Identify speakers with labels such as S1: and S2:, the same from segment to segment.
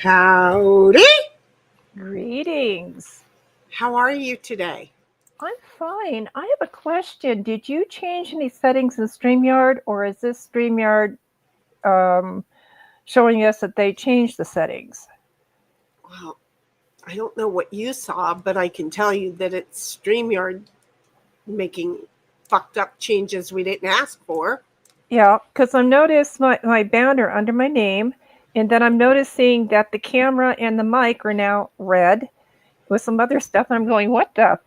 S1: Howdy!
S2: Greetings.
S1: How are you today?
S2: I'm fine. I have a question. Did you change any settings in StreamYard, or is this StreamYard showing us that they changed the settings?
S1: Well, I don't know what you saw, but I can tell you that it's StreamYard making fucked up changes we didn't ask for.
S2: Yeah, because I noticed my banner under my name, and then I'm noticing that the camera and the mic are now red with some other stuff. And I'm going, what the?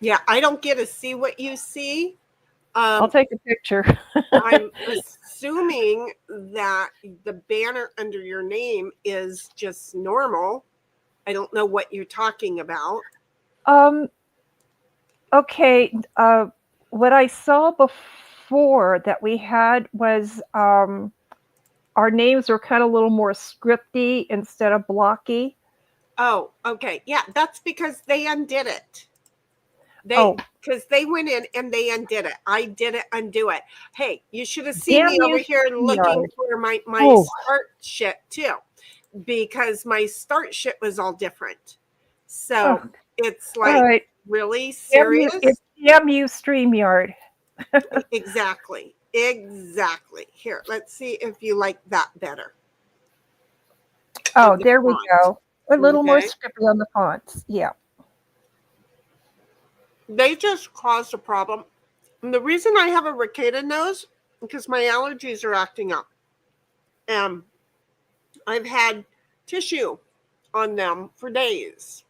S1: Yeah, I don't get to see what you see.
S2: I'll take a picture.
S1: I'm assuming that the banner under your name is just normal. I don't know what you're talking about.
S2: Okay. What I saw before that we had was our names were kind of a little more scripty instead of blocky.
S1: Oh, okay. Yeah, that's because they undid it. Because they went in and they undid it. I didn't undo it. Hey, you should have seen me over here looking for my start shit too, because my start shit was all different. So it's like, really serious?
S2: It's DMU StreamYard.
S1: Exactly. Here, let's see if you like that better.
S2: Oh, there we go. A little more scripty on the fonts. Yeah.
S1: They just caused a problem. And the reason I have a ricada nose, because my allergies are acting up. I've had tissue on them for days.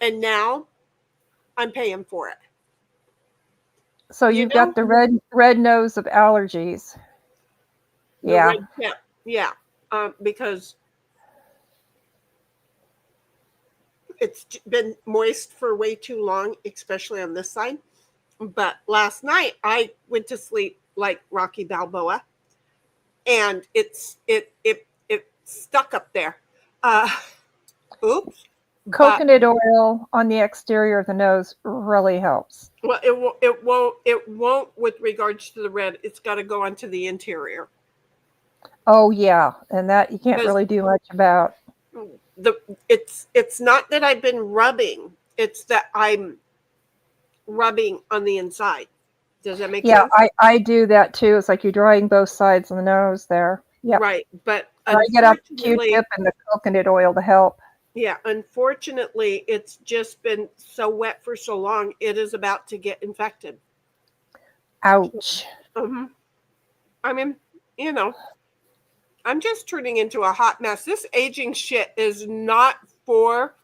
S1: And now I'm paying for it.
S2: So you've got the red nose of allergies. Yeah.
S1: Yeah. Because it's been moist for way too long, especially on this side. But last night I went to sleep like Rocky Balboa, and it stuck up there. Oops.
S2: Coconut oil on the exterior of the nose really helps.
S1: Well, it won't with regards to the red. It's got to go onto the interior.
S2: Oh yeah, and that you can't really do much about.
S1: It's not that I've been rubbing, it's that I'm rubbing on the inside. Does that make sense?
S2: Yeah, I do that too. It's like you're drying both sides of the nose there. Yeah.
S1: Right. But
S2: I get a Q-tip and the coconut oil to help.
S1: Yeah, unfortunately, it's just been so wet for so long, it is about to get infected.
S2: Ouch.
S1: I mean, I'm just turning into a hot mess. This aging shit is not for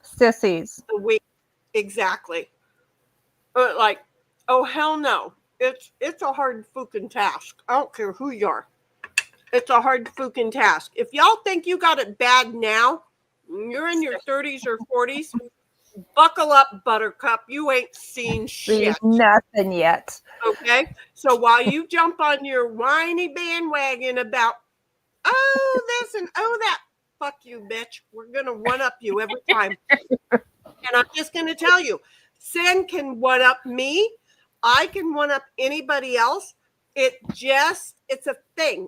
S2: sissies.
S1: Exactly. Like, oh hell no. It's a hard fucking task. I don't care who you are. It's a hard fucking task. If y'all think you got it bad now, you're in your 30s or 40s, buckle up, buttercup. You ain't seen shit.
S2: Nothing yet.
S1: Okay? So while you jump on your whiny bandwagon about, oh, this and oh, that, fuck you, bitch. We're going to one-up you every time. And I'm just going to tell you, Sin can one-up me. I can one-up anybody else. It's a thing.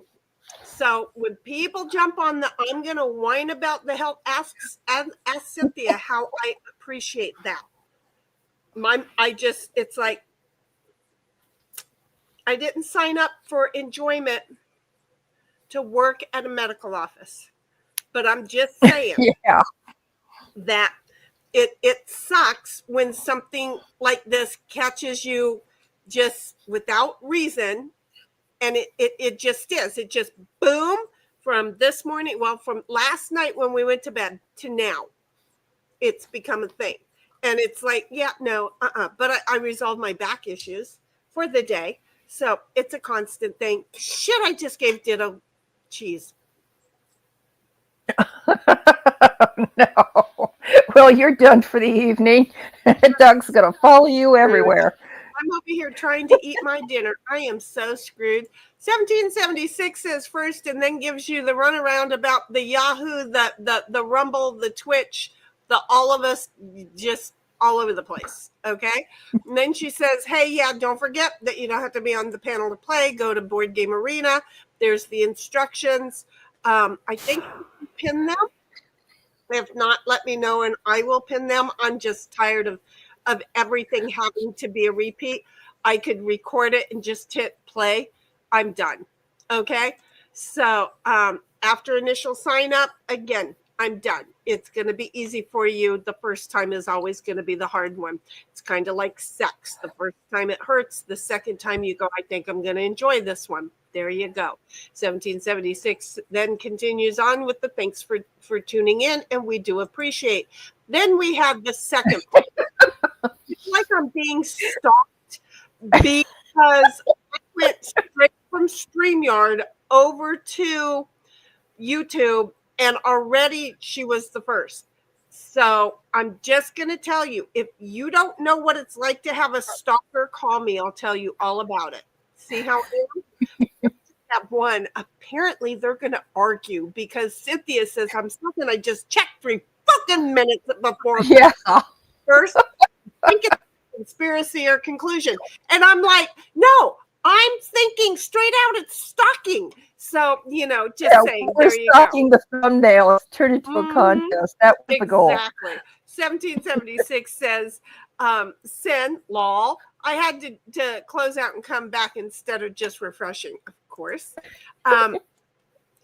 S1: So when people jump on the, I'm going to whine about the health, ask Cynthia how I appreciate that. It's like, I didn't sign up for enjoyment to work at a medical office, but I'm just saying that it sucks when something like this catches you just without reason. And it just is. It just boom from this morning. Well, from last night when we went to bed to now, it's become a thing. And it's like, But I resolved my back issues for the day. So it's a constant thing. Shit, I just gave Ditto cheese.
S2: No. Well, you're done for the evening. Doug's going to follow you everywhere.
S1: I'm over here trying to eat my dinner. I am so screwed. 1776 is first and then gives you the runaround about the Yahoo, the Rumble, the Twitch, the all of us just all over the place. Okay. And then she says, hey, yeah, don't forget that you don't have to be on the panel to play. Go to Board Game Arena. There's the instructions. I think you can pin them. If not, let me know and I will pin them. I'm just tired of everything having to be a repeat. I could record it and just hit play. I'm done. Okay. So after initial sign up, again, I'm done. It's going to be easy for you. The first time is always going to be the hard one. It's kind of like sex. The first time it hurts. The second time you go, I think I'm going to enjoy this one. There you go. 1776 then continues on with the thanks for tuning in, and we do appreciate. Then we have the second part. It's like I'm being stalked because I went straight from StreamYard over to YouTube, and already she was the first. So I'm just going to tell you, if you don't know what it's like to have a stalker, call me. I'll tell you all about it. See how I am? That one, apparently they're going to argue because Cynthia says I'm something I just checked 3 fucking minutes before.
S2: Yeah.
S1: First, think it's a conspiracy or conclusion. And I'm like, no, I'm thinking straight out it's stalking. So, just saying,
S2: We're
S1: there you
S2: stalking
S1: go.
S2: the thumbnail. Let's turn it into a contest. That was the goal.
S1: Exactly. 1776 says, sin, lol. I had to close out and come back instead of just refreshing, of course. And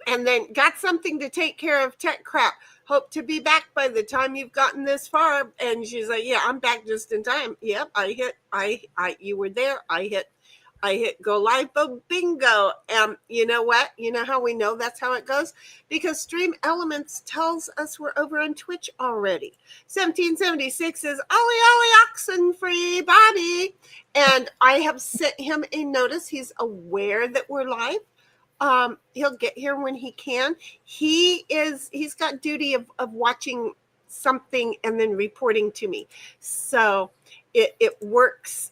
S1: then got something to take care of, tech crap. Hope to be back by the time you've gotten this far. And she's like, yeah, I'm back just in time. Yep, you were there. I hit go live, bingo. You know what? You know how we know that's how it goes? Because Stream Elements tells us we're over on Twitch already. 1776 is Ollie Oxen Free Bobby. And I have sent him a notice. He's aware that we're live. He'll get here when he can. He's got duty of watching something and then reporting to me. So it works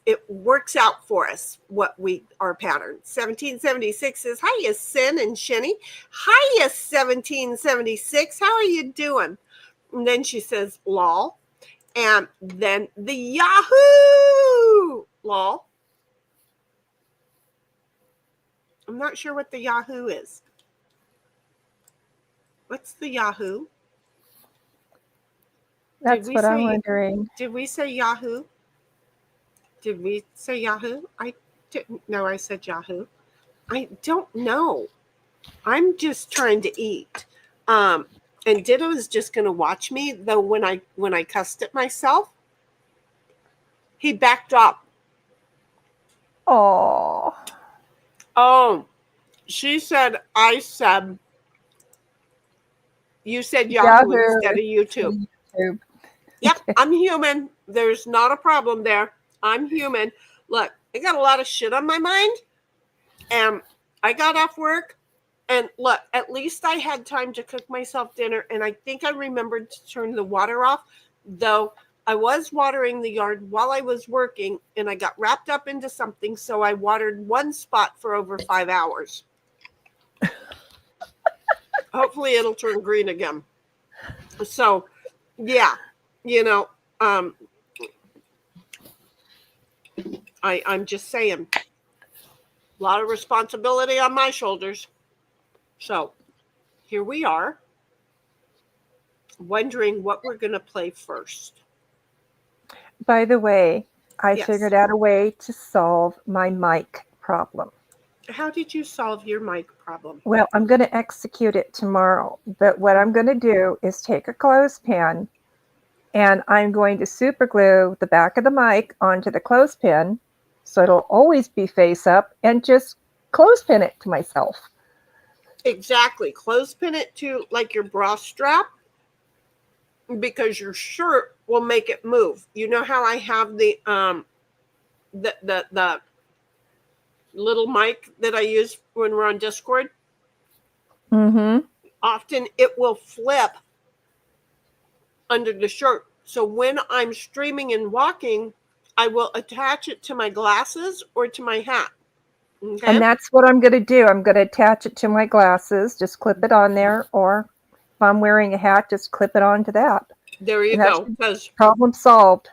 S1: out for us what our pattern. 1776 says, hiya Sin and Shenny. Hiya 1776. How are you doing? And then she says lol. And then the Yahoo lol. I'm not sure what the Yahoo is. What's the Yahoo?
S2: That's what I'm wondering.
S1: Did we say Yahoo? Did we say Yahoo? I didn't know I said Yahoo. I don't know. I'm just trying to eat. And Ditto is just going to watch me, though when I cussed at myself, he backed up.
S2: Oh.
S1: Oh, she said, I said, you said Yahoo instead of YouTube. Yep, I'm human. There's not a problem there. I'm human. Look, I got a lot of shit on my mind. And I got off work. And look, at least I had time to cook myself dinner. And I think I remembered to turn the water off. Though I was watering the yard while I was working. And I got wrapped up into something. So I watered one spot for over 5 hours. Hopefully it'll turn green again. So, yeah. I'm just saying, a lot of responsibility on my shoulders. So here we are, wondering what we're going to play first.
S2: By the way, I figured out a way to solve my mic problem.
S1: How did you solve your mic problem?
S2: Well, I'm going to execute it tomorrow. But what I'm going to do is take a clothespin and I'm going to super glue the back of the mic onto the clothespin so it'll always be face up and just clothespin it to myself.
S1: Exactly. Clothespin it to like your bra strap because your shirt will make it move. You know how I have the little mic that I use when we're on Discord?
S2: Mm-hmm.
S1: Often it will flip under the shirt. So when I'm streaming and walking, I will attach it to my glasses or to my hat. Okay?
S2: And that's what I'm going to do. I'm going to attach it to my glasses, just clip it on there, or if I'm wearing a hat, just clip it onto that.
S1: There you go.
S2: Problem solved.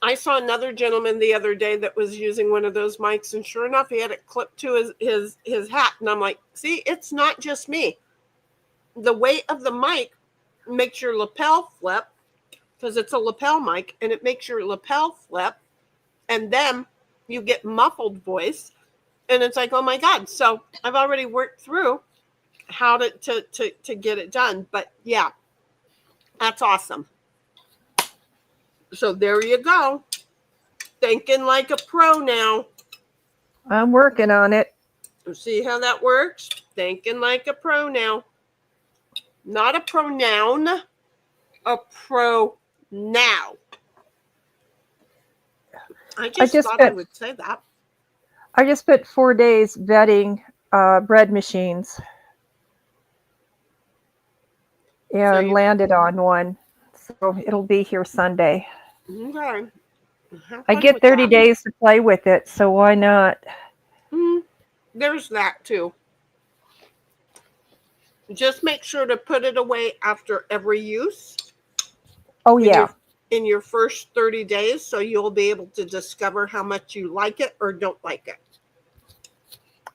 S1: I saw another gentleman the other day that was using one of those mics, and sure enough, he had it clipped to his hat. And I'm like, see, it's not just me. The weight of the mic makes your lapel flip, because it's a lapel mic, and it makes your lapel flip, and then you get muffled voice, and it's like, oh my God. So I've already worked through how to get it done. But yeah, that's awesome. So there you go. Thinking like a pro now.
S2: I'm working on it.
S1: See how that works? Thinking like a pro now. Not a pronoun, a pro now. I just thought I would say that.
S2: I just spent 4 days vetting bread machines and landed on one. So it'll be here Sunday.
S1: Okay.
S2: I get 30 days to play with it, so why not?
S1: There's that too. Just make sure to put it away after every use.
S2: Oh, yeah.
S1: In your first 30 days, so you'll be able to discover how much you like it or don't like it.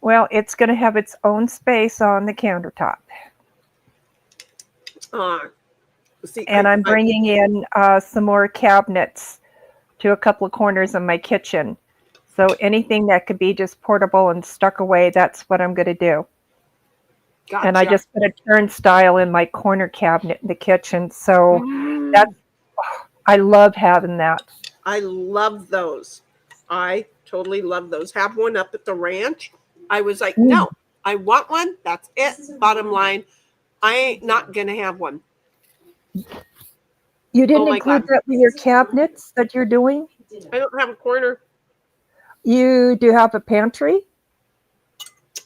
S2: Well, it's going to have its own space on the countertop. And I'm bringing in some more cabinets to a couple of corners of my kitchen. So anything that could be just portable and stuck away, that's what I'm going to do. Gotcha. And I just put a turnstile in my corner cabinet in the kitchen. So I love having that.
S1: I love those. I totally love those. Have one up at the ranch. I was like, no, I want one. That's it. Bottom line, I ain't not going to have one.
S2: You didn't include that with your cabinets that you're doing?
S1: I don't have a corner.
S2: You do have a pantry?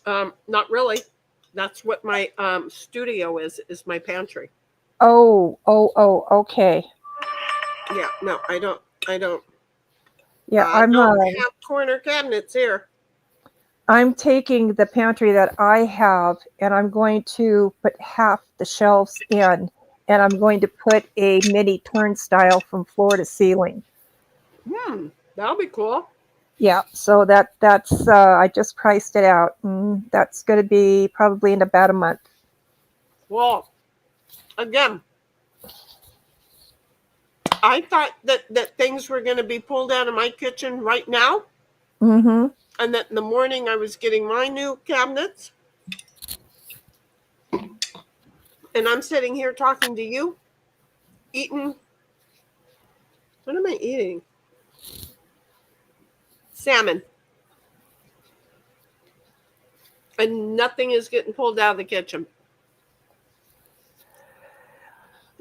S1: Not really. That's what my studio is my pantry.
S2: Oh, okay.
S1: Yeah, no, I don't.
S2: Yeah,
S1: I don't have corner cabinets here.
S2: I'm taking the pantry that I have, and I'm going to put half the shelves in, and I'm going to put a mini turnstile from floor to ceiling.
S1: That'll be cool.
S2: Yeah, so that's I just priced it out, and that's going to be probably in about a month.
S1: Well, again, I thought that things were going to be pulled out of my kitchen right now.
S2: Mm-hmm.
S1: And that in the morning I was getting my new cabinets. And I'm sitting here talking to you, eating. What am I eating? Salmon. And nothing is getting pulled out of the kitchen.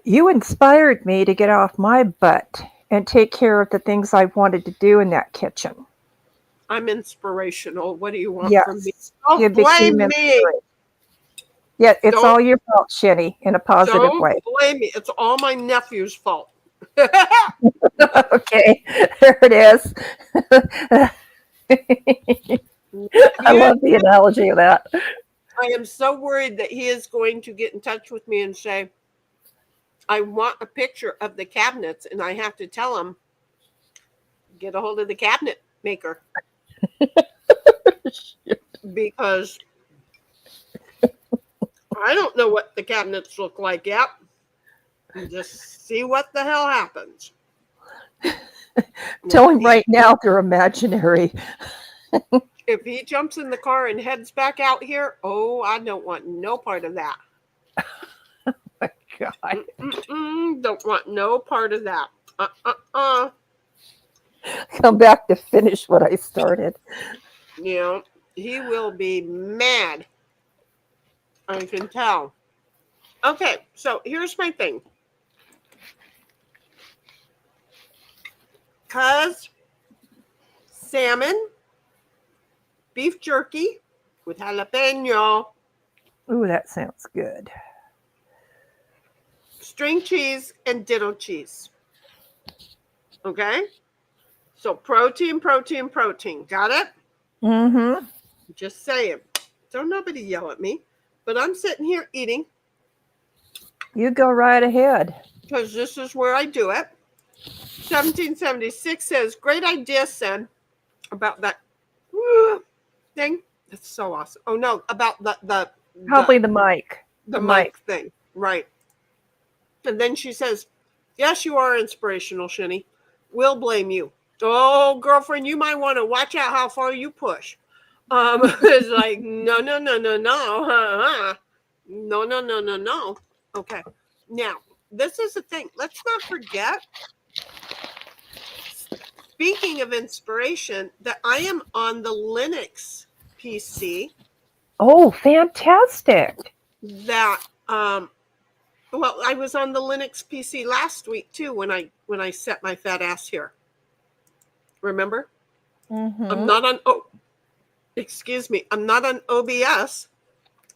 S2: You inspired me to get off my butt and take care of the things I wanted to do in that kitchen.
S1: I'm inspirational. What do you want from me?
S2: Don't blame me. Yeah, it's all your fault, Shinny, in a positive way.
S1: Don't blame me. It's all my nephew's fault.
S2: Okay, there it is. I love the analogy of that.
S1: I am so worried that he is going to get in touch with me and say, I want a picture of the cabinets, and I have to tell him, get a hold of the cabinet maker. Because I don't know what the cabinets look like yet. Just see what the hell happens.
S2: Tell him right now they're imaginary.
S1: If he jumps in the car and heads back out here, I don't want no part of that.
S2: Oh my God.
S1: Don't want no part of that.
S2: Come back to finish what I started.
S1: He will be mad. I can tell. Okay, so here's my thing. Because salmon, beef jerky with jalapeno.
S2: Ooh, that sounds good.
S1: String cheese and ditto cheese. Okay? So protein. Got it?
S2: Mm-hmm.
S1: Just saying. Don't nobody yell at me. But I'm sitting here eating.
S2: You go right ahead.
S1: Because this is where I do it. 1776 says, great idea, Sen, about that thing. That's so awesome. Oh, no, about the
S2: Probably the mic.
S1: The mic thing. Right. And then she says, yes, you are inspirational, Shinny. We'll blame you. Oh, girlfriend, you might want to watch out how far you push. It's like, no. No. Okay. Now, this is the thing. Let's not forget, speaking of inspiration, that I am on the Linux PC.
S2: Oh, fantastic.
S1: That well, I was on the Linux PC last week too when I set my fat ass here. Remember?
S2: Mm-hmm.
S1: I'm not on excuse me, I'm not on OBS,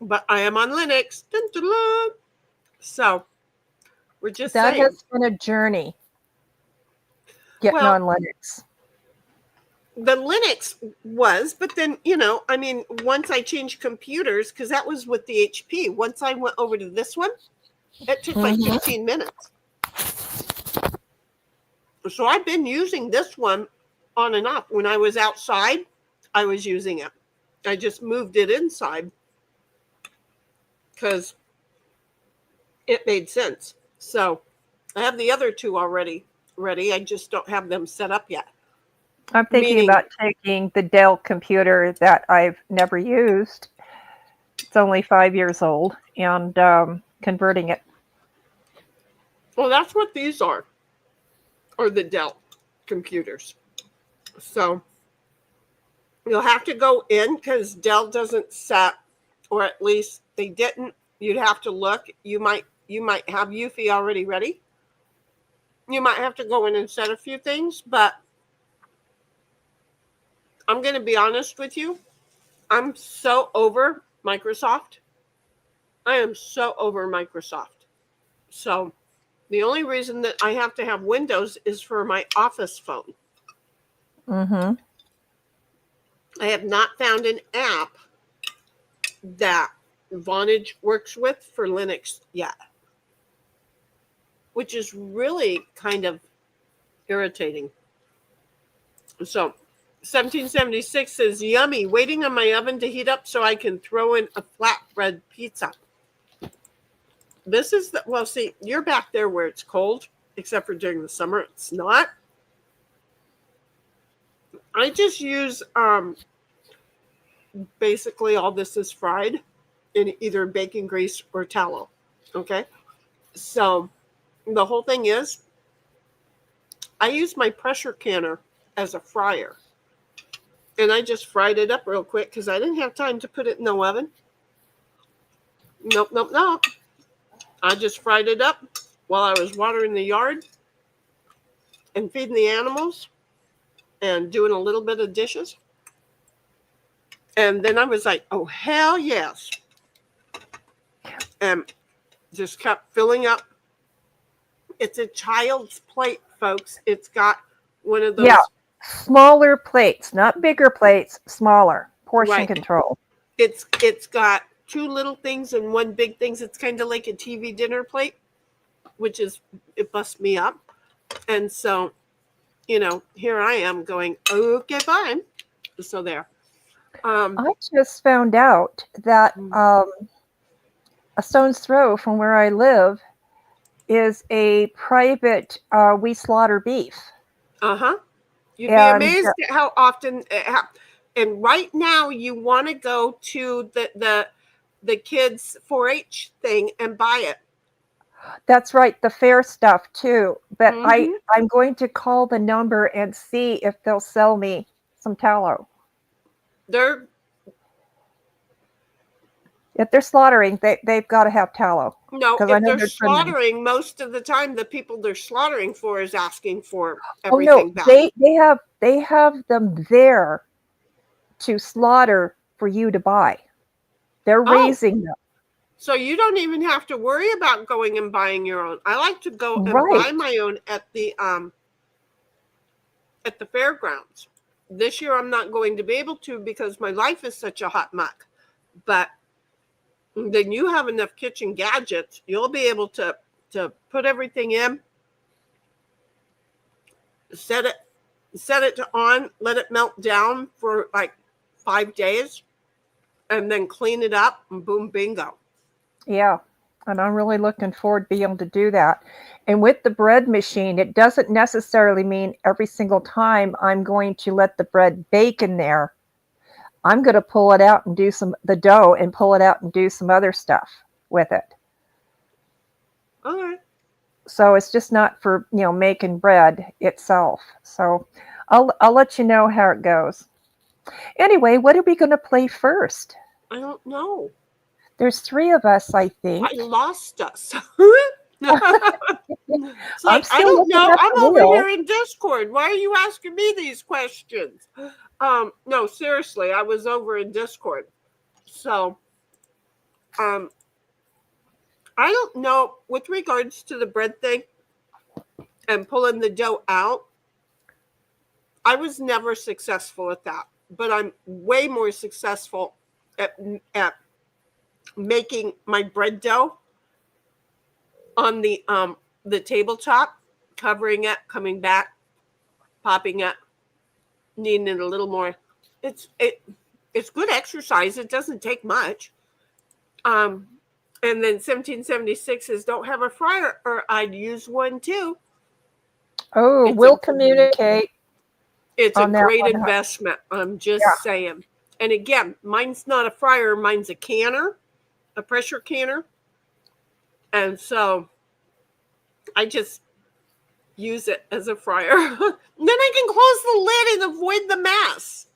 S1: but I am on Linux. Dun, dun, dun. So we're just
S2: that
S1: saying.
S2: has been a journey getting on Linux.
S1: The Linux was, but then, I mean, once I changed computers, because that was with the HP, once I went over to this one, it took like 15 minutes. So I've been using this one on and off. When I was outside, I was using it. I just moved it inside because it made sense. So I have the other two already ready. I just don't have them set up yet.
S2: I'm thinking about taking the Dell computer that I've never used. It's only 5 years old, and converting it.
S1: Well, that's what these are the Dell computers. So you'll have to go in because Dell doesn't set, or at least they didn't. You'd have to look. You might have Eufy already ready. You might have to go in and set a few things, but I'm going to be honest with you. I'm so over Microsoft. I am so over Microsoft. So the only reason that I have to have Windows is for my office phone.
S2: Mm-hmm.
S1: I have not found an app that Vonage works with for Linux yet, which is really kind of irritating. So 1776 says, yummy, waiting on my oven to heat up so I can throw in a flatbread pizza. This is well, see, you're back there where it's cold, except for during the summer. It's not. I just use, basically all this is fried in either bacon grease or tallow. Okay. So the whole thing is, I use my pressure canner as a fryer. And I just fried it up real quick because I didn't have time to put it in the oven. Nope. I just fried it up while I was watering the yard and feeding the animals and doing a little bit of dishes. And then I was like, oh, hell yes. And just kept filling up. It's a child's plate, folks. It's got one of those.
S2: Yeah, smaller plates, not bigger plates, smaller. Portion control.
S1: It's got two little things and one big thing. It's kind of like a TV dinner plate, which is, it busts me up. And so, here I am going, okay, fine. So there.
S2: I just found out that a stone's throw from where I live is a private, we slaughter beef.
S1: You'd be amazed at how often, and right now you want to go to the kids 4-H thing and buy it.
S2: That's right, the fair stuff too. But I'm going to call the number and see if they'll sell me some tallow. If they're slaughtering, they've got to have tallow.
S1: No, if they're slaughtering, most of the time the people they're slaughtering for is asking for everything back.
S2: They have them there to slaughter for you to buy. They're raising them. So
S1: you don't even have to worry about going and buying your own. I like to go and buy my own at the fairgrounds. This year I'm not going to be able to because my life is such a hot muck. But then you have enough kitchen gadgets, you'll be able to put everything in, set it to on, let it melt down for like 5 days, and then clean it up and boom, bingo.
S2: Yeah. And I'm really looking forward to being able to do that. And with the bread machine, it doesn't necessarily mean every single time I'm going to let the bread bake in there. I'm going to pull it out and do the dough and pull it out and do some other stuff with it.
S1: All right.
S2: So it's just not for, making bread itself. So I'll let you know how it goes. Anyway, what are we going to play first?
S1: I don't know.
S2: There's 3 of us, I think.
S1: I lost us. It's
S2: I'm
S1: like, I
S2: still
S1: don't
S2: looking
S1: know.
S2: at
S1: I'm
S2: the
S1: over
S2: wheel.
S1: here in Discord. Why are you asking me these questions? No, seriously, I was over in Discord. So, I don't know with regards to the bread thing and pulling the dough out. I was never successful at that, but I'm way more successful at making my bread dough on the tabletop, covering it, coming back, popping it, kneading it a little more. It's good exercise. It doesn't take much. And then 1776 is don't have a fryer, or I'd use one too.
S2: Oh, we'll communicate.
S1: It's a great
S2: one.
S1: investment. I'm just saying. And again, mine's not a fryer. Mine's a canner, a pressure canner. And so I just use it as a fryer. Then I can close the lid and avoid the mess,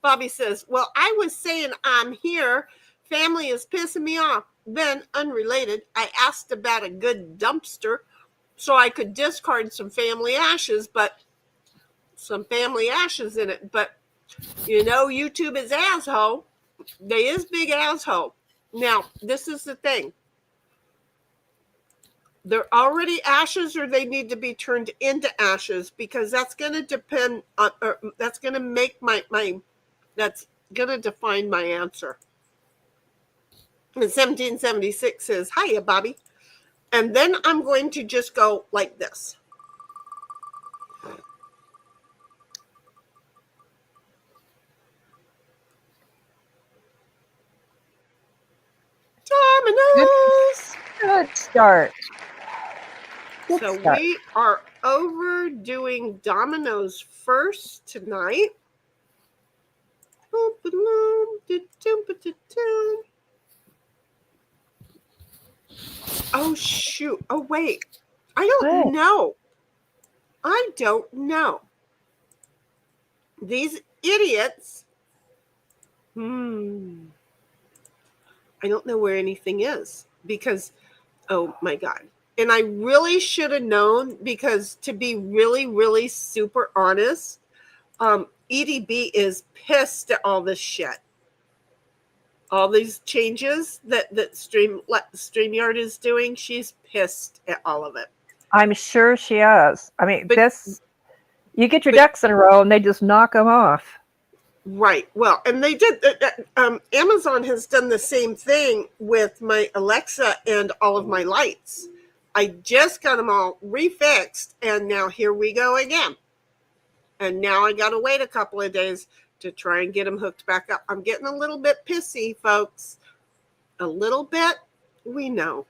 S1: Bobby says, well, I was saying I'm here. Family is pissing me off. Then, unrelated, I asked about a good dumpster so I could discard some family ashes in it. But, YouTube is asshole. They is big asshole. Now, this is the thing. They're already ashes, or they need to be turned into ashes, because that's going to depend on, or that's going to make that's going to define my answer. And 1776 says, hiya, Bobby. And then I'm going to just go like this. Dominoes.
S2: Good start.
S1: So we are overdoing dominoes first tonight. Oh, shoot. Oh, wait. I don't know. These idiots. I don't know where anything is, because, oh my God. And I really should have known, because to be really, really super honest, EDB is pissed at all this shit. All these changes that StreamYard is doing, she's pissed at all of it.
S2: I'm sure she is. I mean, you get your ducks in a row and they just knock them off.
S1: Right. Well, and they did. Amazon has done the same thing with my Alexa and all of my lights. I just got them all refixed, and now here we go again. And now I got to wait a couple of days to try and get them hooked back up. I'm getting a little bit pissy, folks. A little bit. We know.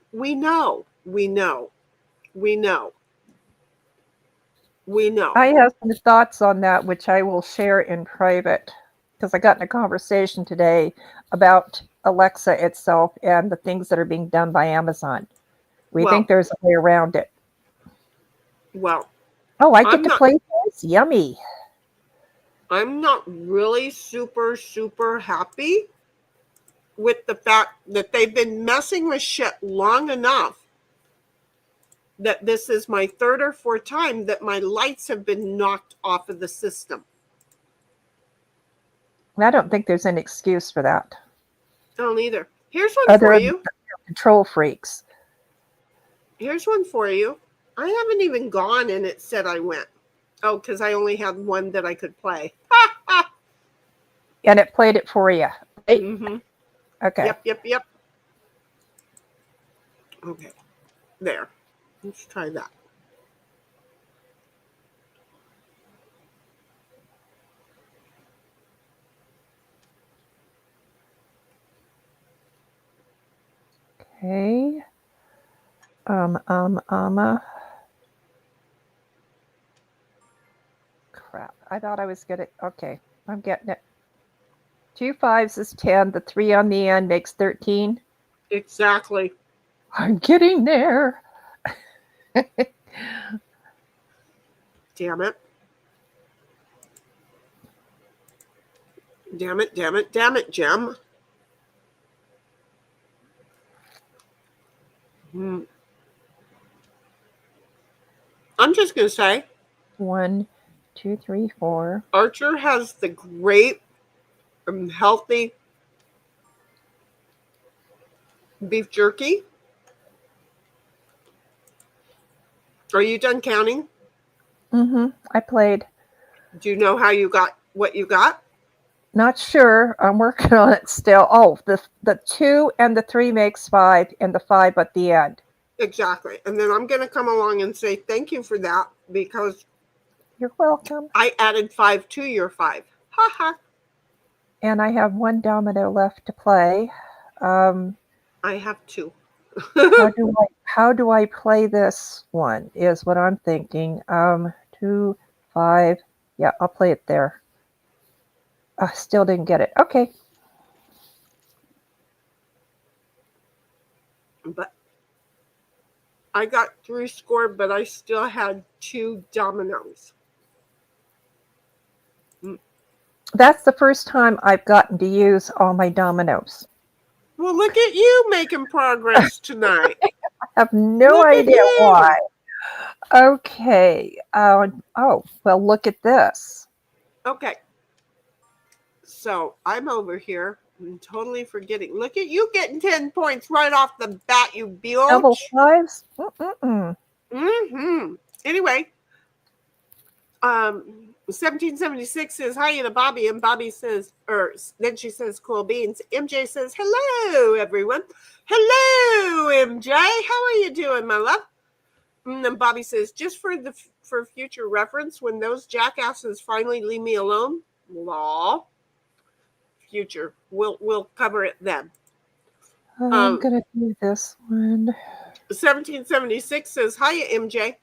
S1: I
S2: have some thoughts on that, which I will share in private, because I got in a conversation today about Alexa itself and the things that are being done by Amazon. We think there's a way around it.
S1: Well,
S2: I get to play this? Yummy.
S1: I'm not really super, super happy with the fact that they've been messing with shit long enough that this is my 3rd or 4th time that my lights have been knocked off of the system.
S2: I don't think there's any excuse for that.
S1: I don't either. Here's one for you.
S2: Control freaks.
S1: Here's one for you. I haven't even gone and it said I went. Oh, because I only had one that I could play.
S2: And it played it for you. Right?
S1: Mm-hmm.
S2: Okay.
S1: Yep. Okay. There. Let's try that.
S2: Okay. Um. Crap. I thought I was getting. Okay, I'm getting it. 2 5s is 10. The 3 on the end makes 13.
S1: Exactly.
S2: I'm getting there.
S1: Damn it. Damn it, damn it, damn it, Jim. I'm just going to say
S2: 1, 2, 3, 4.
S1: Archer has the great and healthy beef jerky. Are you done counting?
S2: I played.
S1: Do you know how you got what you got?
S2: Not sure. I'm working on it still. Oh, the 2 and the 3 makes 5, and the 5 at the end.
S1: Exactly. And then I'm going to come along and say thank you for that because
S2: You're welcome.
S1: I added 5 to your 5. Ha ha.
S2: And I have 1 domino left to play.
S1: I have 2.
S2: How do I play this one is what I'm thinking. 2, 5. Yeah, I'll play it there. I still didn't get it. Okay.
S1: But I got 3 scored, but I still had 2 dominoes.
S2: That's the first time I've gotten to use all my dominoes.
S1: Well, look at you making progress tonight.
S2: I have no idea why. Okay. Oh, well, look at this.
S1: Okay. So I'm over here. I'm totally forgetting. Look at you getting 10 points right off the bat, you bilge.
S2: Double 5s?
S1: Anyway, 1776 says hi to Bobby, and Bobby says, or then she says, cool beans. MJ says, hello, everyone. Hello, MJ. How are you doing, my love? And then Bobby says, just for future reference, when those jackasses finally leave me alone, law. Future. We'll cover it then.
S2: I'm gonna do this one.
S1: 1776 says, hiya, MJ.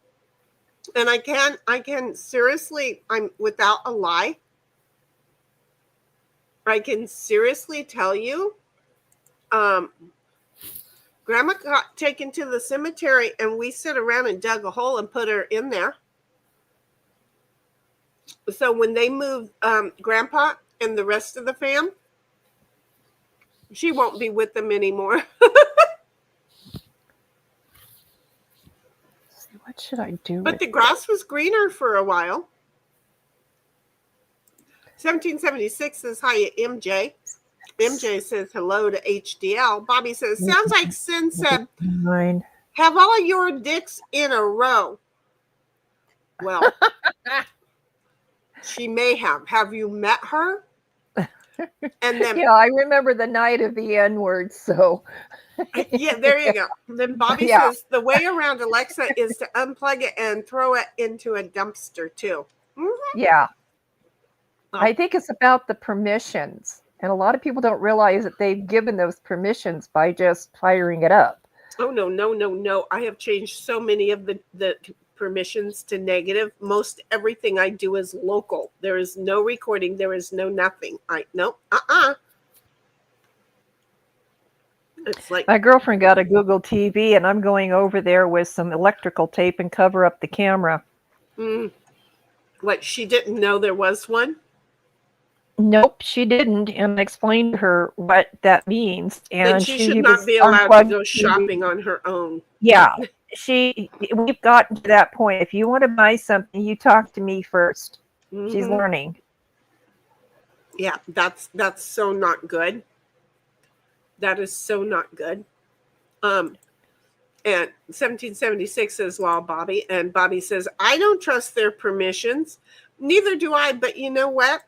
S1: And I can seriously, I'm without a lie, I can seriously tell you, Grandma got taken to the cemetery and we sat around and dug a hole and put her in there. So when they moved Grandpa and the rest of the fam, she won't be with them anymore.
S2: What should I do?
S1: But the grass was greener for a while. 1776 says, hi, MJ. MJ says, hello to HDL. Bobby says, sounds like Sin said, have all of your dicks in a row. Well, she may have. Have you met her? And then,
S2: yeah, I remember the night of the N-word, so.
S1: Yeah, there you go. Then Bobby says, the way around Alexa is to unplug it and throw it into a dumpster, too.
S2: Yeah. I think it's about the permissions. And a lot of people don't realize that they've given those permissions by just firing it up.
S1: Oh, no. I have changed so many of the permissions to negative. Most everything I do is local. There is no recording. There is no nothing. It's like
S2: my girlfriend got a Google TV, and I'm going over there with some electrical tape and cover up the camera.
S1: What, she didn't know there was one?
S2: Nope, she didn't, and I explained to her what that means. And
S1: then she should not be allowed to go shopping on her own.
S2: Yeah, we've gotten to that point. If you want to buy something, you talk to me first. She's learning.
S1: Yeah, that's so not good. That is so not good. And 1776 says, well, Bobby. And Bobby says, I don't trust their permissions. Neither do I. But you know what?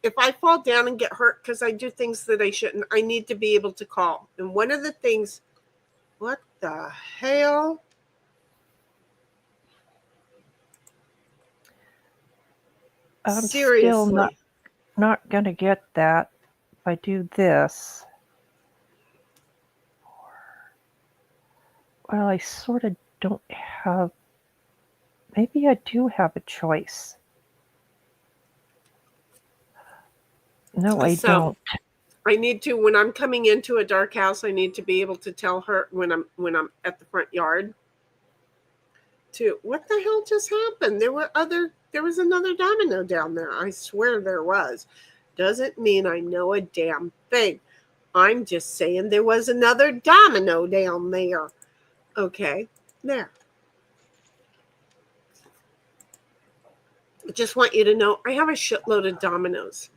S1: If I fall down and get hurt because I do things that I shouldn't, I need to be able to call. And one of the things, what the hell?
S2: I'm
S1: Seriously.
S2: still not going to get that if I do this. Well, I sort of don't have. Maybe I do have a choice. No, I
S1: So
S2: don't.
S1: I need to, when I'm coming into a dark house, I need to be able to tell her when I'm at the front yard to, what the hell just happened? There was another domino down there. I swear there was. Doesn't mean I know a damn thing. I'm just saying there was another domino down there. Okay, there. I just want you to know I have a shitload of dominoes.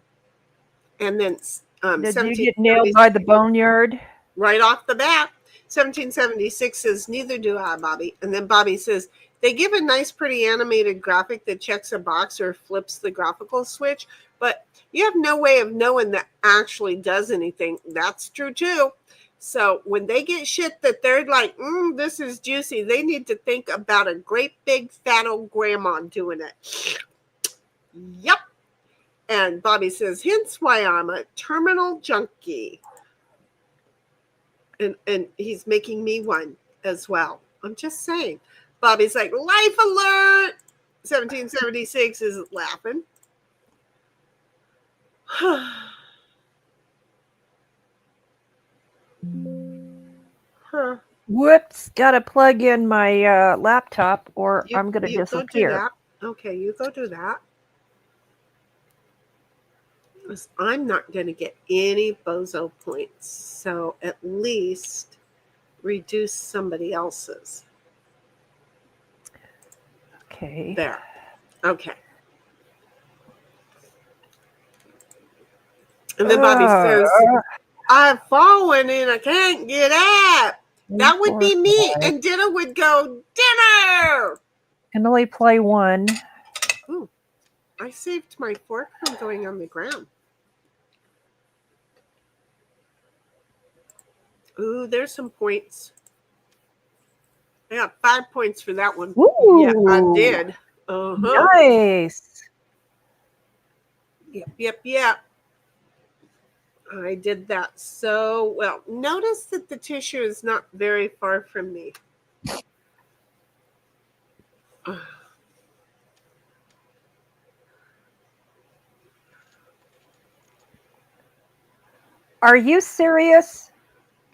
S1: And then
S2: Did you get nailed by the boneyard?
S1: Right off the bat, 1776 says, neither do I, Bobby. And then Bobby says, they give a nice, pretty animated graphic that checks a box or flips the graphical switch, but you have no way of knowing that actually does anything. That's true, too. So when they get shit that they're like, this is juicy, they need to think about a great big fat old grandma doing it. Yep. And Bobby says, hence why I'm a terminal junkie. And he's making me one as well. I'm just saying. Bobby's like, life alert! 1776 is laughing. Huh.
S2: Whoops, gotta plug in my laptop or I'm gonna
S1: You go do
S2: disappear.
S1: that. Okay, you go do that. Because I'm not going to get any bozo points. So at least reduce somebody else's.
S2: Okay.
S1: There. Okay. And then Bobby says, I've fallen and I can't get up. That would be me. And dinner would go, dinner!
S2: Can only play one.
S1: Ooh, I saved my fork from going on the ground. Ooh, there's some points. I got 5 points for that one.
S2: Ooh,
S1: yeah, I did. Uh-huh.
S2: Nice.
S1: Yep. I did that so well. Notice that the tissue is not very far from me.
S2: Are you serious?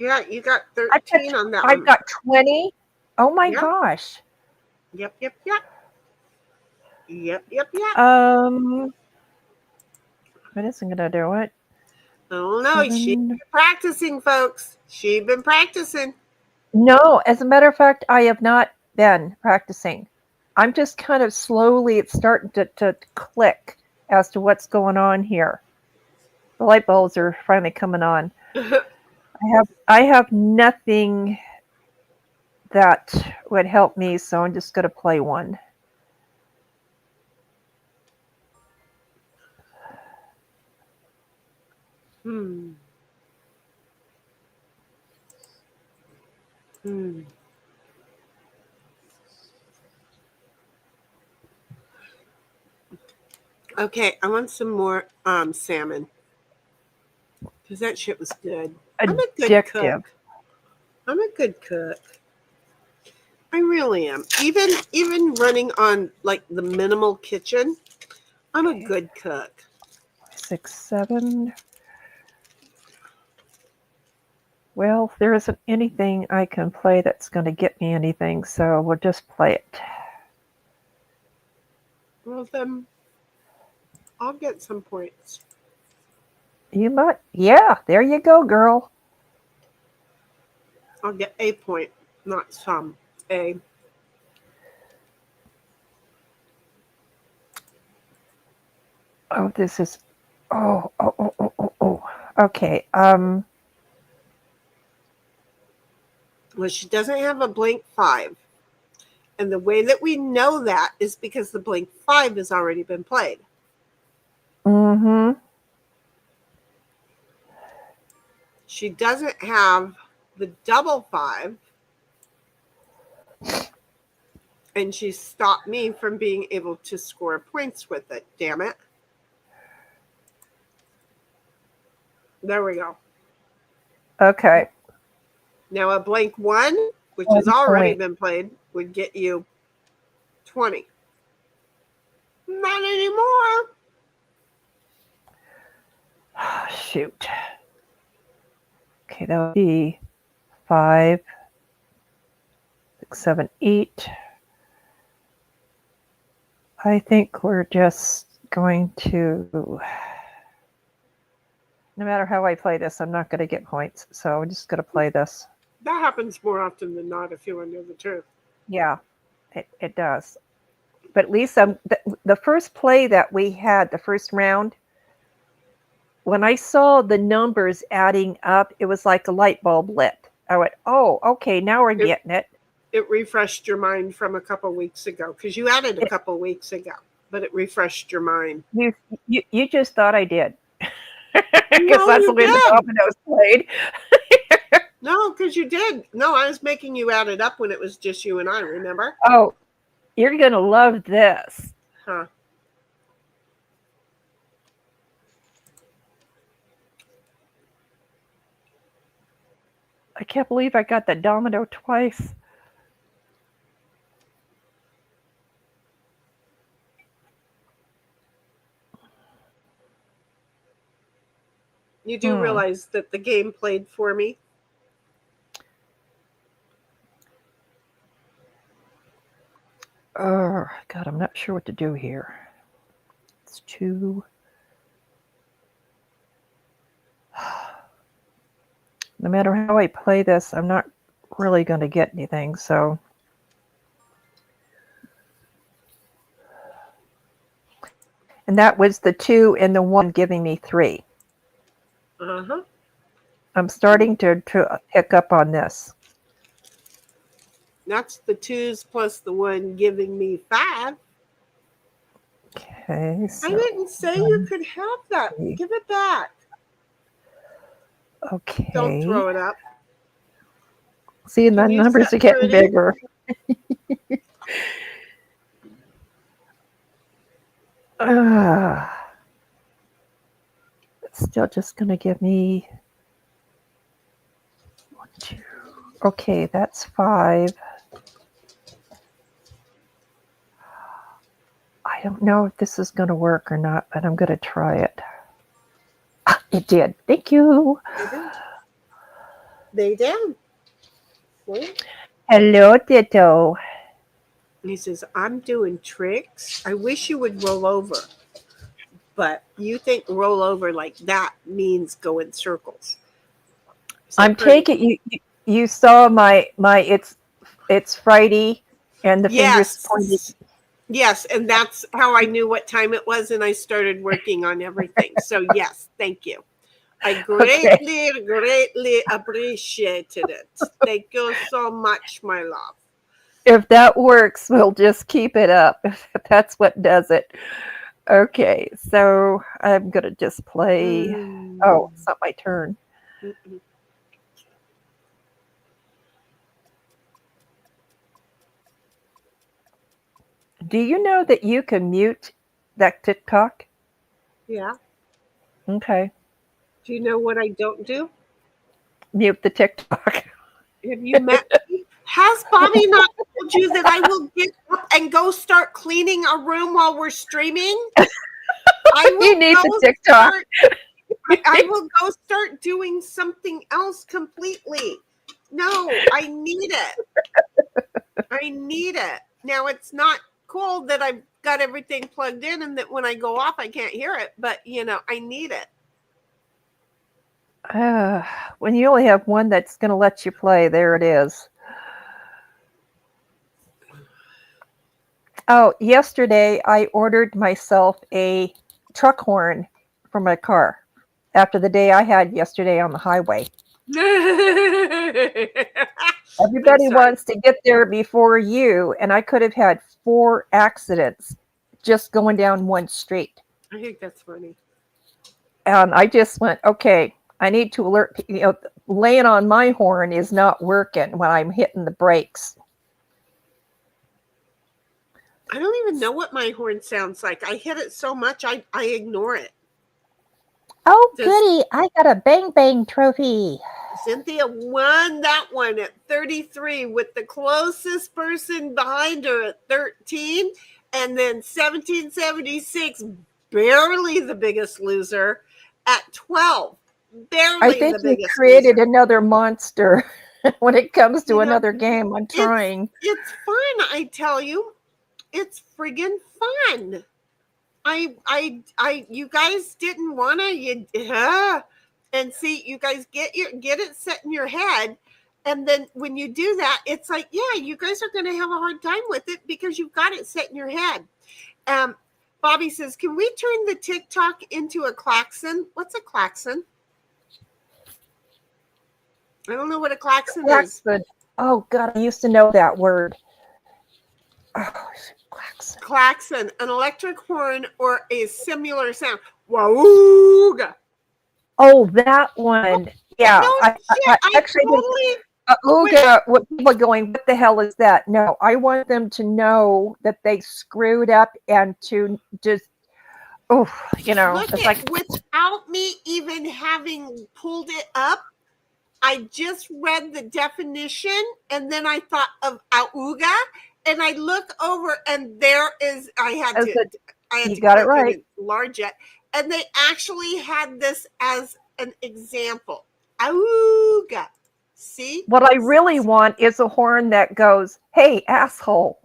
S1: Yeah, you got 13 on that one.
S2: I've got 20. Oh my gosh.
S1: Yep. What
S2: isn't gonna do it?
S1: Oh no, she's been practicing, folks. She's been practicing.
S2: No, as a matter of fact, I have not been practicing. I'm just kind of slowly, it's starting to click as to what's going on here. The light bulbs are finally coming on. I have nothing that would help me, so I'm just going to play one.
S1: Okay, I want some more salmon. Because that shit was good.
S2: Addictive.
S1: I'm a good cook. I'm a good cook. I really am. Even running on like the minimal kitchen, I'm a good cook.
S2: 6, 7. Well, there isn't anything I can play that's going to get me anything, so we'll just play it.
S1: Well, then I'll get some points.
S2: You might. Yeah, there you go, girl.
S1: I'll get a point, not some. A.
S2: Oh, this is. Oh. Okay.
S1: Well, she doesn't have a blank 5. And the way that we know that is because the blank 5 has already been played.
S2: Mm-hmm.
S1: She doesn't have the double 5. And she stopped me from being able to score points with it. Damn it. There we go.
S2: Okay.
S1: Now a blank 1 which
S2: 1
S1: has already
S2: point.
S1: been played, would get you 20. Not anymore.
S2: Shoot. Okay, that would be 5, 6, 7, 8. I think we're just going to, no matter how I play this, I'm not going to get points. So I'm just going to play this.
S1: That happens more often than not, if you want to know the truth.
S2: Yeah, it does. But at least the first play that we had, the first round, when I saw the numbers adding up, it was like a light bulb lit. I went, oh, okay, now we're getting it.
S1: It refreshed your mind from a couple weeks ago, because you added a couple weeks ago, but it refreshed your mind.
S2: You just thought I did. Because
S1: No,
S2: that's
S1: you
S2: the way
S1: did.
S2: the dominoes played.
S1: No, because you did. No, I was making you add it up when it was just you and I, remember?
S2: Oh, you're going to love this.
S1: Huh.
S2: I can't believe I got the domino twice.
S1: You do realize that the game played for me?
S2: Oh, God, I'm not sure what to do here. It's 2. No matter how I play this, I'm not really going to get anything, so. And that was the 2 and the 1 giving me 3.
S1: Uh-huh.
S2: I'm starting to pick up on this.
S1: That's the 2s plus the 1 giving me 5.
S2: Okay. So
S1: I didn't say you could have that. Give it back.
S2: Okay.
S1: Don't throw it up.
S2: See, the numbers are getting bigger. It's still just going to give me 1, 2. Okay, that's 5. I don't know if this is going to work or not, but I'm going to try it. It did. Thank you.
S1: Lay down. What?
S2: Hello, Ditto.
S1: He says, I'm doing tricks. I wish you would roll over. But you think roll over like that means go in circles.
S2: I'm taking you saw my it's Friday and the fingers pointed.
S1: Yes, and that's how I knew what time it was, and I started working on everything. So yes, thank you. I greatly appreciated it. Thank you so much, my love.
S2: If that works, we'll just keep it up. If that's what does it. Okay, so I'm gonna just play. Oh, it's not my turn. Do you know that you can mute that TikTok?
S1: Yeah.
S2: Okay.
S1: Do you know what I don't do?
S2: Mute the TikTok.
S1: Have you met me? Has Bobby not told you that I will get up and go start cleaning a room while we're streaming? I will
S2: You need the TikTok.
S1: I will go start doing something else completely. No, I need it. I need it. Now, it's not cool that I've got everything plugged in and that when I go off, I can't hear it, but I need it.
S2: When you only have one that's going to let you play, there it is. Oh, yesterday I ordered myself a truck horn for my car after the day I had yesterday on the highway. Everybody wants to get there before you, and I could have had 4 accidents just going down one street.
S1: I think that's funny.
S2: And I just went, okay, I need to alert, laying on my horn is not working when I'm hitting the brakes.
S1: I don't even know what my horn sounds like. I hit it so much, I ignore it.
S2: Oh, goody. I got a bang bang trophy.
S1: Cynthia won that one at 33 with the closest person behind her at 13. And then 1776, barely the biggest loser, at 12. Barely
S2: I think
S1: the
S2: you
S1: biggest
S2: created
S1: loser.
S2: another monster when it comes to another game. I'm trying.
S1: It's fun, I tell you. It's friggin' fun. You guys didn't want to, and see, you guys get it set in your head. And then when you do that, it's like, yeah, you guys are going to have a hard time with it because you've got it set in your head. Bobby says, can we turn the TikTok into a klaxon? What's a klaxon? I don't know what a klaxon is.
S2: Oh, God, I used to know that word. Oh, klaxon.
S1: Klaxon, an electric horn or a similar sound. Wahooga.
S2: Oh, that one. Yeah.
S1: No,
S2: I actually
S1: totally.
S2: Ooga, what people are going, what the hell is that? No, I want them to know that they screwed up and to just, it's like,
S1: without me even having pulled it up, I just read the definition and then I thought of auga and I look over and there is, I had to
S2: got it right.
S1: Enlarge it. And they actually had this as an example. Auga. See?
S2: What I really want is a horn that goes, hey, asshole.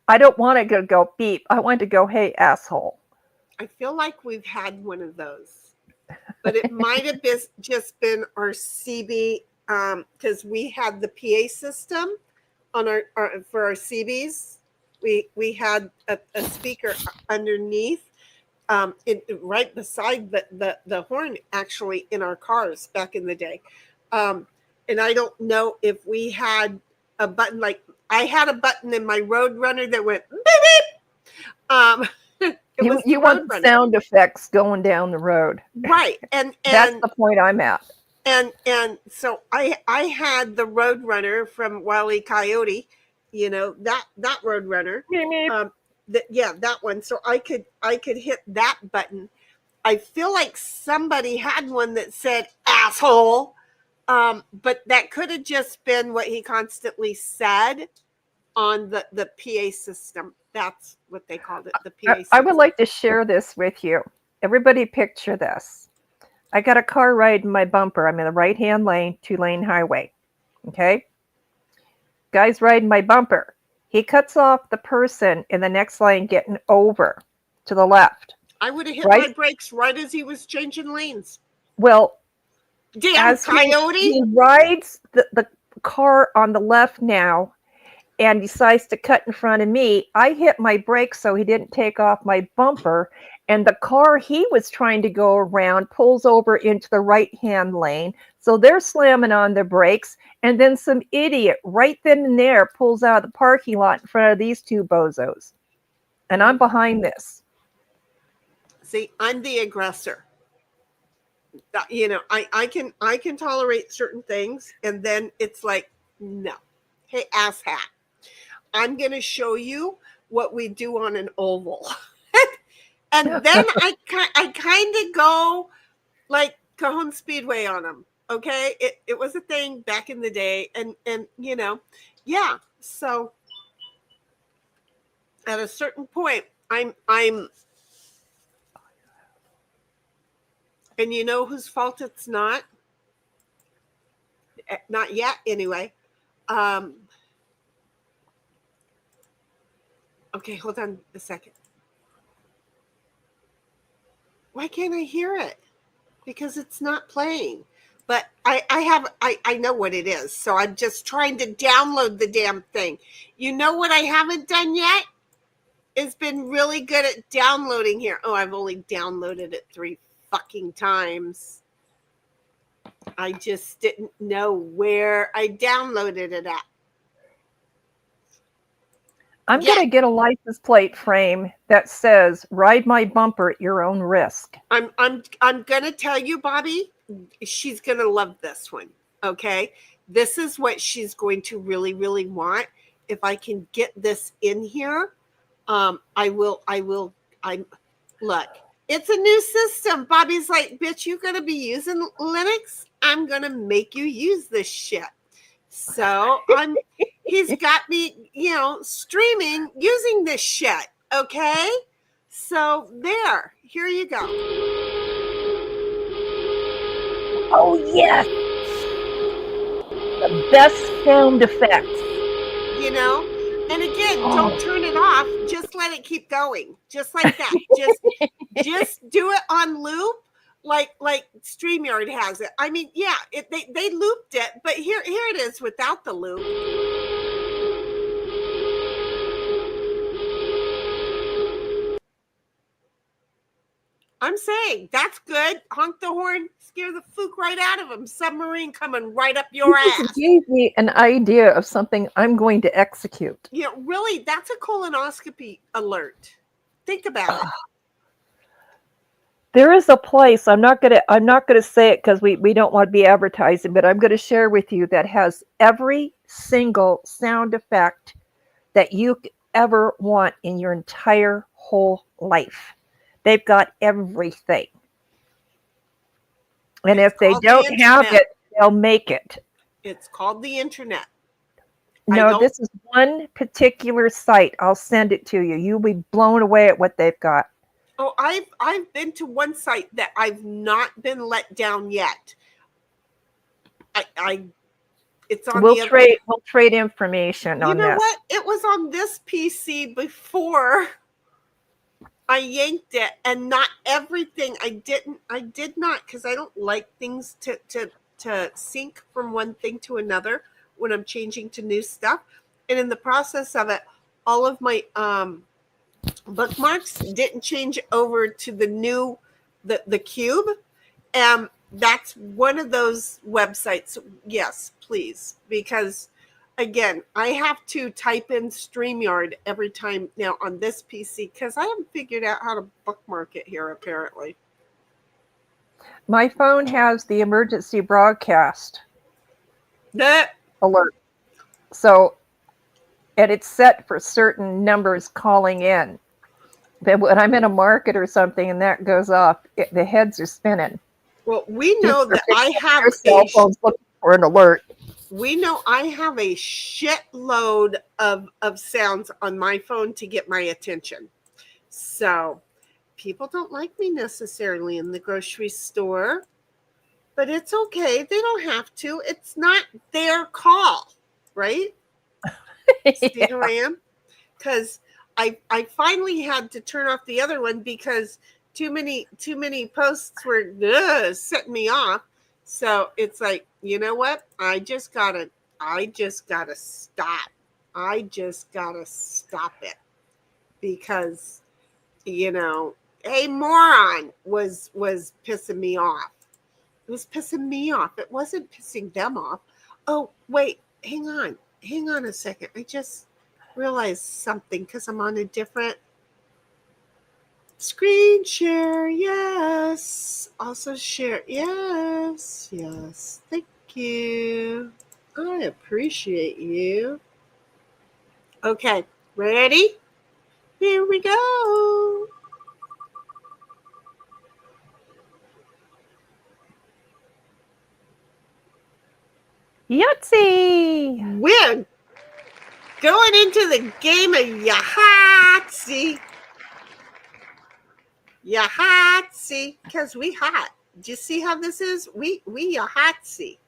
S2: I don't want it to go beep. I want it to go, hey, asshole.
S1: I feel like we've had one of those, but it might have just been our CB, because we had the PA system on for our CBs. We had a speaker underneath, right beside the horn, actually, in our cars back in the day. And I don't know if we had a button, like I had a button in my Roadrunner that went beep beep.
S2: You want sound effects going down the road,
S1: right? And
S2: that's the point I'm at.
S1: And so I had the Roadrunner from Wile E. Coyote, that Roadrunner. That one. So I could hit that button. I feel like somebody had one that said asshole, but that could have just been what he constantly said on the PA system. That's what they called it, the PA system.
S2: I would like to share this with you. Everybody picture this. I got a car right in my bumper. I'm in the right-hand lane, 2-lane highway. Okay? Guy's riding my bumper. He cuts off the person in the next lane getting over to the left.
S1: I would have hit my brakes right as he was changing lanes.
S2: Well,
S1: damn coyote.
S2: He rides the car on the left now and decides to cut in front of me. I hit my brakes so he didn't take off my bumper, and the car he was trying to go around pulls over into the right-hand lane. So they're slamming on their brakes, and then some idiot right then and there pulls out of the parking lot in front of these two bozos. And I'm behind this.
S1: See, I'm the aggressor. I can tolerate certain things, and then it's like, no. Hey, asshat. I'm going to show you what we do on an oval. And then I kind of go like Cajon Speedway on them. Okay. It was a thing back in the day. And yeah. So at a certain point, I'm, and you know whose fault it's not? Not yet, anyway. Okay, hold on a second. Why can't I hear it? Because it's not playing. But I know what it is. So I'm just trying to download the damn thing. You know what I haven't done yet? It's been really good at downloading here. Oh, I've only downloaded it 3 fucking times. I just didn't know where I downloaded it at.
S2: I'm going to get a license plate frame that says "Ride my bumper at your own risk."
S1: I'm going to tell you, Bobby, she's going to love this one. Okay, this is what she's going to really, really want. If I can get this in here, I will. Look, it's a new system. Bobby's like, bitch, you're going to be using Linux? I'm going to make you use this shit. So he's got me, streaming using this shit. Okay. So here you go.
S2: Oh, yes. The best sound effects.
S1: And again, don't turn it off. Just let it keep going. Just like that. Just do it on loop. Like StreamYard has it. I mean, yeah, they looped it, but here it is without the loop. I'm saying that's good. Honk the horn, scare the fook right out of him. Submarine coming right up your ass.
S2: You gave me an idea of something I'm going to execute.
S1: Really, that's a colonoscopy alert. Think about it.
S2: There is a place, I'm not gonna say it because we don't want to be advertising, but I'm going to share with you that has every single sound effect that you ever want in your entire whole life. They've got everything. And if they don't have it, they'll make it.
S1: It's called the internet.
S2: No, this is one particular site. I'll send it to you. You'll be blown away at what they've got.
S1: Oh, I've been to one site that I've not been let down yet. It's on
S2: we'll trade information on this.
S1: You know what? It was on this PC before I yanked it, and not everything. I did not, because I don't like things to sync from one thing to another when I'm changing to new stuff. And in the process of it, all of my bookmarks didn't change over to the new the cube. That's one of those websites. Yes, please, because again, I have to type in StreamYard every time now on this PC because I haven't figured out how to bookmark it here apparently.
S2: My phone has the emergency broadcast alert. So, and it's set for certain numbers calling in. But when I'm in a market or something and that goes off, the heads are spinning.
S1: Well, we know that I have
S2: your cell phone's looking for an alert.
S1: We know I have a shitload of sounds on my phone to get my attention. So people don't like me necessarily in the grocery store, but it's okay. They don't have to. It's not their call, right? See who I am? Because I finally had to turn off the other one because too many posts were setting me off. So it's like, you know what? I just gotta stop. I just gotta stop it because, a moron was pissing me off. It was pissing me off. It wasn't pissing them off. Oh, wait, hang on a second. I just realized something because I'm on a different screen share. Yes. Also share. Yes. Thank you. I appreciate you. Okay. Ready? Here we go.
S2: Yahtzee!
S1: We're going into the game of Yahtzee. Yahtzee, because we hot. Do you see how this is? We Yahtzee.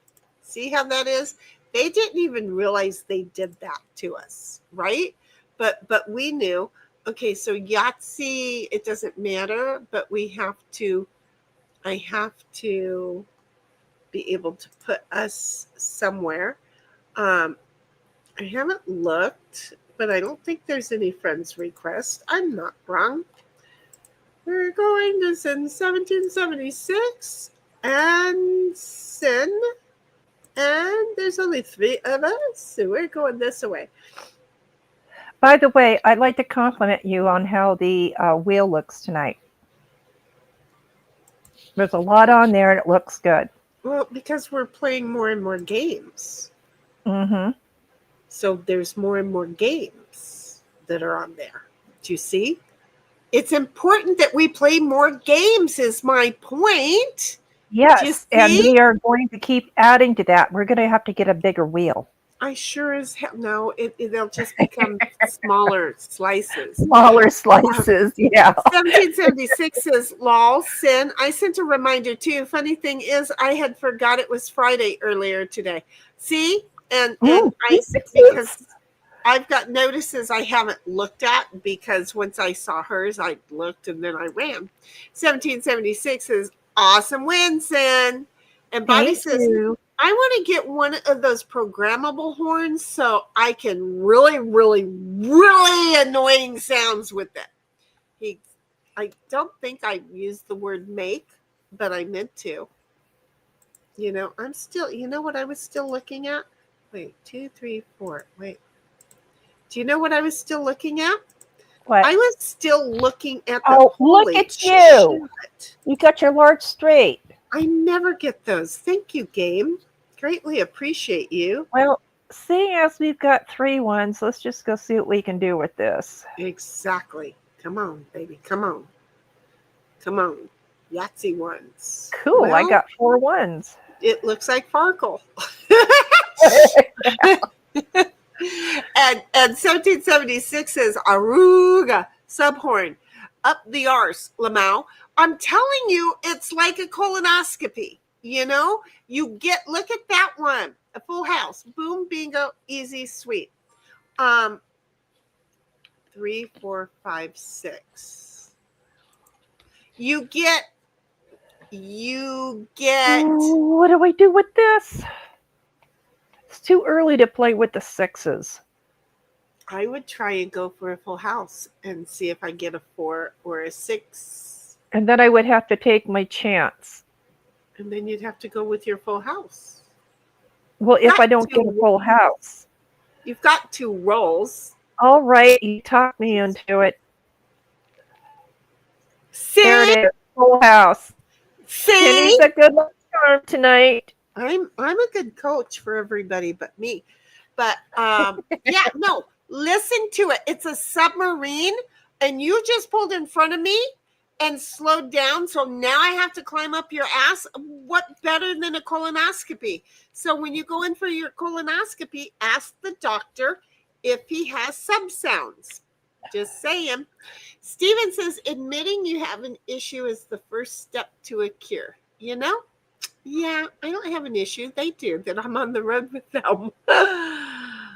S1: See how that is? They didn't even realize they did that to us, right? But we knew. Okay, so Yahtzee, it doesn't matter, but I have to be able to put us somewhere. I haven't looked, but I don't think there's any friends request. I'm not wrong. We're going to send 1776 and send, and there's only 3 of us, so we're going this way.
S2: By the way, I'd like to compliment you on how the wheel looks tonight. There's a lot on there and it looks good.
S1: Well, because we're playing more and more games.
S2: Mm-hmm.
S1: So there's more and more games that are on there. Do you see? It's important that we play more games is my point.
S2: Yes, and we are going to keep adding to that. We're going to have to get a bigger wheel.
S1: I sure as hell no. They'll just become smaller slices.
S2: Smaller slices, yeah.
S1: 1776 says, lol, sin. I sent a reminder too. Funny thing is, I had forgot it was Friday earlier today. See? And because I've got notices I haven't looked at because once I saw hers, I looked and then I ran. 1776 says, awesome win, Sin. And Bobby says, I want to get one of those programmable horns so I can really, really, really annoying sounds with it. I don't think I used the word make, but I meant to. You know, you know what I was still looking at? Wait, 2, 3, 4. Wait. Do you know what I was still looking at?
S2: What?
S1: I was still looking at the
S2: look at you. You got your large straight.
S1: I never get those. Thank you, game. Greatly appreciate you.
S2: Well, seeing as we've got 3 ones, let's just go see what we can do with this.
S1: Exactly. Come on, baby. Come on. Come on. Yahtzee ones.
S2: Cool. Well, I got 4 ones.
S1: It looks like Farkle. And 1776 says Aruga subhorn up the arse, Lamau. I'm telling you, it's like a colonoscopy. You know, look at that one, a full house, boom, bingo, easy, sweet. 3, 4, 5, 6. You get.
S2: What do we do with this? It's too early to play with the 6s.
S1: I would try and go for a full house and see if I get a 4 or a 6.
S2: And then I would have to take my chance.
S1: And then you'd have to go with your full house.
S2: Well, if I don't get a full house.
S1: You've got 2 rolls.
S2: All right, you talked me into it.
S1: See?
S2: There it is, full house.
S1: See?
S2: Kenny's a good charm tonight.
S1: I'm a good coach for everybody but me. But yeah, no, listen to it. It's a submarine, and you just pulled in front of me and slowed down. So now I have to climb up your ass. What better than a colonoscopy? So when you go in for your colonoscopy, ask the doctor if he has sub sounds. Just saying. Steven says, admitting you have an issue is the first step to a cure. You know? Yeah, I don't have an issue. They do, that I'm on the road with them.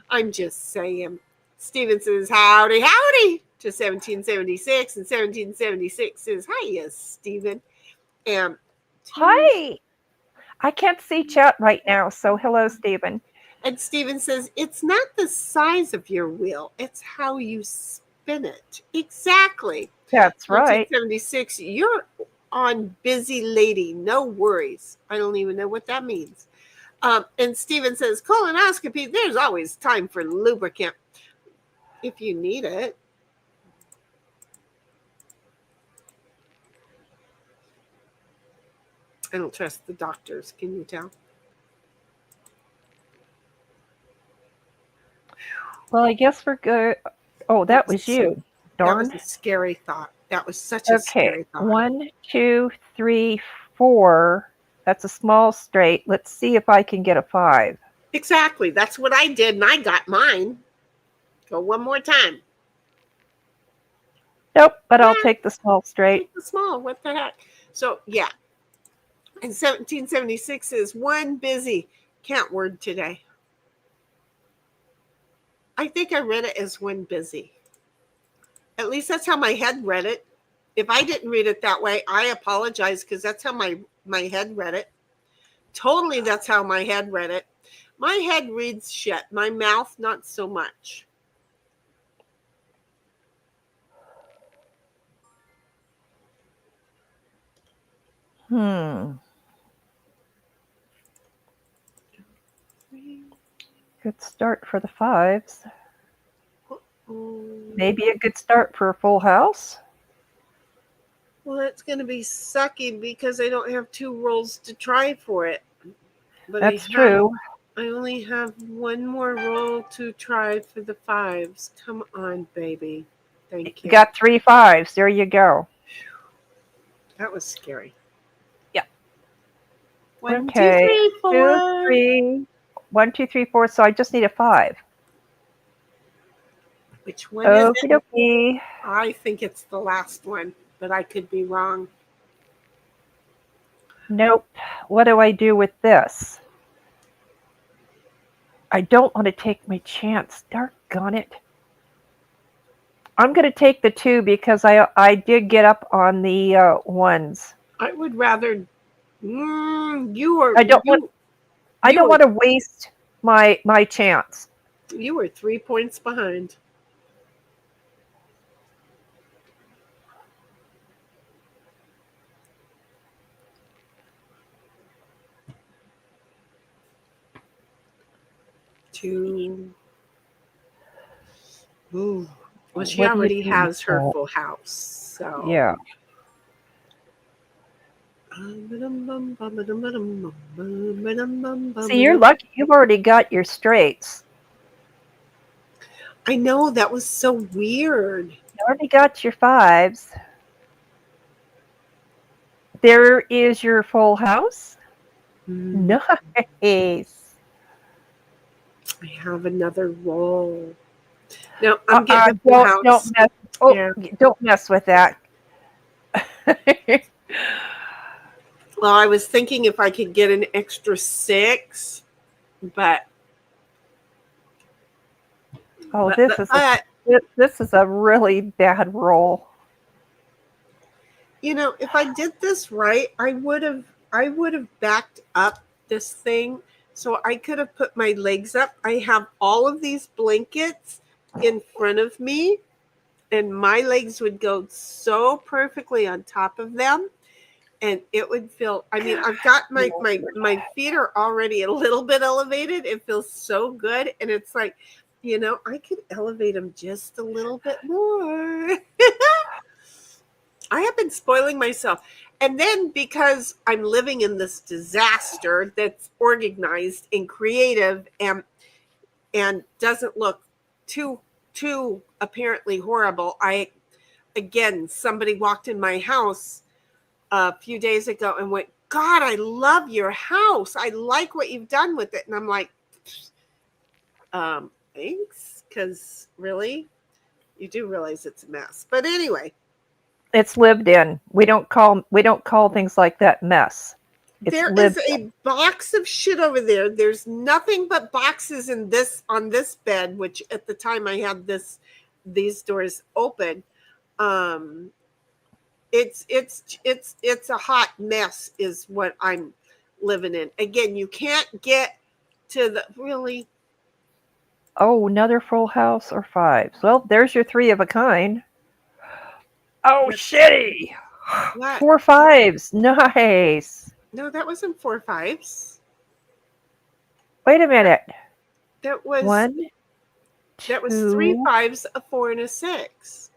S1: I'm just saying. Steven says, howdy, howdy to 1776. And 1776 says, hiya, Steven.
S2: Hi. I can't see chat right now, so hello, Steven.
S1: And Steven says, it's not the size of your wheel. It's how you spin it. Exactly.
S2: That's right.
S1: 1776, you're on busy lady. No worries. I don't even know what that means. And Steven says, colonoscopy, there's always time for lubricant if you need it. I don't trust the doctors. Can you tell?
S2: Well, I guess we're good. Oh, that was you. Darn.
S1: That was a scary thought. That was such a scary thought.
S2: 1, 2, 3, 4. That's a small straight. Let's see if I can get a 5.
S1: Exactly. That's what I did, and I got mine. Go one more time.
S2: Nope, but I'll take the small straight.
S1: Take the small. What the heck? So, yeah. And 1776 is one busy count word today. I think I read it as one busy. At least that's how my head read it. If I didn't read it that way, I apologize because that's how my head read it. Totally, that's how my head read it. My head reads shit. My mouth, not so much.
S2: Good start for the 5s. Maybe a good start for a full house.
S1: Well, it's going to be sucky because I don't have 2 rolls to try for it. But
S2: that's true.
S1: I only have one more roll to try for the 5s. Come on, baby. Thank
S2: You
S1: you.
S2: got 3 5s. There you go.
S1: That was scary.
S2: Yeah.
S1: 1, 2,
S2: Okay.
S1: 3,
S2: 2,
S1: 4.
S2: 3. 1, 2, 3, 4. So I just need a 5.
S1: Which one is
S2: Okie
S1: it?
S2: dokie.
S1: I think it's the last one, but I could be wrong.
S2: Nope. What do I do with this? I don't want to take my chance. Doggone it. I'm going to take the 2 because I did get up on the ones.
S1: I would rather. You are
S2: I don't want
S1: you.
S2: I
S1: You
S2: don't
S1: were
S2: want to waste my chance.
S1: you were 3 points behind. Two. Ooh. Well, she
S2: What do you
S1: already
S2: think
S1: has her
S2: about?
S1: full house, so.
S2: Yeah. See, you're lucky. You've already got your straights.
S1: I know, that was so weird.
S2: You already got your 5s. There is your full house.
S1: Mm,
S2: Nice.
S1: I have another roll. No, I'm getting a full
S2: Don't
S1: house.
S2: mess. Oh,
S1: Yeah.
S2: don't mess with that.
S1: Well, I was thinking if I could get an extra 6, but
S2: Oh,
S1: but but, but
S2: this is a really bad roll.
S1: you know, if I did this right, I would have backed up this thing so I could have put my legs up. I have all of these blankets in front of me, and my legs would go so perfectly on top of them, and it would feel, I mean, I've got my feet are already a little bit elevated. It feels so good, and it's like, I could elevate them just a little bit more. I have been spoiling myself. And then because I'm living in this disaster that's organized and creative and doesn't look too apparently horrible, somebody walked in my house a few days ago and went, "God, I love your house. I like what you've done with it." And I'm like, thanks, because really, you do realize it's a mess. But anyway,
S2: It's lived in. We don't call things like that mess. It's
S1: there is
S2: lived in.
S1: a box of shit over there. There's nothing but boxes on this bed, which at the time I had these doors open. Um, it's a hot mess is what I'm living in. Again, you can't get to the really.
S2: Oh, another full house or 5s. Well, there's your 3 of a kind. Oh, shitty.
S1: What?
S2: 4 5s. Nice.
S1: No, that wasn't 4 5s.
S2: Wait a minute.
S1: That was
S2: 1,
S1: that was three
S2: 2.
S1: fives, a 4, and a 6.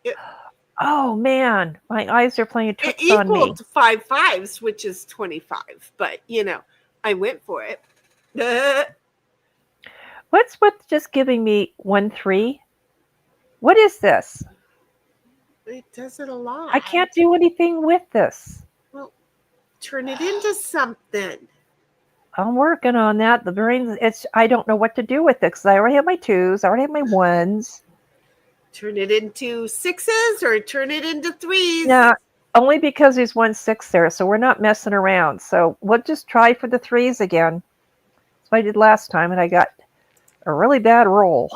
S2: Oh man, my eyes are playing
S1: It
S2: tricks on me.
S1: equaled 5 5s, which is 25. But I went for it.
S2: What's with just giving me 1 3? What is this?
S1: It does it a lot.
S2: I can't do anything with this.
S1: Well, turn it into something.
S2: I'm working on that. The brain, I don't know what to do with it because I already have my 2s, I already have my 1s.
S1: Turn it into 6s or turn it into 3s.
S2: Yeah, only because there's 1 6 there, so we're not messing around. So we'll just try for the 3s again. That's what I did last time, and I got a really bad roll.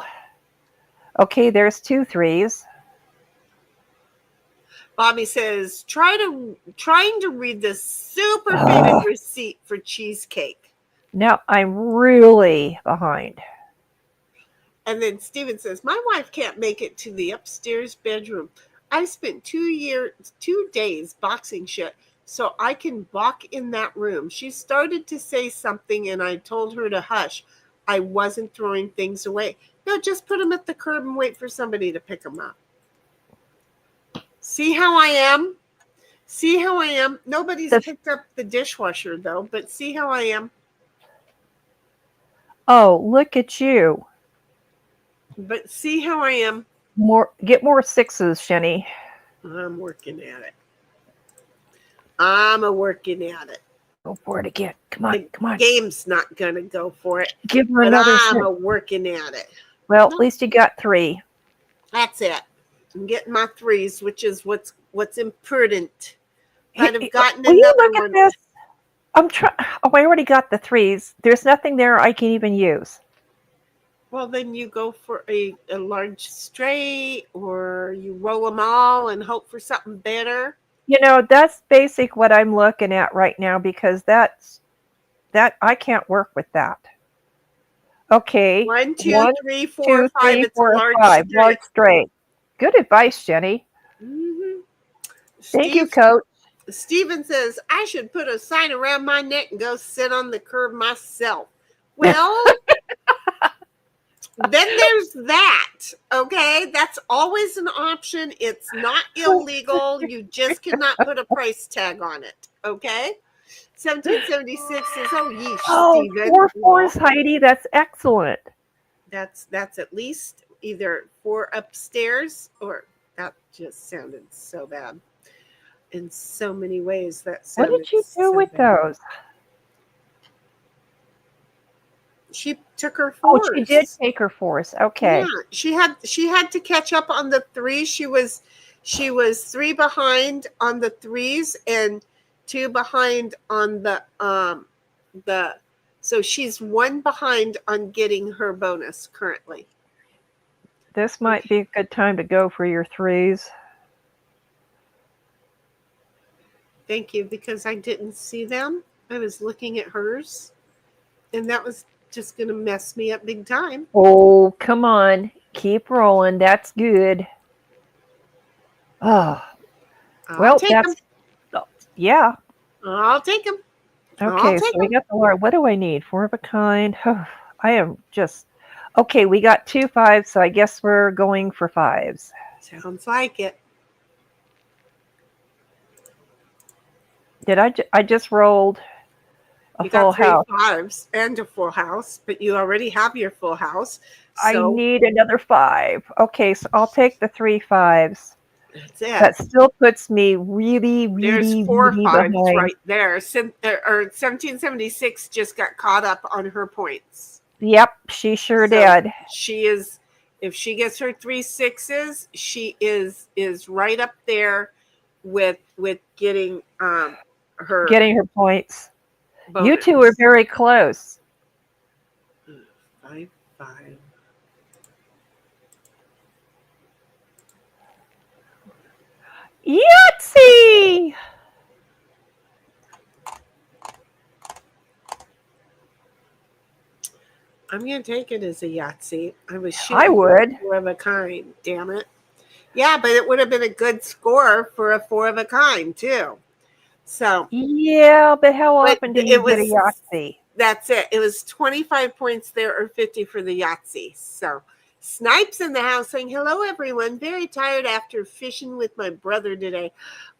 S2: Okay, there's 2 3s.
S1: Bobby says, trying to read this super faded receipt for cheesecake.
S2: Now I'm really behind.
S1: And then Steven says, my wife can't make it to the upstairs bedroom. I spent 2 days boxing shit so I can walk in that room. She started to say something and I told her to hush. I wasn't throwing things away. No, just put them at the curb and wait for somebody to pick them up. See how I am? See how I am? Nobody's picked up the dishwasher though, but see how I am?
S2: Oh, look at you.
S1: But see how I am?
S2: Get more sixes, Shenny.
S1: I'm working at it. I'm working at it.
S2: Go for it again. Come on,
S1: The
S2: come on.
S1: game's not going to go for it.
S2: Give her
S1: but
S2: another
S1: I'm
S2: six.
S1: working at it.
S2: Well, at least you got 3.
S1: That's it. I'm getting my 3s, which is what's important. If I'd have gotten
S2: Will you
S1: another
S2: look
S1: one.
S2: at this? I'm trying. Oh, I already got the 3s. There's nothing there I can even use.
S1: Well, then you go for a large straight, or you roll them all and hope for something better.
S2: That's basic what I'm looking at right now because that I can't work with that. Okay.
S1: 1, 2,
S2: 1,
S1: 3, 4,
S2: 2,
S1: 5.
S2: 3,
S1: It's a
S2: 4,
S1: large
S2: 5.
S1: straight.
S2: Large straight. Good advice, Jenny.
S1: Mm-hmm.
S2: Thank you, Coach.
S1: Steven says, I should put a sign around my neck and go sit on the curb myself. Well, then there's that. Okay. That's always an option. It's not illegal. You just cannot put a price tag on it. Okay. 1776 says, oh, yeesh, Steven.
S2: 4 4s, Heidi. That's excellent.
S1: That's at least either 4 upstairs, or that just sounded so bad. In so many ways, that sounded.
S2: What did you do with those?
S1: She took her 4s.
S2: Oh, she did take her 4s. Okay.
S1: Yeah, she had to catch up on the 3s. She was 3 behind on the 3s and 2 behind on the so she's 1 behind on getting her bonus currently.
S2: This might be a good time to go for your 3s.
S1: Thank you, because I didn't see them. I was looking at hers, and that was just going to mess me up big time.
S2: Oh, come on. Keep rolling. That's good. Oh. Well, that's... Yeah.
S1: I'll take them.
S2: Okay, so we got the Lord. What do I need? 4 of a kind. Oh, I am just... Okay, we got 2 5s, so I guess we're going for 5s.
S1: Sounds like it.
S2: Did I just rolled a full house?
S1: You got 3 5s and a full house, but you already have your full house. So
S2: I need another 5. Okay, so I'll take the 3 5s.
S1: That's it.
S2: That still puts me really,
S1: There's
S2: really,
S1: 4
S2: really
S1: 5s
S2: behind.
S1: right there. 1776 just got caught up on her points.
S2: Yep, she sure did.
S1: She is, if she gets her 3 6s, she is right up there with getting her
S2: points.
S1: bonus.
S2: You two are very close.
S1: 5 5.
S2: Yahtzee!
S1: I'm going to take it as a Yahtzee. I was shooting.
S2: I would.
S1: 4 of a kind. Damn it. Yeah, but it would have been a good score for a 4 of a kind too. So
S2: yeah, but how often do you get a Yahtzee?
S1: That's it. It was 25 points there, or 50 for the Yahtzee. So Snipes in the house saying, hello, everyone. Very tired after fishing with my brother today.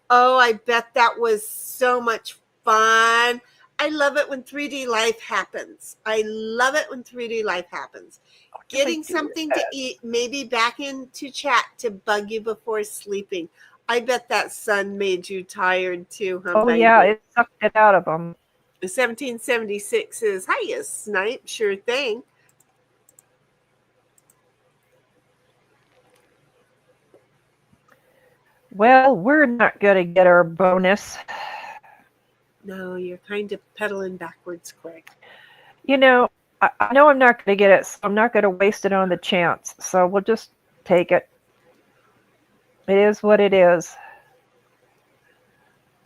S1: Oh, I bet that was so much fun. I love it when 3D life happens. I love it when 3D life happens. Getting something to eat, maybe back into chat to bug you before sleeping. I bet that sun made you tired too, huh?
S2: Oh, yeah, it sucked it out of them.
S1: 1776 says, hiya, Snipe. Sure thing.
S2: Well, we're not going to get our bonus.
S1: No, you're kind of pedaling backwards quick.
S2: I know I'm not going to get it, so I'm not going to waste it on the chance. So we'll just take it. It is what it is.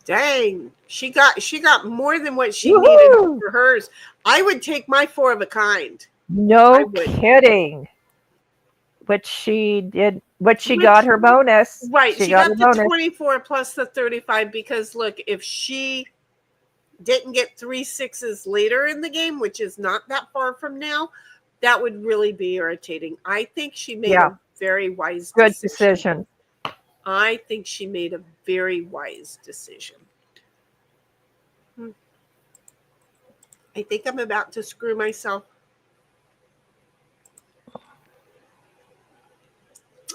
S1: Dang, she got more than what she needed for hers. I would take my 4 of a kind.
S2: No kidding. But she did. But she got her bonus.
S1: Right, she got the 24 plus the 35 because look, if she didn't get 3 6s later in the game, which is not that far from now, that would really be irritating. I think she made a very wise
S2: decision.
S1: I think she made a very wise decision. I think I'm about to screw myself.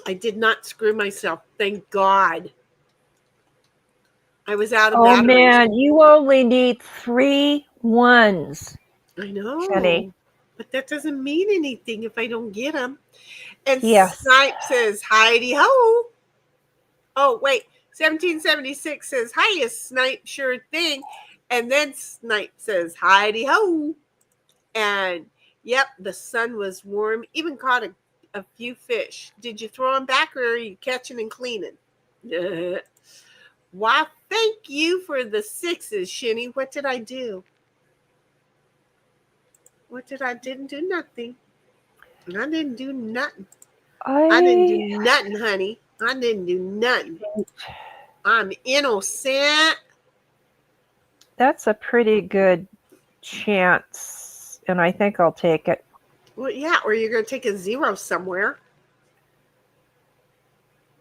S1: I did not screw myself. Thank God. I was out of
S2: Oh
S1: batteries.
S2: man, you only need 3 ones,
S1: I know.
S2: Jenny.
S1: But that doesn't mean anything if I don't get them. And
S2: Yes.
S1: Snipe says, Heidi ho. Oh, wait. 1776 says, hiya, Snipe, sure thing. And then Snipe says, Heidi ho. And yep, the sun was warm. Even caught a few fish. Did you throw them back or are you catching and cleaning? Why, thank you for the 6s, Shinny. What did I do? Didn't do nothing. I didn't do nothing. I didn't do nothing, honey. I didn't do nothing. I'm innocent.
S2: That's a pretty good chance, and I think I'll take it.
S1: Well, yeah, or you're going to take a 0 somewhere.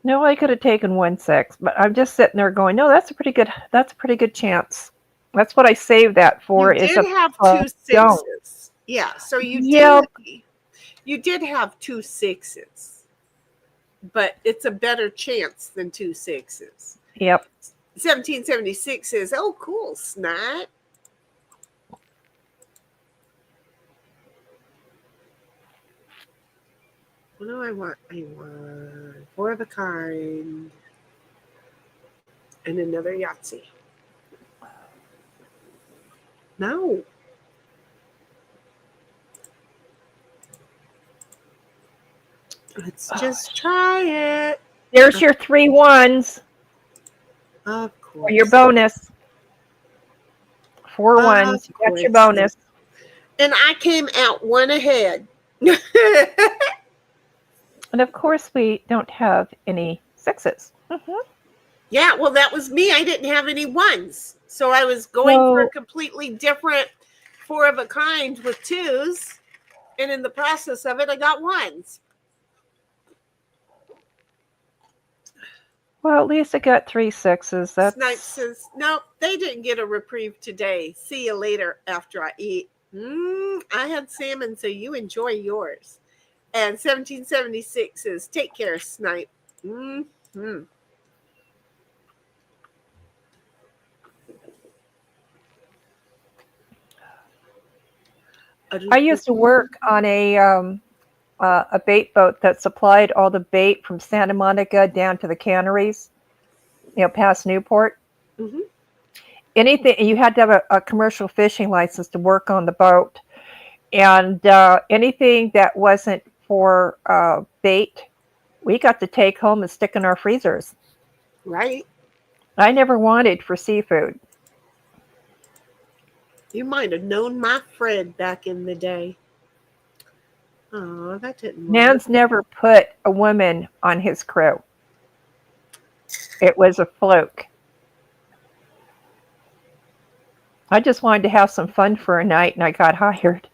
S2: No, I could have taken 1 6, but I'm just sitting there going, no, that's a pretty good chance. That's what I saved that for.
S1: You did have 2 6s. Yeah, so you did have 2 6s. But it's a better chance than 2 6s.
S2: Yep.
S1: 1776 says, oh, cool, Snipe. What do I want? I want 4 of a kind and another Yahtzee. No. Let's just try it.
S2: There's your 3 ones.
S1: Of course.
S2: For your bonus. 4 ones. That's your bonus.
S1: And I came out 1 ahead.
S2: And of course, we don't have any 6s. Mm-hmm.
S1: Yeah, well, that was me. I didn't have any 1s. So I was going for a completely different 4 of a kind with 2s. And in the process of it, I got 1s.
S2: Well, at least I got 3 6s. That's...
S1: Snipe says, no, they didn't get a reprieve today. See you later after I eat. I had salmon, so you enjoy yours. And 1776 says, take care, Snipe.
S2: I used to work on a bait boat that supplied all the bait from Santa Monica down to the canneries, past Newport.
S1: Mm-hmm.
S2: Anything, you had to have a commercial fishing license to work on the boat. And anything that wasn't for bait, we got to take home and stick in our freezers.
S1: Right.
S2: I never wanted for seafood.
S1: You might have known my Fred back in the day. Oh, that didn't work.
S2: Nan's never put a woman on his crew. It was a fluke. I just wanted to have some fun for a night, and I got hired.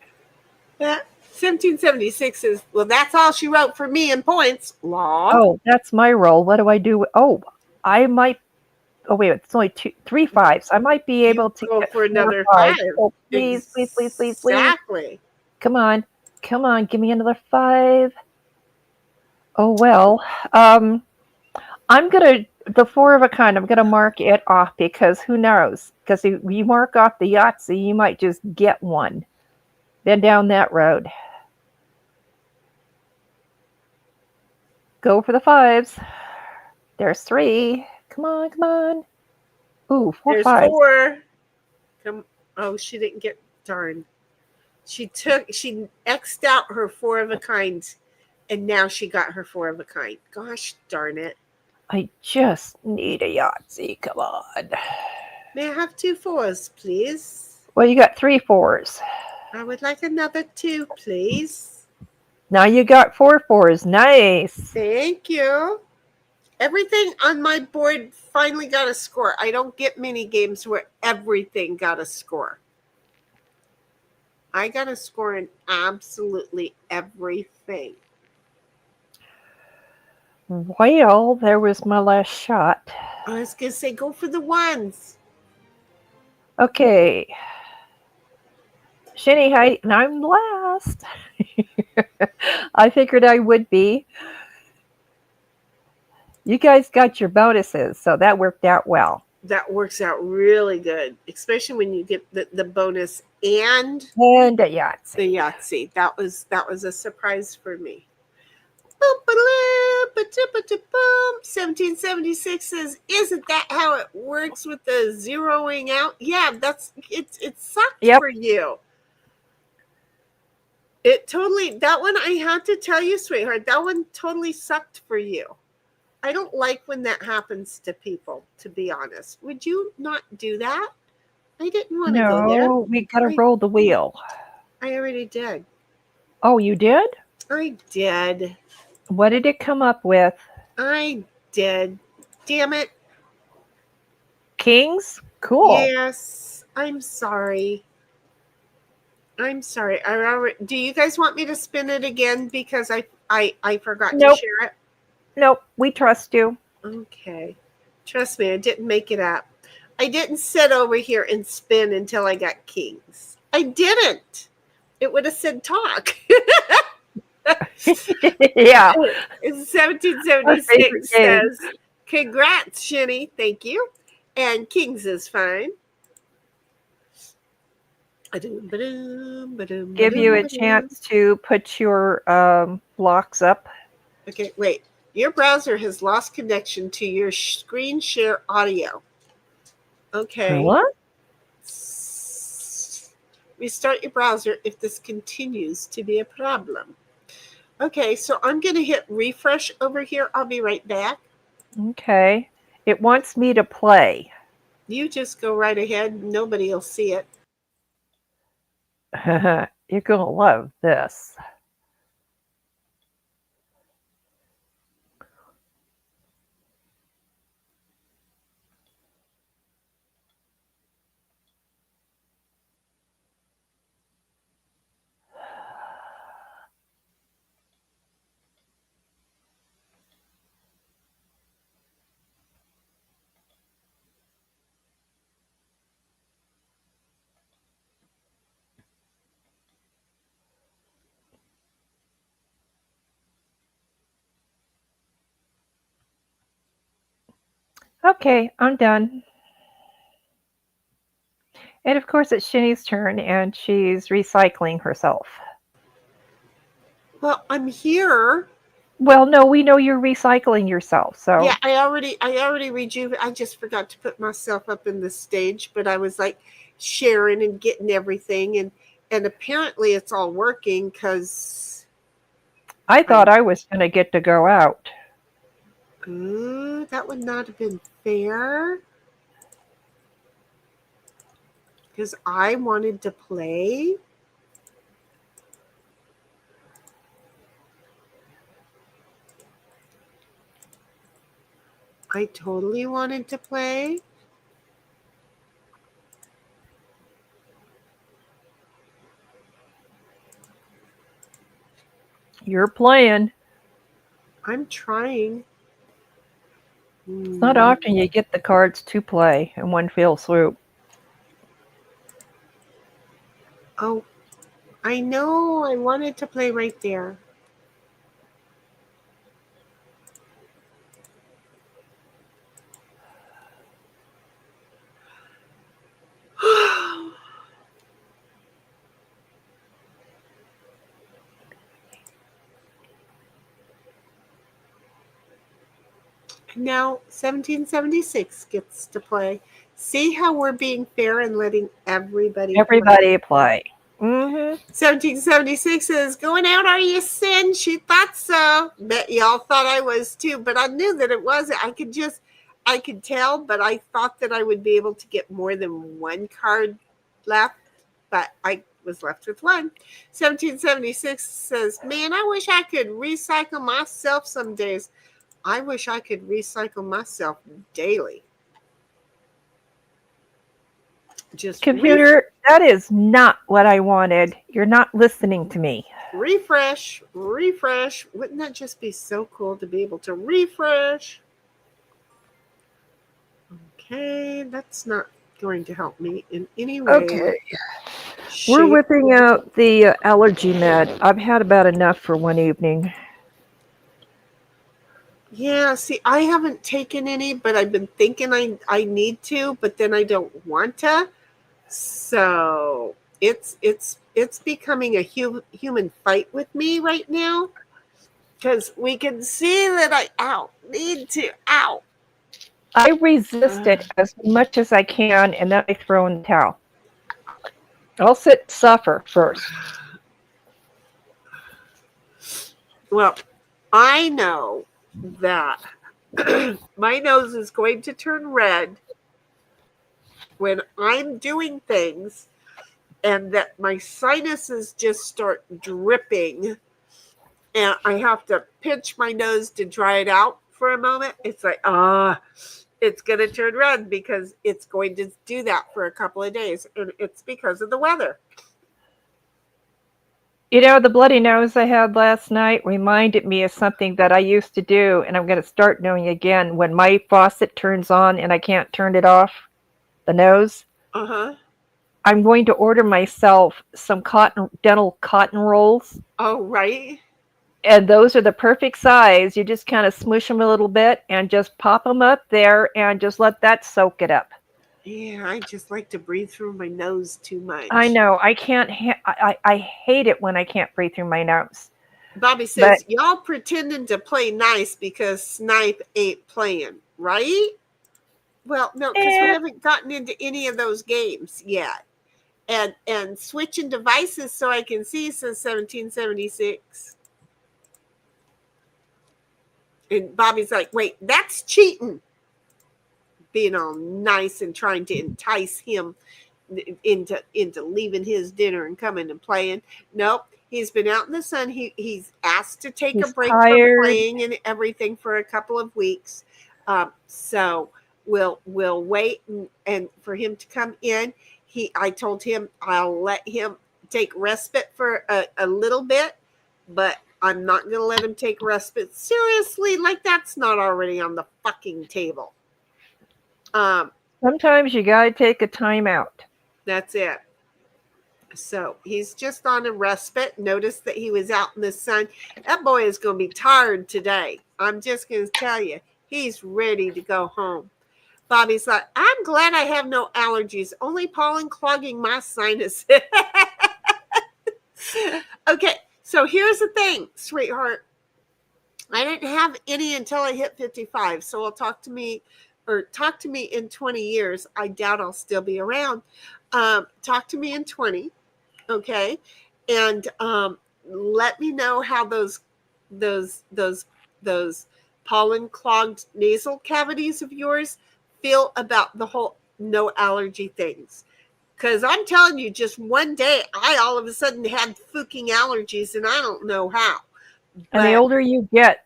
S1: Yeah. 1776 is, well, that's all she wrote for me in points. Law.
S2: Oh, that's my role. What do I do? I might. Oh, wait, it's only 3 5s. I might be able to
S1: go
S2: get
S1: for another 5.
S2: Oh, please.
S1: Exactly.
S2: Come on. Give me another 5. Oh, well. I'm going to, the 4 of a kind, I'm going to mark it off because who knows? Because if you mark off the Yahtzee, you might just get 1. Then down that road. Go for the 5s. There's 3. Come on. Ooh, 4
S1: There's
S2: 5s.
S1: 4. Oh, she didn't get, darn. She X'd out her 4 of a kind, and now she got her 4 of a kind. Gosh darn it.
S2: I just need a Yahtzee. Come on.
S1: May I have 2 4s, please?
S2: Well, you got 3 4s.
S1: I would like another 2, please.
S2: Now you got 4 4s. Nice.
S1: Thank you. Everything on my board finally got a score. I don't get many games where everything got a score. I got a score in absolutely everything.
S2: Well, there was my last shot.
S1: I was going to say, go for the 1s.
S2: Okay. Shinny, hi, and I'm last. I figured I would be. You guys got your bonuses, so that worked out well.
S1: That works out really good, especially when you get the bonus and
S2: And Yahtzee.
S1: the Yahtzee. That was a surprise for me. 1776 says, "Isn't that how it works with the zeroing out?" Yeah, it sucked for you. It totally, that one I had to tell you, sweetheart, that one totally sucked for you. I don't like when that happens to people, to be honest. Would you not do that? I didn't want to go there.
S2: No, we got to roll the wheel.
S1: I already did.
S2: Oh, you did?
S1: I did.
S2: What did it come up with?
S1: I did. Damn it.
S2: Kings? Cool.
S1: Yes. I'm sorry. I'm sorry. Do you guys want me to spin it again because I forgot to share it?
S2: Nope. We trust you.
S1: Okay. Trust me, I didn't make it up. I didn't sit over here and spin until I got kings. I didn't. It would have said talk.
S2: Yeah.
S1: 1776 says, "Congrats, Shinny. Thank you. And kings is fine."
S2: Give you a chance to put your blocks up.
S1: Okay, wait. Your browser has lost connection to your screen share audio. Okay.
S2: What?
S1: Restart your browser if this continues to be a problem. Okay, so I'm going to hit refresh over here. I'll be right back.
S2: Okay. It wants me to play.
S1: You just go right ahead. Nobody will see it.
S2: You're going to love this. Okay, I'm done. And of course, it's Shinny's turn, and she's recycling herself.
S1: Well, I'm here.
S2: Well, no, we know you're recycling yourself. So
S1: yeah, I already I just forgot to put myself up in the stage, but I was like sharing and getting everything, and apparently it's all working because
S2: I thought I was going to get to go out.
S1: That would not have been fair. Because I wanted to play. I totally wanted to play.
S2: You're playing.
S1: I'm trying.
S2: It's not often you get the cards to play in one fell swoop.
S1: Oh, I know. I wanted to play right there. Now 1776 gets to play. See how we're being fair and letting everybody
S2: play. Mm-hmm.
S1: 1776 is going out. Are you, Sin? She thought so. Bet y'all thought I was too, but I knew that it wasn't. I could tell, but I thought that I would be able to get more than one card left, but I was left with one. 1776 says, "Man, I wish I could recycle myself some days. I wish I could recycle myself daily." Just
S2: computer, that is not what I wanted. You're not listening to me.
S1: Refresh. Wouldn't that just be so cool to be able to refresh? Okay, that's not going to help me in any way.
S2: Okay. We're whipping out the allergy med. I've had about enough for one evening.
S1: Yeah, see, I haven't taken any, but I've been thinking I need to, but then I don't want to. So it's becoming a human fight with me right now because we can see that I need to out.
S2: I resist it as much as I can, and then I throw in the towel. I'll sit and suffer first.
S1: Well, I know that my nose is going to turn red when I'm doing things and that my sinuses just start dripping and I have to pinch my nose to dry it out for a moment. It's like, it's going to turn red because it's going to do that for a couple of days. And it's because of the weather.
S2: You know, the bloody nose I had last night reminded me of something that I used to do, and I'm going to start doing again when my faucet turns on and I can't turn it off, the nose.
S1: Uh-huh.
S2: I'm going to order myself some dental cotton rolls,
S1: Oh, right.
S2: and those are the perfect size. You just kind of smush them a little bit and just pop them up there and just let that soak it up.
S1: Yeah, I just like to breathe through my nose too
S2: I
S1: much.
S2: know I can't. I hate it when I can't breathe through my nose.
S1: Bobby
S2: But
S1: says, y'all pretending to play nice because Snipe ain't playing, right? Well, no, because we
S2: eh,
S1: haven't gotten into any of those games yet. And switching devices so I can see since 1776. And Bobby's like, wait, that's cheating. Being all nice and trying to entice him into leaving his dinner and coming and playing. Nope. He's been out in the sun. He's asked to take a
S2: he's
S1: break from
S2: tired.
S1: playing and everything for a couple of weeks. So we'll wait and for him to come in. I told him I'll let him take respite for a little bit, but I'm not going to let him take respite seriously. Like that's not already on the fucking table. Um,
S2: Sometimes you gotta take a time out.
S1: that's it. So he's just on a respite. Notice that he was out in the sun. That boy is going to be tired today. I'm just going to tell you, he's ready to go home. Bobby's like, I'm glad I have no allergies, only pollen clogging my sinus. Okay, so here's the thing, sweetheart. I didn't have any until I hit 55. So talk to me in 20 years. I doubt I'll still be around. Talk to me in 20. Okay. And let me know how those those those pollen clogged nasal cavities of yours feel about the whole no allergy things. Because I'm telling you, just one day I all of a sudden had fucking allergies and I don't know how.
S2: And the
S1: But
S2: older you get,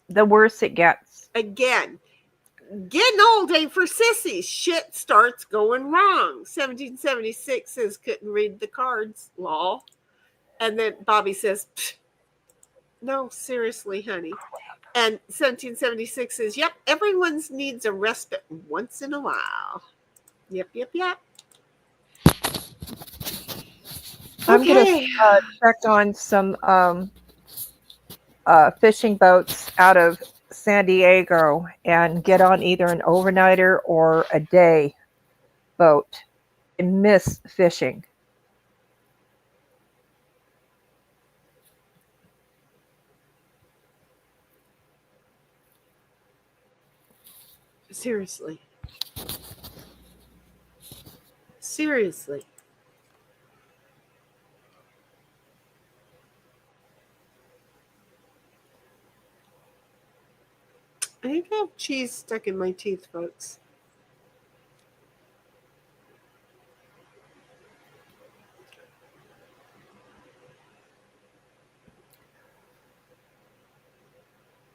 S2: the worse it gets.
S1: again, getting old ain't for sissies. Shit starts going wrong. 1776 says couldn't read the cards, law. And then Bobby says, no, seriously, honey. And 1776 says, yep, everyone needs a respite once in a while. Yep, yep, yep.
S2: I'm gonna
S1: Okay.
S2: check on some fishing boats out of San Diego and get on either an overnighter or a day boat. I miss fishing.
S1: Seriously. Seriously. I think I have cheese stuck in my teeth, folks.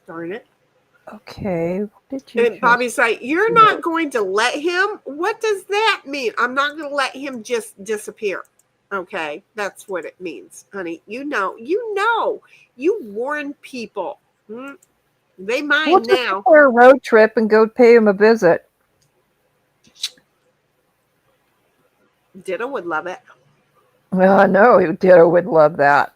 S1: Darn it.
S2: Okay, what did you
S1: And
S2: just
S1: Bobby's like, you're not
S2: do?
S1: going to let him? What does that mean? I'm not going to let him just disappear. Okay, that's what it means, honey. You warn people. Hmm? They
S2: We'll
S1: mind
S2: just go
S1: now.
S2: for a road trip and go pay him a visit.
S1: Ditto would love it.
S2: Well, I know Ditto would love that.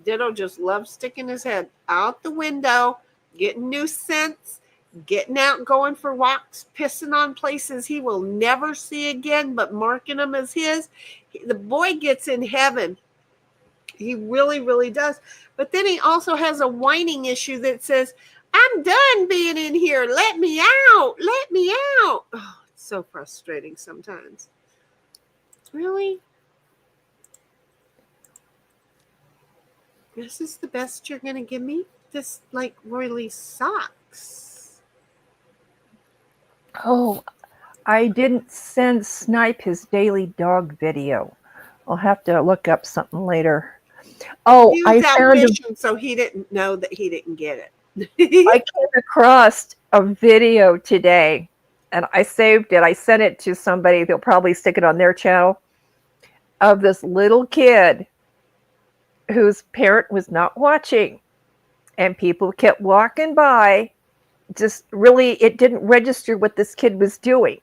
S1: Ditto just loves sticking his head out the window, getting new scents, getting out, going for walks, pissing on places he will never see again, but marking them as his. The boy gets in heaven. He really, really does. But then he also has a whining issue that says, I'm done being in here. Let me out. Let me out. Oh, it's so frustrating sometimes. Really? This is the best you're going to give me? This, like, really sucks.
S2: Oh, I didn't send Snipe his daily dog video. I'll have to look up something later. Oh,
S1: He
S2: I
S1: was out
S2: found
S1: fishing, so he didn't know that he didn't get it.
S2: I came across a video today, and I saved it. I sent it to somebody. They'll probably stick it on their channel, of this little kid whose parent was not watching, and people kept walking by. Just really, it didn't register what this kid was doing.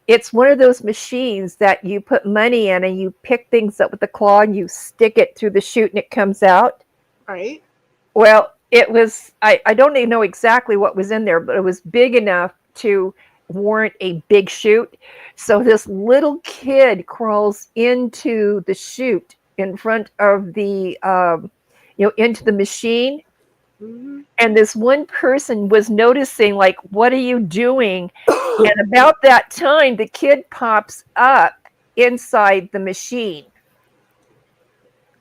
S2: It's one of those machines that you put money in and you pick things up with the claw and you stick it through the chute and it comes out.
S1: Right.
S2: Well, it was, I don't even know exactly what was in there, but it was big enough to warrant a big chute. So this little kid crawls into the chute in front of the, into the machine.
S1: Mm-hmm.
S2: And this one person was noticing, like, what are you doing? And about that time, the kid pops up inside the machine,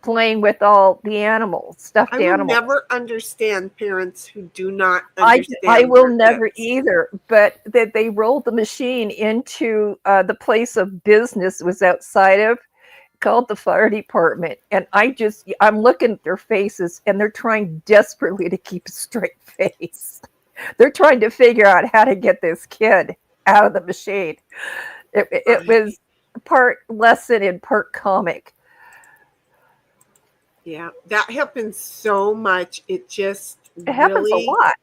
S2: playing with all the animals, stuffed animals.
S1: I will never understand parents who do not understand.
S2: I will never either. But that they rolled the machine into the place of business it was outside of, called the fire department, and I'm looking at their faces, and they're trying desperately to keep a straight face. They're trying to figure out how to get this kid out of the machine. It was part lesson and part comic.
S1: Yeah, that happens so much. It
S2: happens a lot.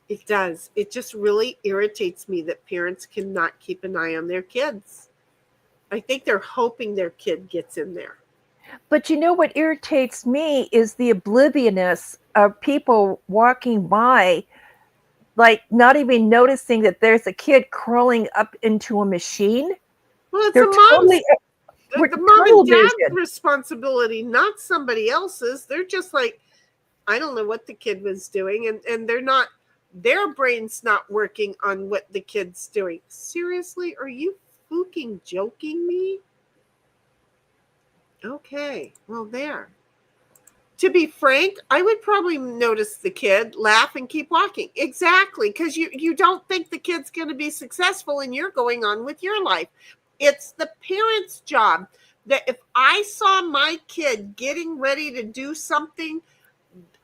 S1: It does. It just really irritates me that parents cannot keep an eye on their kids. I think they're hoping their kid gets in there.
S2: But you know what irritates me is the obliviousness of people walking by, like not even noticing that there's a kid crawling up into a machine.
S1: Well, it's the mom and dad's responsibility, not somebody else's. They're just like, I don't know what the kid was doing, and their brain's not working on what the kid's doing. Seriously, are you fucking joking me? Okay, well, there. To be frank, I would probably notice the kid, laugh, and keep walking. Exactly, because you don't think the kid's going to be successful and you're going on with your life. It's the parent's job that if I saw my kid getting ready to do something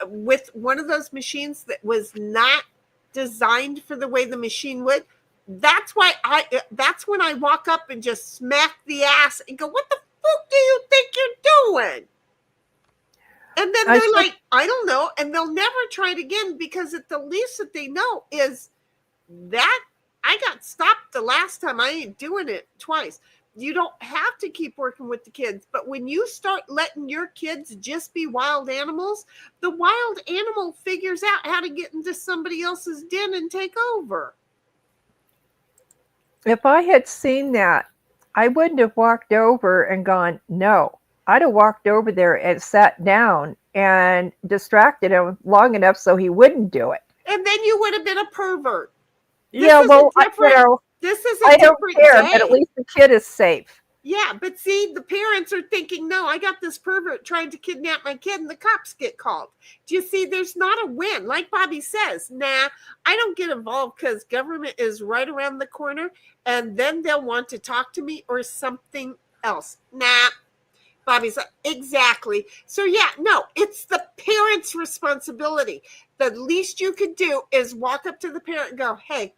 S1: with one of those machines that was not designed for the way the machine would, that's when I walk up and just smack the ass and go, what the fuck do you think you're doing? And then they're like, I don't know. And they'll never try it again, because at the least that they know is that I got stopped the last time. I ain't doing it twice. You don't have to keep working with the kids. But when you start letting your kids just be wild animals, the wild animal figures out how to get into somebody else's den and take over.
S2: If I had seen that, I wouldn't have walked over and gone, no. I'd have walked over there and sat down and distracted him long enough so he wouldn't do it.
S1: And then you would have been a pervert.
S2: This is I don't care, but at least the kid is safe.
S1: Yeah, but see, the parents are thinking, no, I got this pervert trying to kidnap my kid, and the cops get called. Do you see, there's not a win. Like Bobby says, nah, I don't get involved because government is right around the corner, and then they'll want to talk to me or something else. Nah. Bobby's like, exactly. So yeah, no, it's the parent's responsibility. The least you could do is walk up to the parent and go, hey,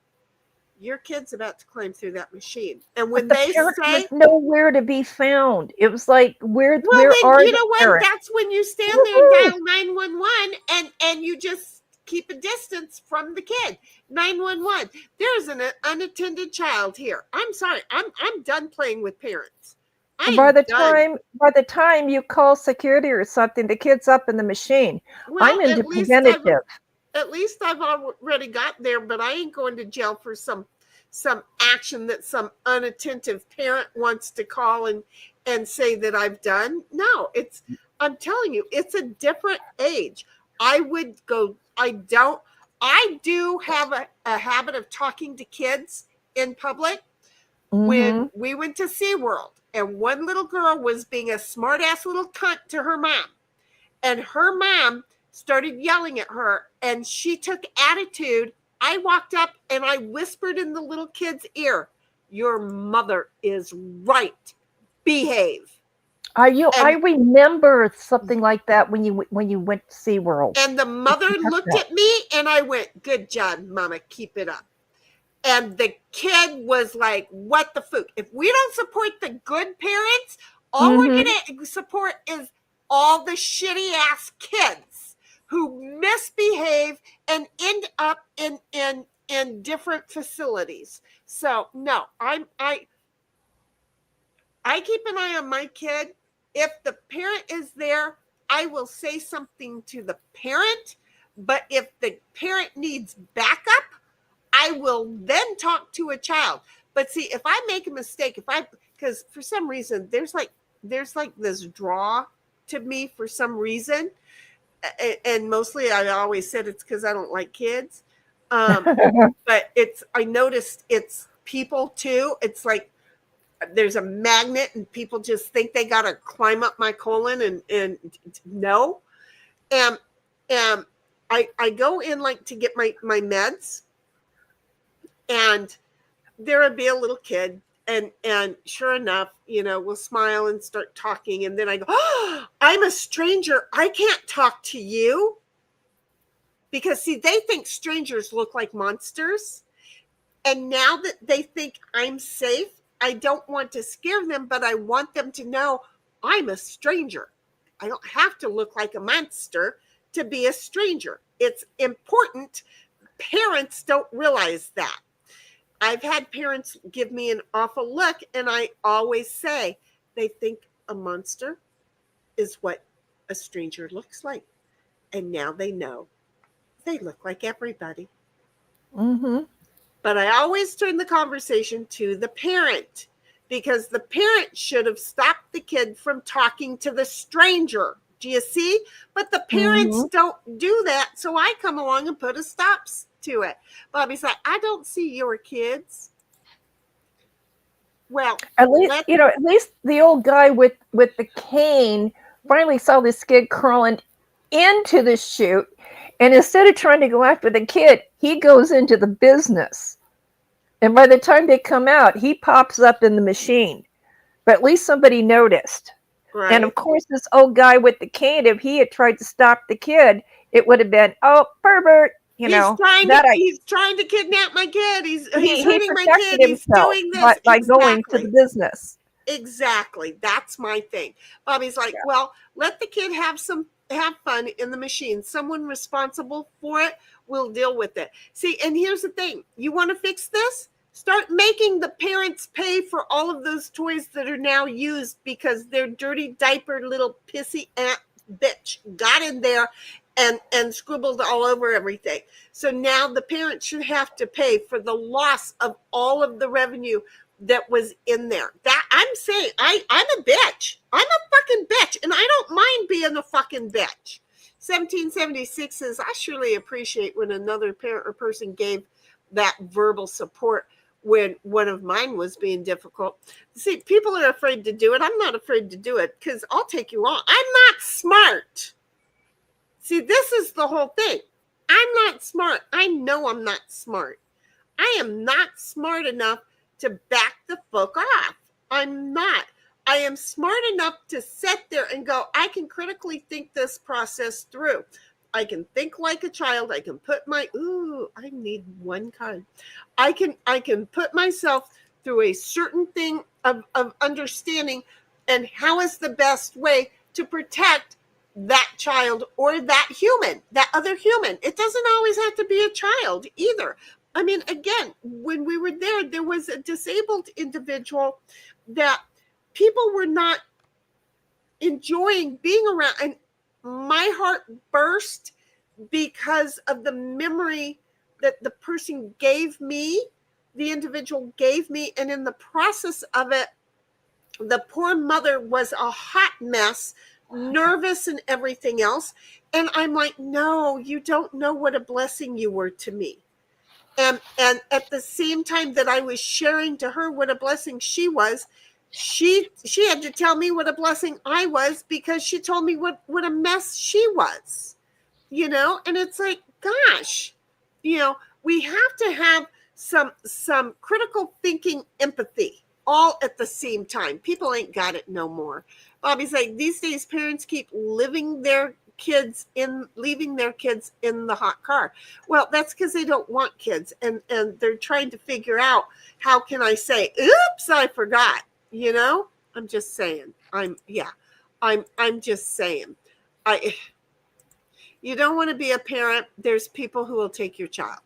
S1: your kid's about to climb through that machine. And when they say
S2: was nowhere to be found, it was like, where are
S1: you know what? That's when you stand there and dial 911 and you just keep a distance from the kid. 911. There's an unattended child here. I'm sorry. I'm done playing with parents.
S2: By
S1: I'm
S2: the
S1: done.
S2: time you call security or something, the kid's up in the machine. I'm
S1: Well,
S2: into preventative.
S1: at least I've already got there, but I ain't going to jail for some action that some unattentive parent wants to call and say that I've done. No, I'm telling you, it's a different age. I would go, I do have a habit of talking to kids in public. When
S2: Mm-hmm.
S1: we went to SeaWorld and one little girl was being a smart ass little cunt to her mom, and her mom started yelling at her and she took attitude. I walked up and I whispered in the little kid's ear, your mother is right. Behave.
S2: I
S1: And
S2: remember something like that when you went to SeaWorld.
S1: the mother looked at me and I went, good job, mama, keep it up. And the kid was like, what the fuck? If we don't support the good parents, all we're
S2: Mm-hmm.
S1: going to support is all the shitty ass kids who misbehave and end up in different facilities. So no, I keep an eye on my kid. If the parent is there, I will say something to the parent. But if the parent needs backup, I will then talk to a child. But see, if I make a mistake, because for some reason there's like this draw to me for some reason, and mostly I always said it's because I don't like kids. But I noticed it's people too. It's like there's a magnet, and people just think they gotta climb up my colon, and no, and I go in like to get my meds, and there would be a little kid, and sure enough, we'll smile and start talking, and then I go, oh, I'm a stranger, I can't talk to you, because see, they think strangers look like monsters, and now that they think I'm safe, I don't want to scare them, but I want them to know I'm a stranger. I don't have to look like a monster to be a stranger. It's important. Parents don't realize that. I've had parents give me an awful look, and I always say they think a monster is what a stranger looks like. And now they know they look like everybody.
S2: Mm-hmm.
S1: But I always turn the conversation to the parent, because the parent should have stopped the kid from talking to the stranger. Do you see? But the parents
S2: Mm-hmm.
S1: don't do that. So I come along and put a stop to it. Bobby's like, I don't see your kids. Well,
S2: At least the old guy with the cane finally saw this kid crawling into the chute, and instead of trying to go after the kid, he goes into the business. And by the time they come out, he pops up in the machine. But at least somebody noticed. And of
S1: right.
S2: course, this old guy with the cane, if he had tried to stop the kid, it would have been, oh, pervert, that
S1: He's trying to kidnap my kid. He's
S2: he
S1: hurting my kid.
S2: protected
S1: He's
S2: himself
S1: doing this.
S2: by going to the
S1: Exactly.
S2: business.
S1: Exactly. That's my thing. Bobby's like,
S2: Yeah.
S1: well, let the kid have fun in the machine. Someone responsible for it will deal with it. See, and here's the thing. You want to fix this? Start making the parents pay for all of those toys that are now used because their dirty diaper little pissy aunt bitch got in there and scribbled all over everything. So now the parents should have to pay for the loss of all of the revenue that was in there. That I'm saying, I'm a bitch. I'm a fucking bitch, and I don't mind being a fucking bitch. 1776 says, I surely appreciate when another parent or person gave that verbal support when one of mine was being difficult. See, people are afraid to do it. I'm not afraid to do it because I'll take you on. I'm not smart. See, this is the whole thing. I'm not smart. I know I'm not smart. I am not smart enough to back the fuck off. I'm not. I am smart enough to sit there and go, I can critically think this process through. I can think like a child. I can put I need one card. I can put myself through a certain thing of understanding and how is the best way to protect that child or that other human. It doesn't always have to be a child either. I mean, again, when we were there was a disabled individual that people were not enjoying being around, and my heart burst because of the memory that the person gave me, the individual gave me, and in the process of it, the poor mother was a hot mess, nervous and everything else. And I'm like, no, you don't know what a blessing you were to me. And at the same time that I was sharing to her what a blessing she was, she had to tell me what a blessing I was, because she told me what a mess she was, you know. And it's like, gosh, you know, we have to have some critical thinking, empathy, all at the same time. People ain't got it no more. Bobby's like, these days parents keep leaving their kids in the hot car. Well, that's because they don't want kids, and they're trying to figure out, how can I say, oops, I forgot, you know. I'm just saying. I'm just saying. You don't want to be a parent. There's people who will take your child.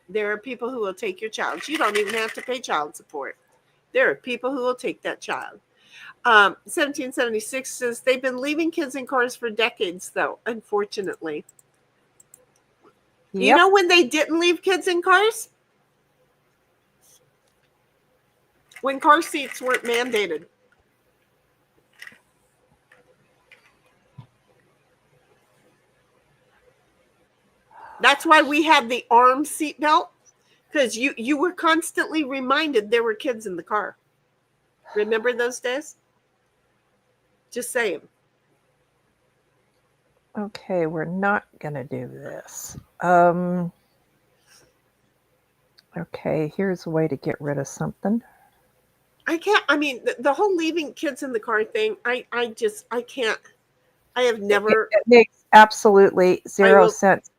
S1: There are people who will take your child. You don't even have to pay child support. There are people who will take that child. 1776 says they've been leaving kids in cars for decades, though, unfortunately. Yep. You know when they didn't leave kids in cars? When car seats weren't mandated. That's why we had the arm seat belt, because you were constantly reminded there were kids in the car. Remember those days? Just saying.
S2: Okay, we're not going to do this. Okay, here's a way to get rid of something.
S1: I can't. I mean, the whole leaving kids in the car thing, I can't. I have never.
S2: It makes absolutely zero sense.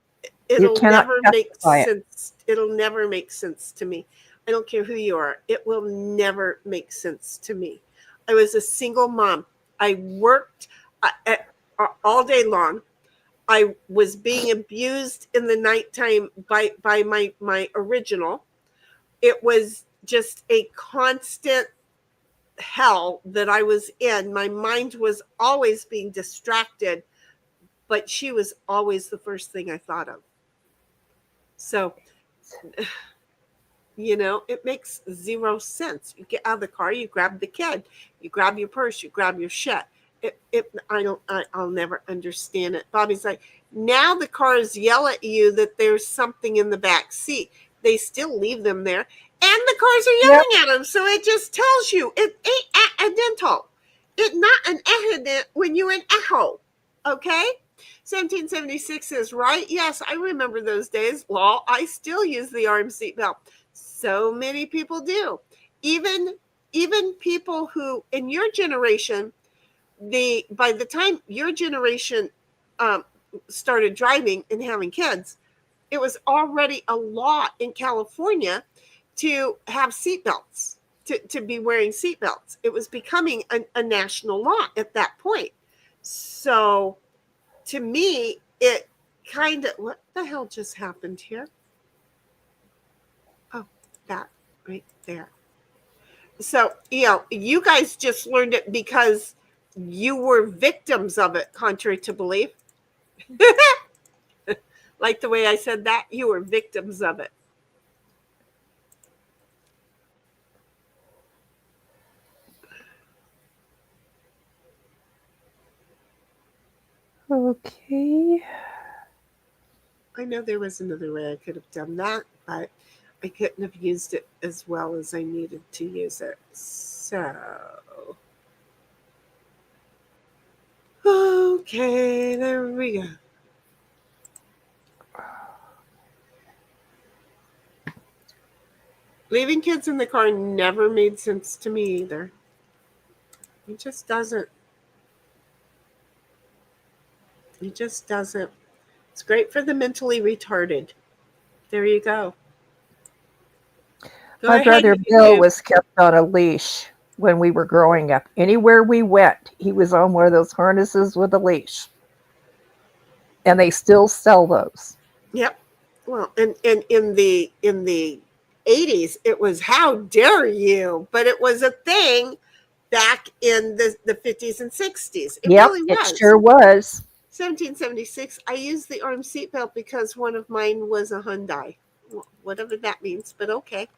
S1: It'll never make sense. It'll never make sense to me. I don't care who you are. It will never make sense to me. I was a single mom. I worked all day long. I was being abused in the nighttime by my original. It was just a constant hell that I was in. My mind was always being distracted, but she was always the first thing I thought of. So, you know, it makes zero sense. You get out of the car, you grab the kid, you grab your purse, you grab your shit. I'll never understand it. Bobby's like, now the cars yell at you that there's something in the back seat. They still leave them there, and the cars are yelling at them. So it just tells you it ain't accidental. It's not an accident when you're in echo. Okay? 1776 says, right? Yes, I remember those days. Well, I still use the arm seat belt. So many people do. Even people who, in your generation, by the time your generation started driving and having kids, it was already a law in California to have seatbelts, to be wearing seatbelts. It was becoming a national law at that point. So to me, it kind of, what the hell just happened here? Oh, that right there. So, you know, you guys just learned it because you were victims of it, contrary to belief. Like the way I said that, you were victims of it.
S2: Okay.
S1: I know there was another way I could have done that, but I couldn't have used it as well as I needed to use it. So, okay, there we go. Leaving kids in the car never made sense to me either. It just doesn't. It just doesn't. It's great for the mentally retarded. There you go.
S2: My brother Bill was kept on a leash when we were growing up. Anywhere we went, he was on one of those harnesses with a leash. And they still sell those.
S1: Yep. Well, and in the 80s, it was, how dare you? But it was a thing back in the 50s and 60s. It
S2: Yep,
S1: really
S2: it
S1: was.
S2: sure was.
S1: 1776. I used the arm seatbelt because one of mine was a Hyundai. Whatever that means, but okay.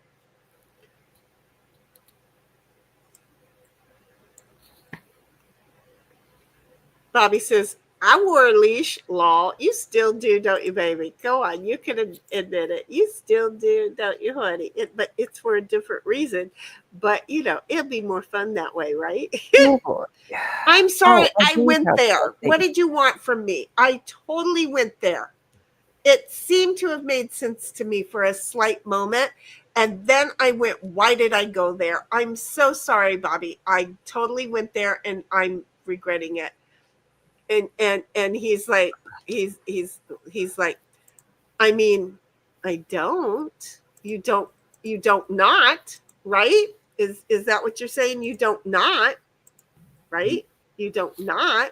S1: Bobby says, I wore a leash, lol. You still do, don't you, baby? Go on. You can admit it. You still do, don't you, honey? But it's for a different reason. But, it'll be more fun that way, right?
S2: Oh,
S1: I'm sorry
S2: I
S1: I
S2: do
S1: went
S2: have
S1: there.
S2: something.
S1: What did you want from me? I totally went there. It seemed to have made sense to me for a slight moment. And then I went, why did I go there? I'm so sorry, Bobby. I totally went there and I'm regretting it. And he's like, he's like, I mean, I don't. You don't not, right? Is that what you're saying? You don't not, right? You don't not.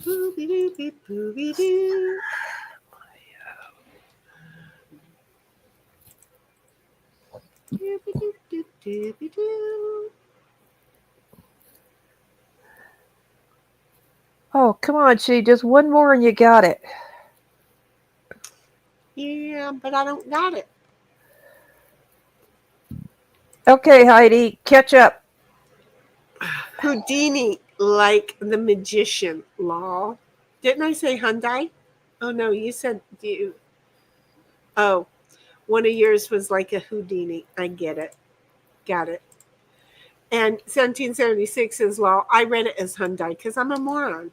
S1: Booby-doo, booby-doo.
S2: Oh, come on, she. Just one more and you got it.
S1: Yeah, but I don't got it.
S2: Okay, Heidi, catch up.
S1: Houdini, like the magician, lol. Didn't I say Hyundai? Oh no, you said you. Oh, one of yours was like a Houdini. I get it. Got it. And 1776 as well. I read it as Hyundai because I'm a moron.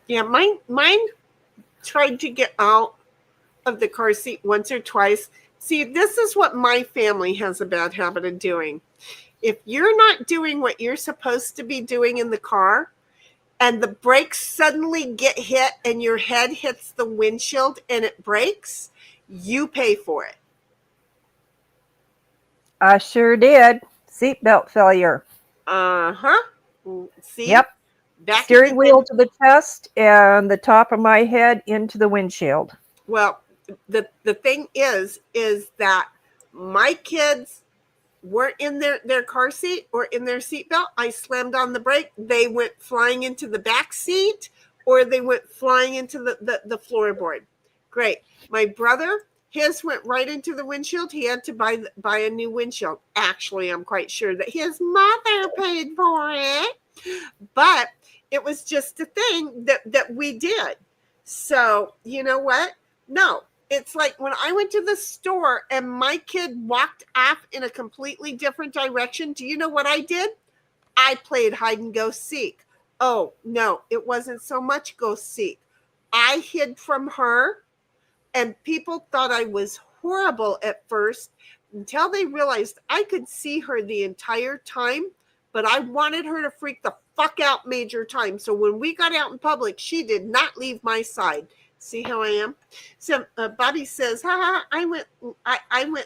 S1: Yeah, mine tried to get out of the car seat once or twice. See, this is what my family has a bad habit of doing. If you're not doing what you're supposed to be doing in the car, and the brakes suddenly get hit and your head hits the windshield and it breaks, you pay for it.
S2: I sure did. Seatbelt failure.
S1: Uh-huh. See?
S2: Yep.
S1: Back
S2: Steering wheel to the chest and the top of my head into the windshield.
S1: Well, the thing is that my kids weren't in their car seat or in their seatbelt. I slammed on the brake. They went flying into the back seat or they went flying into the floorboard. Great. My brother, his went right into the windshield. He had to buy a new windshield. Actually, I'm quite sure that his mother paid for it. But it was just a thing that we did. So, you know what? No, it's like when I went to the store and my kid walked off in a completely different direction. Do you know what I did? I played hide and go seek. Oh, no, it wasn't so much go seek. I hid from her, and people thought I was horrible at first until they realized I could see her the entire time, but I wanted her to freak the fuck out major time. So when we got out in public, she did not leave my side. See how I am? So Bobby says, ha, I went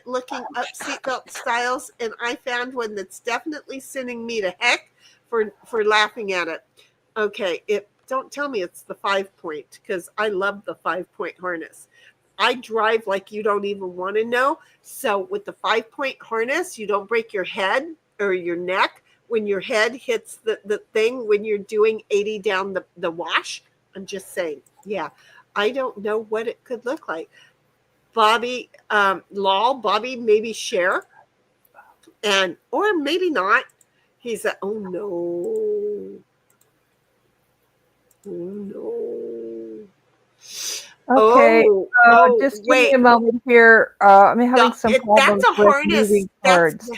S1: looking up seatbelt styles and I found one that's definitely sending me to heck for laughing at it. Okay, don't tell me it's the 5-point because I love the 5-point harness. I drive like you don't even want to know. So with the 5-point harness, you don't break your head or your neck when your head hits the thing when you're doing 80 down the wash. I'm just saying, yeah. I don't know what it could look like. Bobby, Bobby maybe share, or maybe not. He's oh no. Oh no.
S2: Okay. Just give me
S1: Wait.
S2: a moment here. I'm having some problems
S1: That's a
S2: with
S1: harness.
S2: moving cards.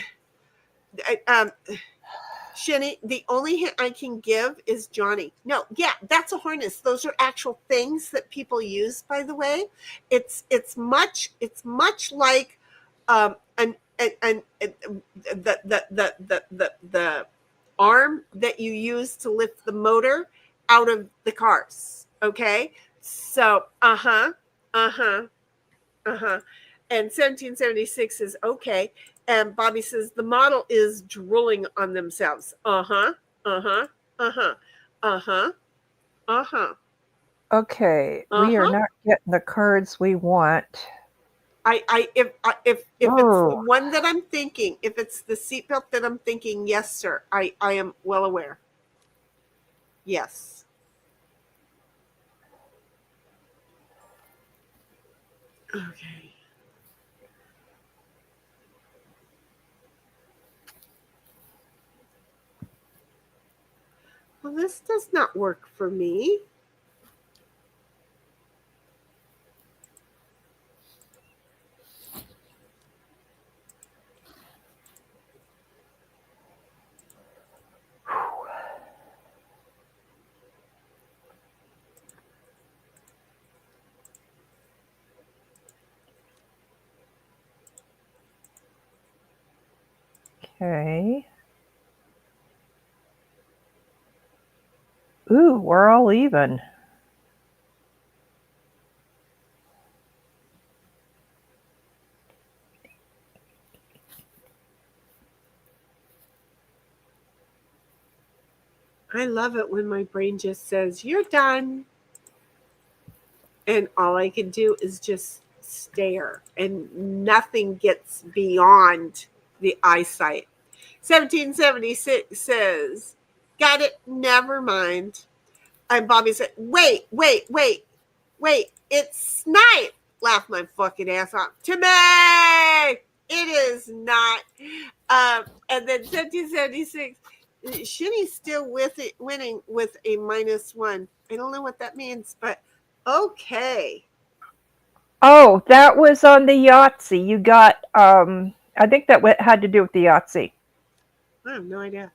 S1: Shinny, the only hint I can give is Johnny. No, yeah, that's a harness. Those are actual things that people use, by the way. It's much like the arm that you use to lift the motor out of the cars. Okay? So, and 1776 is okay. And Bobby says the model is drooling on themselves. Uh-huh. Uh-huh. Uh-huh. Uh-huh. Uh-huh.
S2: Okay, we are not getting the cards we want.
S1: If it's the
S2: Oh,
S1: one that I'm thinking, if it's the seatbelt that I'm thinking, yes, sir. I am well aware. Yes. Okay. Well, this does not work for me.
S2: okay. Ooh, we're all even.
S1: I love it when my brain just says, "You're done." And all I can do is just stare, and nothing gets beyond the eyesight. 1776 says, "Got it, never mind." And Bobby said, "Wait, it's Snipe." Laugh my fucking ass off. To me, it is not. And then 1776, Shinny's still with it, winning with a -1. I don't know what that means, but okay.
S2: Oh, that was on the Yahtzee. You got, I think that had to do with the Yahtzee.
S1: I have no idea.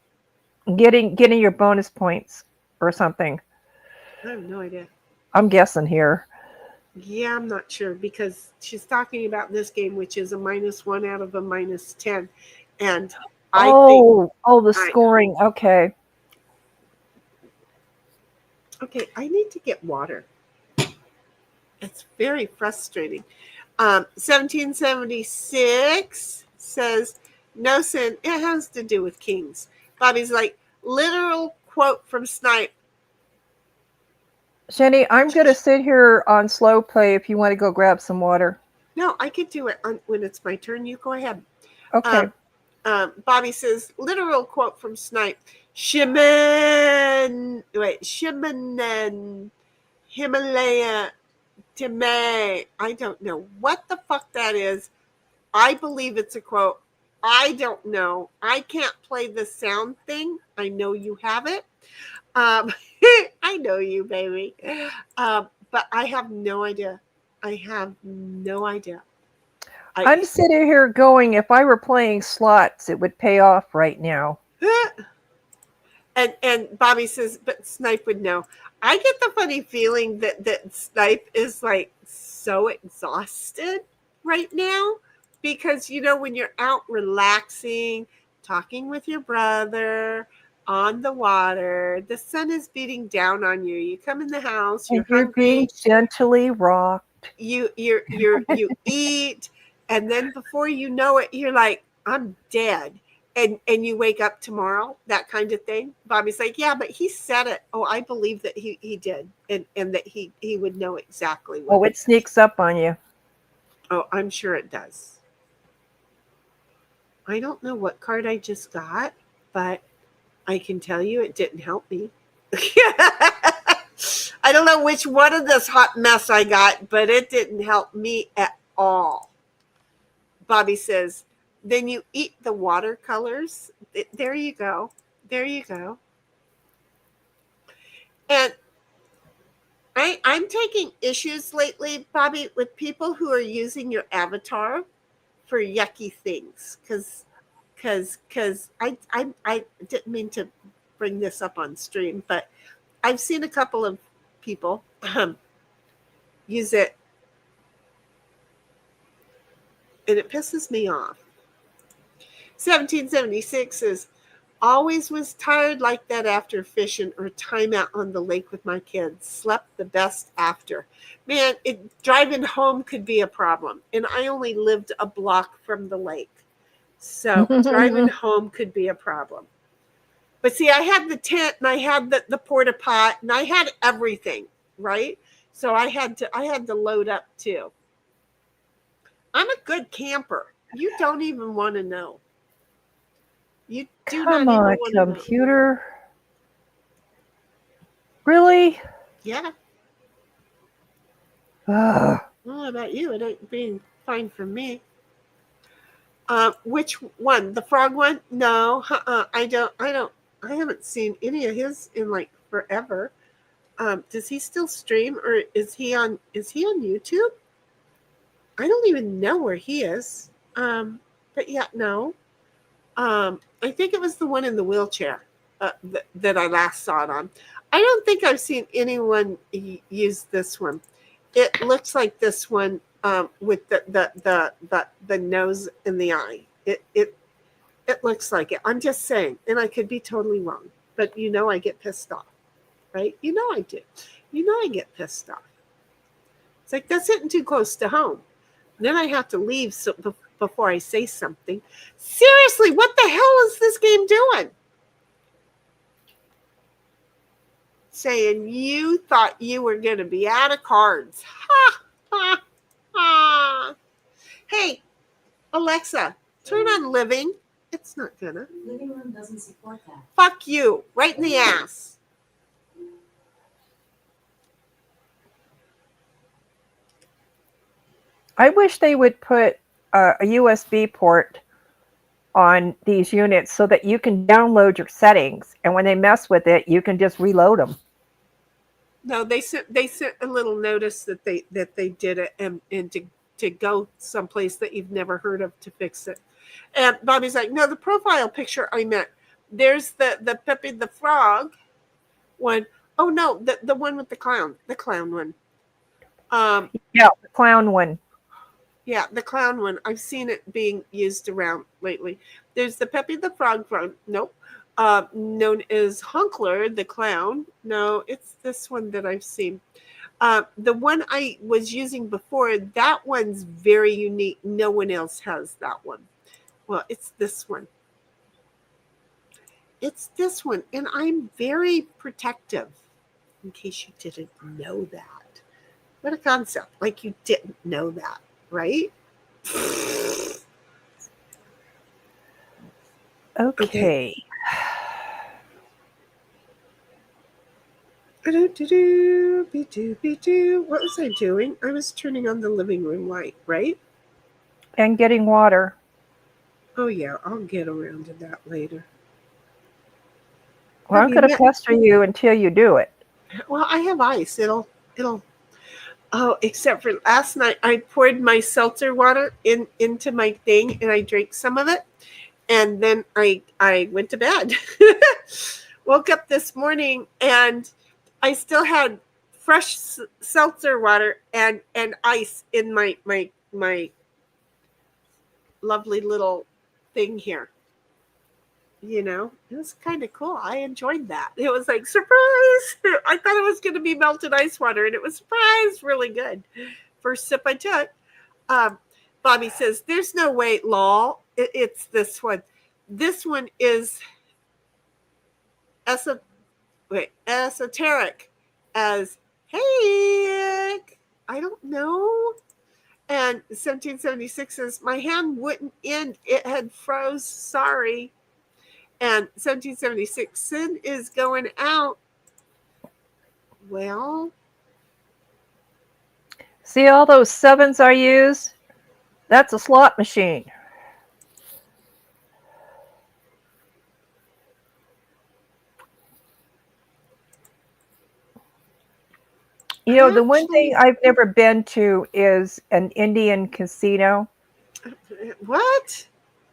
S2: Getting your bonus points or something.
S1: I have no idea.
S2: I'm guessing here.
S1: Yeah, I'm not sure because she's talking about this game, which is a -1 out of a -10. And I think
S2: the scoring. Okay.
S1: Okay, I need to get water. It's very frustrating. 1776 says, "No sin, it has to do with kings." Bobby's like, literal quote from Snipe.
S2: Jenny, I'm going to sit here on slow play if you want to go grab some water.
S1: No, I could do it when it's my turn. You go ahead.
S2: Okay.
S1: Bobby says, literal quote from Snipe. Shimanen, Himalaya, Time. I don't know what the fuck that is. I believe it's a quote. I don't know. I can't play the sound thing. I know you have it. I know you, baby. But I have no idea. I have no idea.
S2: I'm sitting here going, if I were playing slots, it would pay off right now.
S1: And Bobby says, but Snipe would know. I get the funny feeling that Snipe is like so exhausted right now because, you know, when you're out relaxing, talking with your brother on the water, the sun is beating down on you. You come in the house, you're hungry,
S2: being gently rocked.
S1: You eat, and then before you know it, you're like, I'm dead. And you wake up tomorrow, that kind of thing. Bobby's like, yeah, but he said it. Oh, I believe that he did, and that he would know exactly what.
S2: Oh, it sneaks up on you.
S1: Oh, I'm sure it does. I don't know what card I just got, but I can tell you it didn't help me. I don't know which one of this hot mess I got, but it didn't help me at all. Bobby says, then you eat the watercolors. There you go. There you go. And I'm taking issues lately, Bobby, with people who are using your avatar for yucky things. Because I didn't mean to bring this up on stream, but I've seen a couple of people use it, and it pisses me off. 1776 is, always was tired like that after fishing or time out on the lake with my kids. Slept the best after. Man, driving home could be a problem. And I only lived a block from the lake. So driving home could be a problem. But see, I had the tent and I had the porta pot and I had everything, right? So I had to load up too. I'm a good camper. You don't even want to know. You do
S2: Come
S1: not even
S2: on,
S1: want to know.
S2: computer. Really?
S1: Yeah.
S2: Ugh.
S1: I don't know about you. It ain't being fine for me. Which one? The frog one? No. I don't. I haven't seen any of his in like forever. Does he still stream, or is he on? Is he on YouTube? I don't even know where he is. But yeah, no. I think it was the one in the wheelchair that I last saw it on. I don't think I've seen anyone use this one. It looks like this one with the nose and the eye. It looks like it. I'm just saying, and I could be totally wrong, but I get pissed off, right? I do. I get pissed off. It's like that's hitting too close to home. Then I have to leave before I say something. Seriously, what the hell is this game doing? Saying you thought you were going to be out of cards. Ha, ha, ha. Hey, Alexa, turn on living. It's not gonna.
S3: Living room doesn't support that.
S1: Fuck you, right in the ass.
S2: I wish they would put a USB port on these units so that you can download your settings, and when they mess with it, you can just reload them.
S1: No, they sent a little notice that they did it and to go someplace that you've never heard of to fix it. And Bobby's like, no, the profile picture I meant. There's the Pepe the Frog one. Oh no, the one with the clown one.
S2: Yeah, the clown one.
S1: Yeah, the clown one. I've seen it being used around lately. There's the Pepe the Frog one. Nope. Known as Hunkler the clown. No, it's this one that I've seen. The one I was using before, that one's very unique. No one else has that one. Well, it's this one. It's this one. And I'm very protective, in case you didn't know that. What a concept. Like you didn't know that, right?
S2: Okay.
S1: What was I doing? I was turning on the living room light, right?
S2: And getting water.
S1: Oh yeah, I'll get around to that later.
S2: Well, I'm going to pester you until you do it.
S1: Well, I have ice. It'll. Oh, except for last night, I poured my seltzer water into my thing, and I drank some of it, and then I went to bed. Woke up this morning, and I still had fresh seltzer water and ice in my lovely little thing here. It was kind of cool. I enjoyed that. It was like, surprise! I thought it was going to be melted ice water, and it was, surprise, really good. First sip I took. Bobby says, there's no way, lol. It's this one. This one is esoteric as heck. I don't know. And 1776 says, my hand wouldn't end. It had froze. Sorry. And 1776, sin is going out. Well.
S2: See all those sevens I use? That's a slot machine. The one thing I've never been to is an Indian casino.
S1: What?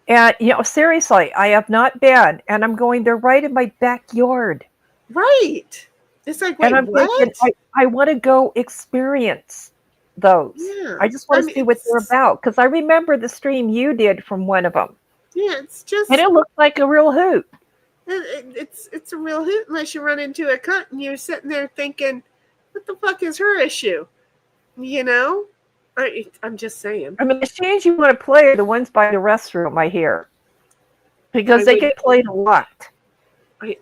S2: And, seriously, I have not been. And I'm going, they're right in my backyard.
S1: Right. It's like, wait,
S2: and I'm
S1: what?
S2: Thinking, I want to go experience those. Yeah. I just want to see what they're about. Because I remember the stream you did from one of them.
S1: Yeah, it's just.
S2: And it looked like a real hoot.
S1: It's a real hoot unless you run into a cunt and you're sitting there thinking, what the fuck is her issue? I'm just saying.
S2: I mean, the machines you want to play are the ones by the restroom, I hear. Because they get played a lot.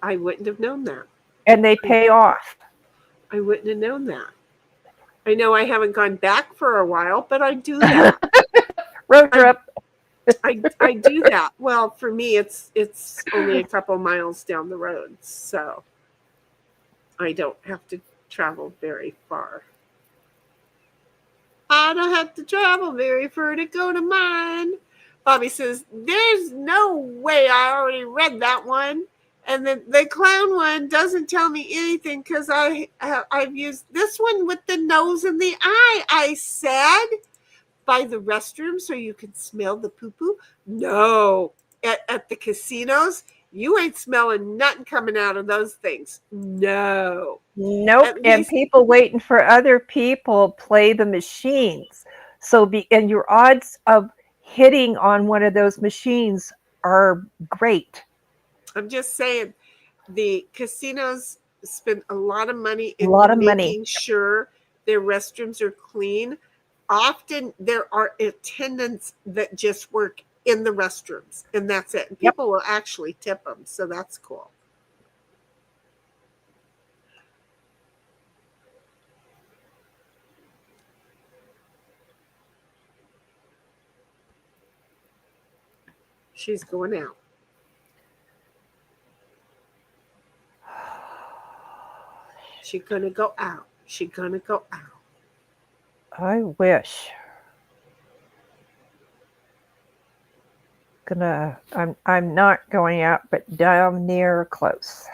S1: I wouldn't have known that.
S2: And they pay off.
S1: I wouldn't have known that. I know I haven't gone back for a while, but I do that.
S2: Road trip.
S1: I do that. Well, for me, it's only a couple miles down the road, so I don't have to travel very far. I don't have to travel very far to go to mine. Bobby says, there's no way, I already read that one. And then the clown one doesn't tell me anything because I've used this one with the nose and the eye. I said, by the restroom so you can smell the poo-poo. No, at the casinos, you ain't smelling nothing coming out of those things. No.
S2: Nope. And people waiting for other people play the machines. And your odds of hitting on one of those machines are great.
S1: I'm just saying, the casinos spend a lot of money in making sure their restrooms are clean. Often there are attendants that just work in the restrooms, and that's it. And people will actually tip them, so that's cool. She's going out. She's gonna go out. She's gonna go out.
S2: I wish. I'm not going out, but down near close.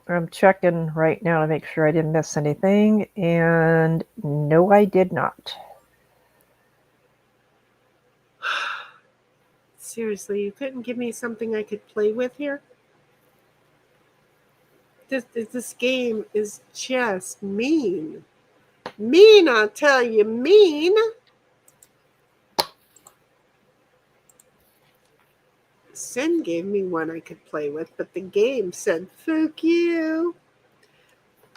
S2: I'm checking right now to make sure I didn't miss anything, and no, I did not.
S1: Seriously, you couldn't give me something I could play with here? This game is just mean. Mean, I'll tell you, mean. Sin gave me one I could play with, but the game said, "Fuck you.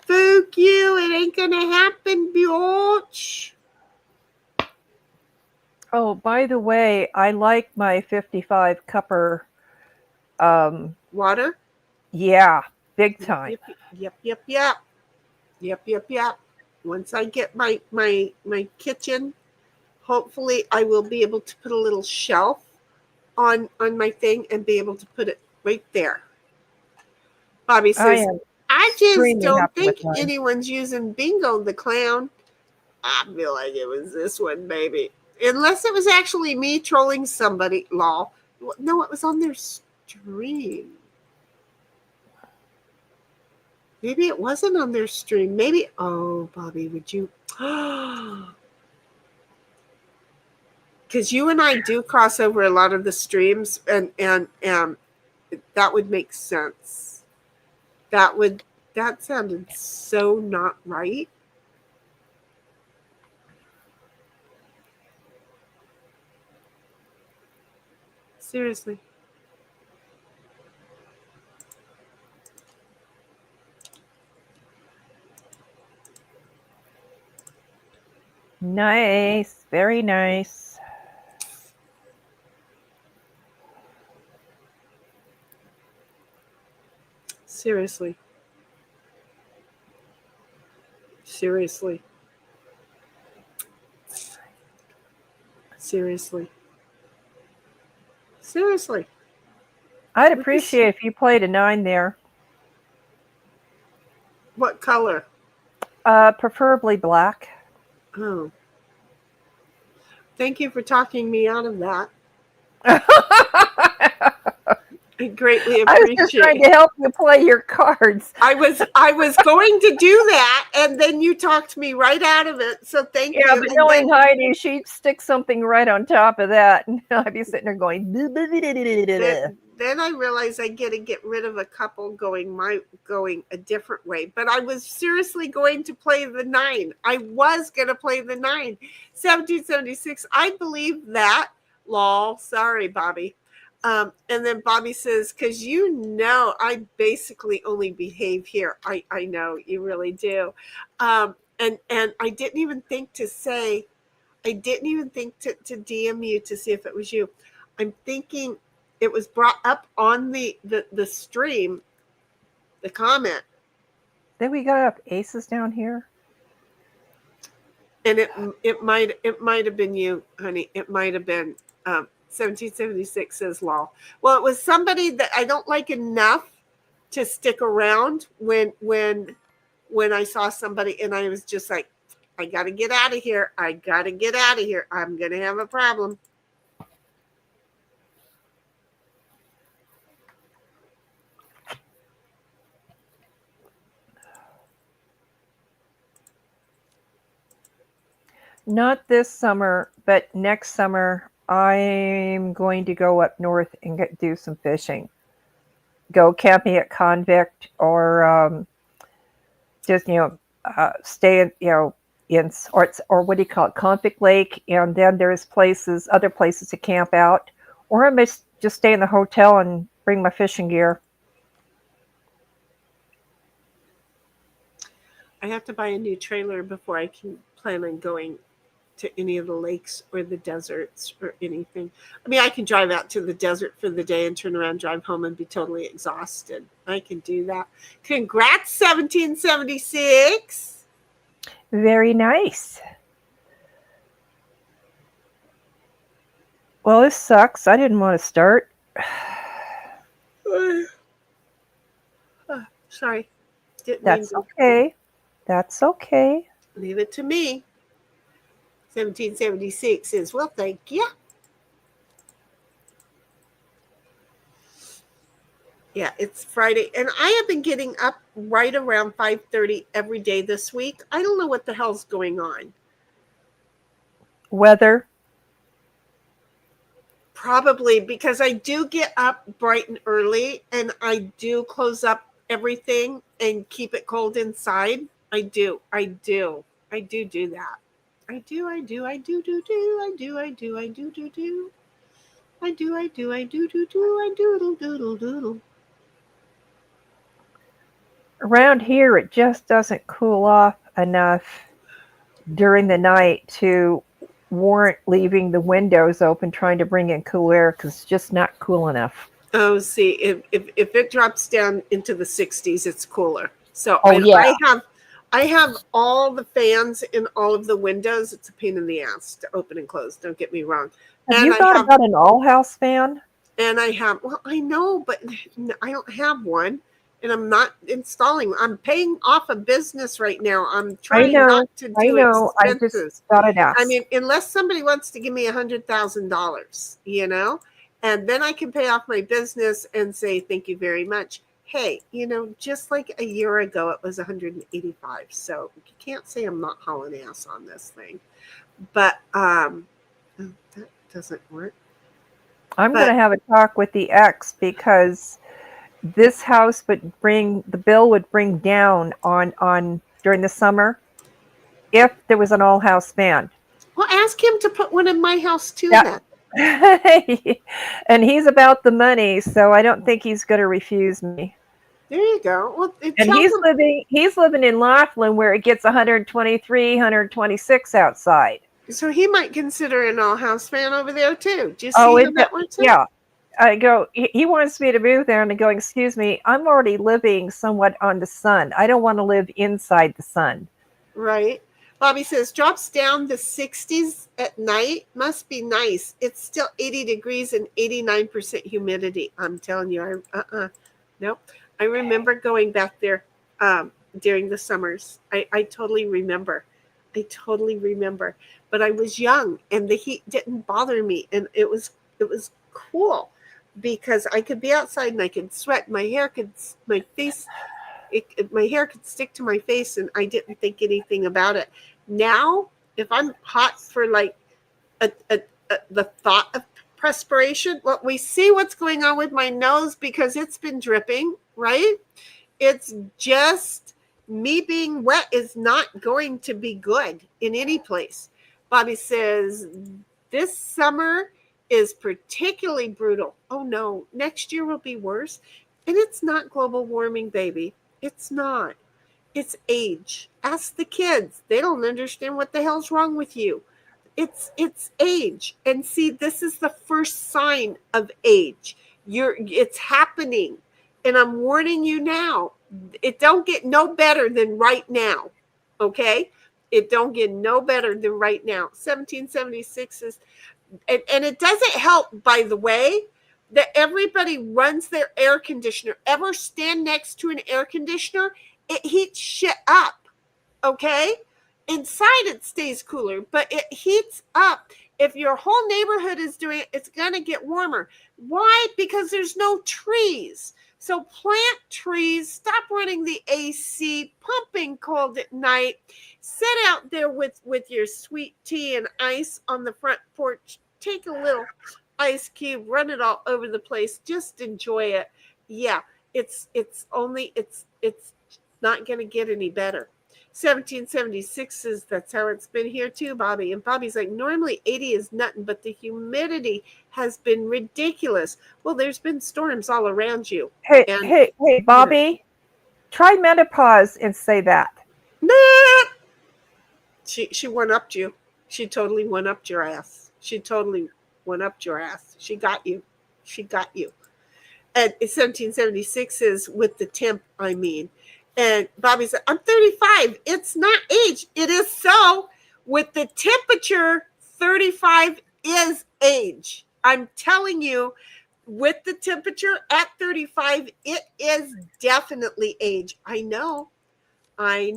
S1: Fuck you, it ain't gonna happen, bitch."
S2: Oh, by the way, I like my 55 cupper.
S1: Water?
S2: Yeah, big time.
S1: Yep. Once I get my kitchen, hopefully I will be able to put a little shelf on my thing and be able to put it right there. Bobby says, I just don't think anyone's using Bingo the Clown. I feel like it was this one, baby. Unless it was actually me trolling somebody, lol. No, it was on their stream. Maybe it wasn't on their stream. Maybe, oh, Bobby, would you? Because you and I do cross over a lot of the streams, and that would make sense. That sounded so not right. Seriously.
S2: Nice, very nice.
S1: Seriously.
S2: I'd appreciate if you played a 9 there.
S1: What color?
S2: Preferably black.
S1: Oh. Thank you for talking me out of that. I greatly appreciate it.
S2: I was just trying to help you play your cards.
S1: I was going to do that, and then you talked me right out of it. So thank you.
S2: Yeah, but knowing Heidi, she'd stick something right on top of that, and I'd be sitting there going.
S1: Then I realized I get to get rid of a couple going a different way. But I was seriously going to play the 9. I was going to play the 9. 1776. I believe that. Lol. Sorry, Bobby. And then Bobby says, because I basically only behave here. I know you really do. And I didn't even think to DM you to see if it was you. I'm thinking it was brought up on the stream, the comment.
S2: Then we got up aces down here.
S1: And it might have been you, honey. It might have been 1776 says law. Well, it was somebody that I don't like enough to stick around when I saw somebody, and I was just like, I got to get out of here. I got to get out of here. I'm going to have a problem.
S2: Not this summer, but next summer, I'm going to go up north and do some fishing. Go camping at Convict, or just stay in or what do you call it, Convict Lake, and then there's other places to camp out, or I may just stay in the hotel and bring my fishing gear.
S1: I have to buy a new trailer before I can plan on going to any of the lakes or the deserts or anything. I mean, I can drive out to the desert for the day and turn around, drive home, and be totally exhausted. I can do that. Congrats, 1776.
S2: Very nice. Well, this sucks. I didn't want to start.
S1: Sorry.
S2: That's okay. That's okay.
S1: Leave it to me. 1776 says, well, thank you. Yeah, it's Friday, and I have been getting up right around 5:30 every day this week. I don't know what the hell's going on.
S2: Weather?
S1: Probably, because I do get up bright and early, and I do close up everything and keep it cold inside. I do that. I do that. I do.
S2: Around here, it just doesn't cool off enough during the night to warrant leaving the windows open trying to bring in cool air, because it's just not cool enough.
S1: Oh, see, if it drops down into the 60s, it's cooler. So
S2: yeah.
S1: I have all the fans in all of the windows. It's a pain in the ass to open and close. Don't get me wrong.
S2: Have you got an all-house fan?
S1: And I have, well, I know, but I don't have one. And I'm not installing. I'm paying off a business right now. I'm trying not to do expenses.
S2: I just thought I'd ask.
S1: I mean, unless somebody wants to give me $100,000, and then I can pay off my business and say, thank you very much. Hey, just like a year ago, it was 185. So you can't say I'm not hauling ass on this thing. But that doesn't work.
S2: I'm going to have a talk with the ex, because this house the bill would bring down on during the summer if there was an all-house fan.
S1: Well, ask him to put one in my house too, then.
S2: And he's about the money, so I don't think he's going to refuse me.
S1: There you go. Well,
S2: and he's living in Laughlin, where it gets 123, 126 outside.
S1: So he might consider an all-house fan over there too. Do you see that one too?
S2: Yeah. I go, he wants me to move there, and I go, excuse me, I'm already living somewhat on the sun. I don't want to live inside the sun.
S1: Right. Bobby says, drops down to 60s at night. Must be nice. It's still 80 degrees and 89% humidity. I'm telling you, nope. I remember going back there during the summers. I totally remember. But I was young, and the heat didn't bother me, and it was cool, because I could be outside and I could sweat. My hair could stick to my face, and I didn't think anything about it. Now, if I'm hot for like the thought of perspiration, well, we see what's going on with my nose because it's been dripping, right? It's just me being wet is not going to be good in any place. Bobby says, this summer is particularly brutal. Oh no, next year will be worse. And it's not global warming, baby. It's not. It's age. Ask the kids. They don't understand what the hell's wrong with you. It's age. And see, this is the first sign of age. It's happening. And I'm warning you now. It don't get no better than right now. Okay? It don't get no better than right now. 1776 is, and it doesn't help, by the way, that everybody runs their air conditioner. Ever stand next to an air conditioner? It heats shit up. Okay? Inside it stays cooler, but it heats up. If your whole neighborhood is doing it, it's going to get warmer. Why? Because there's no trees. So plant trees, stop running the AC, pumping cold at night. Sit out there with your sweet tea and ice on the front porch. Take a little ice cube, run it all over the place. Just enjoy it. Yeah, it's not going to get any better. 1776 is, that's how it's been here too, Bobby. And Bobby's like, normally 80 is nothing, but the humidity has been ridiculous. Well, there's been storms all around you.
S2: Hey, Bobby, try menopause and say that.
S1: Nah. She one-upped you. She totally one-upped your ass. She totally one-upped your ass. She got you. She got you. And 1776 is with the temp, I mean. And Bobby said, I'm 35. It's not age. It is so. With the temperature, 35 is age. I'm telling you, with the temperature at 35, it is definitely age. I know. My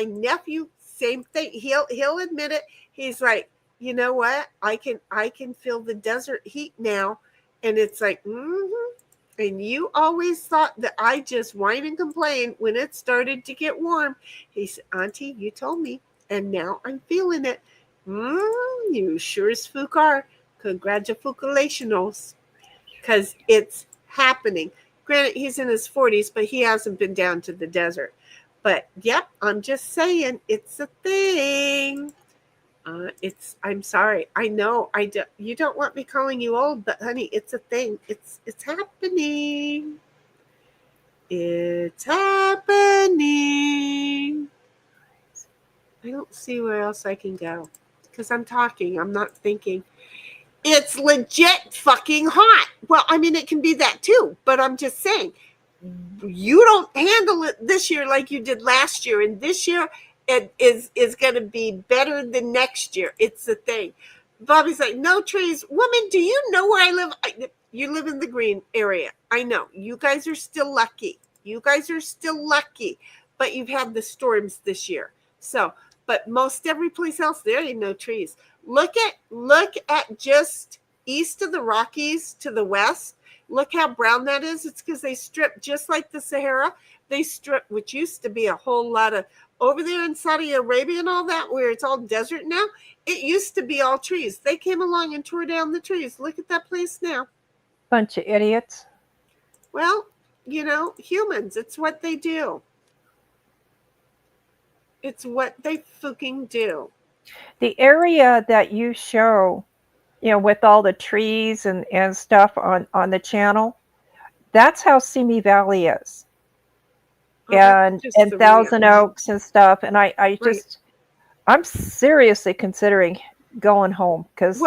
S1: nephew, same thing. He'll admit it. He's like, you know what? I can feel the desert heat now. And it's like, And you always thought that I just whine and complain when it started to get warm. He said, Auntie, you told me, and now I'm feeling it. You sure as fuck are. Congratulations. Because it's happening. Granted, he's in his 40s, but he hasn't been down to the desert. But, yep, I'm just saying, it's a thing. I'm sorry. I know you don't want me calling you old, but honey, it's a thing. It's happening. It's happening. I don't see where else I can go because I'm talking. I'm not thinking. It's legit fucking hot. Well, I mean, it can be that too, but I'm just saying you don't handle it this year like you did last year, and this year it is going to be better than next year. It's the thing. Bobby's like, no trees. Woman, do you know where I live? You live in the green area. I know. You guys are still lucky. But you've had the storms this year. So, but most every place else, there ain't no trees. Look at just east of the Rockies to the west. Look how brown that is. It's because they stripped, just like the Sahara. They stripped, which used to be a whole lot of, over there in Saudi Arabia and all that, where it's all desert now, it used to be all trees. They came along and tore down the trees. Look at that place now.
S2: Bunch of idiots.
S1: Well, humans, it's what they do. It's what they fucking do.
S2: The area that you show, with all the trees and stuff on the channel, that's how Simi Valley is. And Thousand Oaks and stuff. And I'm seriously considering going home because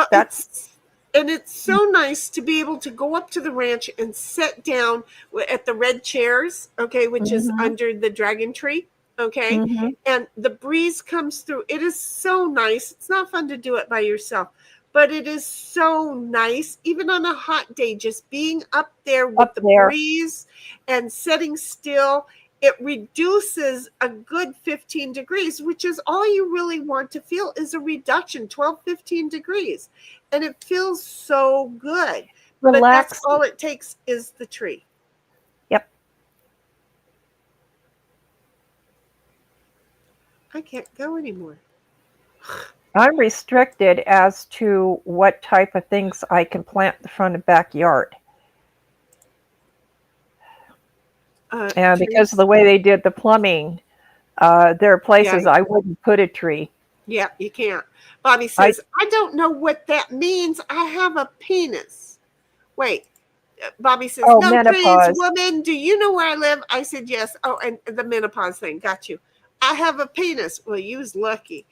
S1: it's so nice to be able to go up to the ranch and sit down at the red chairs, okay, which is under the dragon tree, okay, and the breeze comes through. It is so nice. It's not fun to do it by yourself, but it is so nice, even on a hot day, just being up there with breeze and sitting still. It reduces a good 15 degrees, which is all you really want to feel is a reduction, 12, 15 degrees. And it feels so good. Relaxing. But that's all it takes is the tree.
S2: Yep.
S1: I can't go anymore.
S2: I'm restricted as to what type of things I can plant in the front and backyard. And because of the way they did the plumbing, there are places I wouldn't put a tree.
S1: Yeah, you can't. Bobby says, I don't know what that means. I have a penis. Wait. Bobby says, no
S2: menopause.
S1: Trees, woman, do you know where I live? I said, yes. Oh, and the menopause thing. Got you. I have a penis. Well, you was lucky.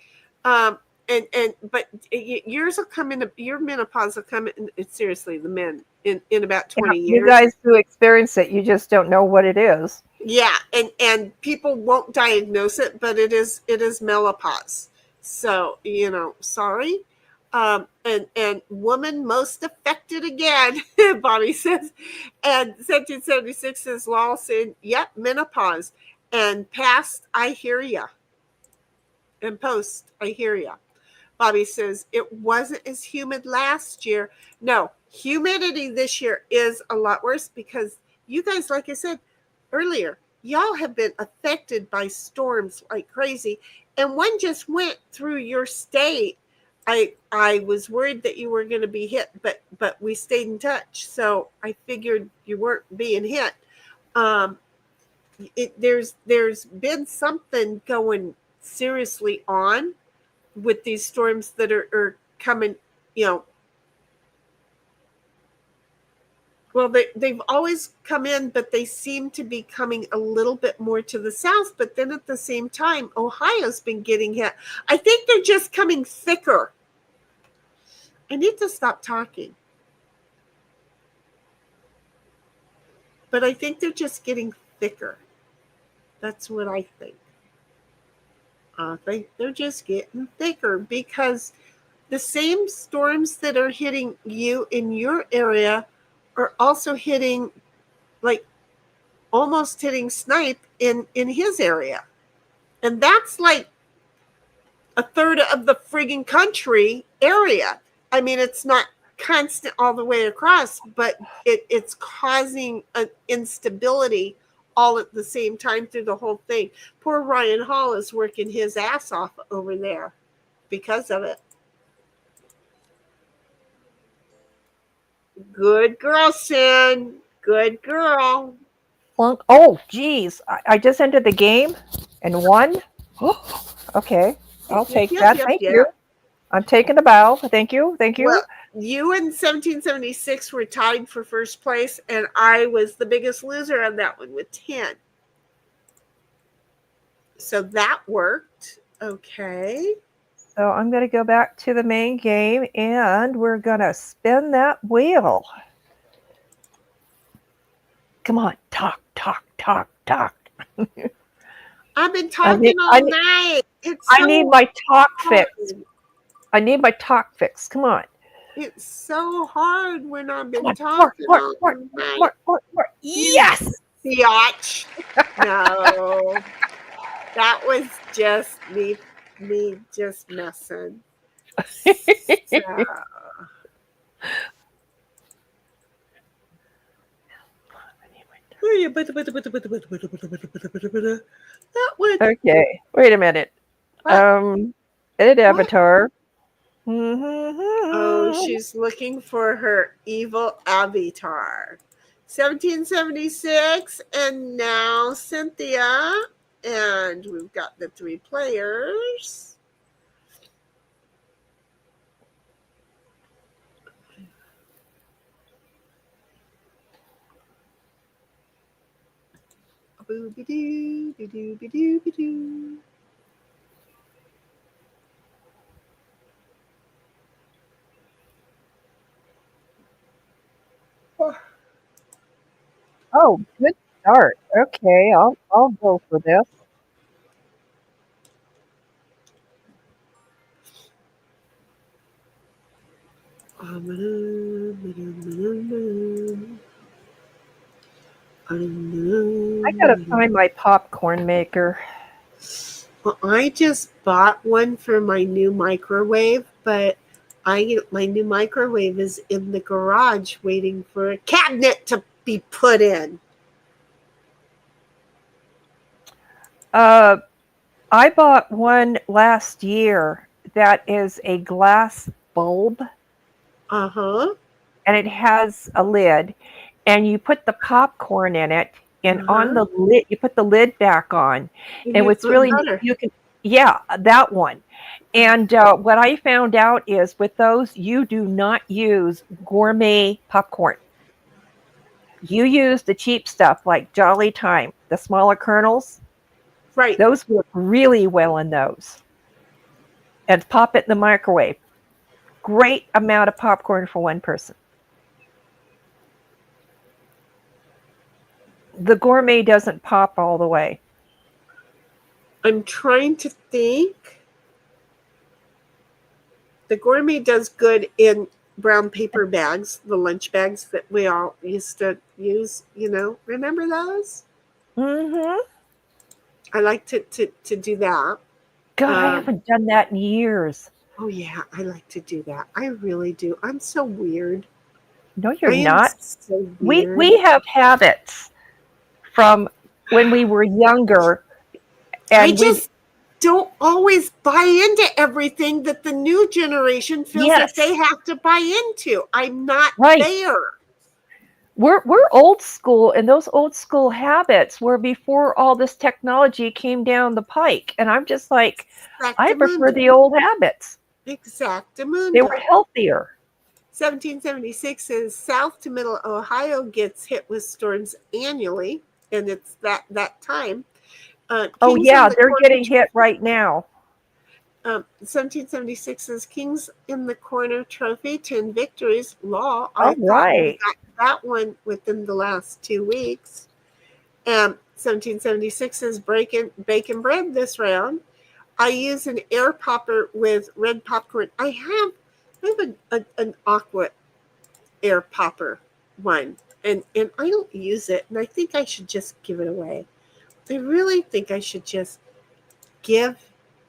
S1: but yours will come in. Your menopause will come in. Seriously, the men in about 20
S2: You
S1: years.
S2: guys do experience it. You just don't know what it is.
S1: Yeah, and people won't diagnose it, but it is menopause. So sorry. And woman most affected again, Bobby says. And 1776 is Law saying, yep, menopause. And past, I hear ya. And post, I hear ya. Bobby says, it wasn't as humid last year. No, humidity this year is a lot worse because you guys, like I said earlier, y'all have been affected by storms like crazy. And one just went through your state. I was worried that you were going to be hit, but we stayed in touch. So I figured you weren't being hit. There's been something going seriously on with these storms that are coming, well, they've always come in, but they seem to be coming a little bit more to the south. But then at the same time, Ohio's been getting hit. I think they're just coming thicker. I need to stop talking. But I think they're just getting thicker. That's what I think. I think they're just getting thicker because the same storms that are hitting you in your area are also hitting, like almost hitting Snipe in his area. And that's like a third of the friggin' country area. I mean, it's not constant all the way across, but it's causing an instability all at the same time through the whole thing. Poor Ryan Hall is working his ass off over there because of it. Good girl, Sin. Good girl.
S2: Oh, geez. I just entered the game and won. Okay. I'll take that. Thank you. I'm taking the bow. Thank you. Thank you.
S1: Well, you in 1776 were tied for first place, and I was the biggest loser on that one with 10. So that worked. Okay.
S2: So I'm going to go back to the main game, and we're going to spin that wheel. Come on. Talk.
S1: I've been talking all night.
S2: I need my talk fix. I need my talk fix. Come on.
S1: It's so hard when I've been talking all night.
S2: More. Yes!
S1: Biatch. No. That was just me just messing. So. That would.
S2: Okay, wait a minute. Edit avatar.
S1: Oh, she's looking for her evil avatar. 1776, and now Cynthia, and we've got the 3 players. Boo-be-doo.
S2: Oh, good start. Okay, I'll go for this. I gotta find my popcorn maker.
S1: Well, I just bought one for my new microwave, but my new microwave is in the garage waiting for a cabinet to be put in.
S2: I bought one last year that is a glass bulb.
S1: Uh-huh.
S2: And it has a lid, and you put the popcorn in it, and on the lid, you put the lid back on. And what's really that one. And what I found out is with those, you do not use gourmet popcorn. You use the cheap stuff like Jolly Time, the smaller kernels.
S1: Right.
S2: Those work really well in those. and pop it in the microwave. Great amount of popcorn for one person. The gourmet doesn't pop all the way.
S1: I'm trying to think. The gourmet does good in brown paper bags, the lunch bags that we all used to use, remember those?
S2: Mm-hmm.
S1: I like to do that.
S2: God, I haven't done that in years.
S1: Oh yeah, I like to do that. I really do. I'm so weird.
S2: No, you're not.
S1: So weird.
S2: We have habits from when we were younger. And
S1: I just don't always buy into everything that the new generation feels like they have to buy into. I'm not there.
S2: We're old school, and those old school habits were before all this technology came down the pike. And I'm just like, I prefer the old habits.
S1: Exactamundo.
S2: They were healthier.
S1: 1776 says South to Middle Ohio gets hit with storms annually, and it's that time.
S2: Oh yeah, they're getting hit right now.
S1: 1776 says Kings in the Corner Trophy, 10 victories. Law.
S2: All right.
S1: I got that one within the last 2 weeks. 1776 says bacon bread this round. I use an air popper with red popcorn. I have an aqua air popper one, and I don't use it, and I think I should just give it away. I really think I should just give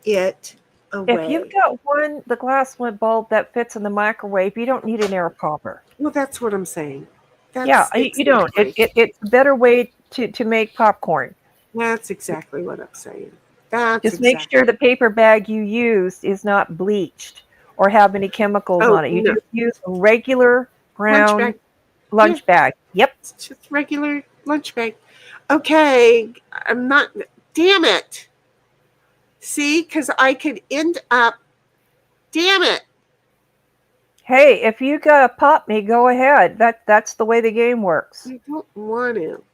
S1: it away.
S2: If you've got the glass one bulb that fits in the microwave, you don't need an air popper.
S1: Well, that's what I'm saying.
S2: You don't. It's a better way to make popcorn.
S1: That's exactly what I'm saying.
S2: Just make sure the paper bag you use is not bleached or have any chemicals on it. You just use a regular brown lunch bag. Yep.
S1: It's just regular lunch bag. Okay, I'm not. Damn it. See, because I could end up. Damn it.
S2: Hey, if you gotta pop me, go ahead. That's the way the game works.
S1: I don't want to.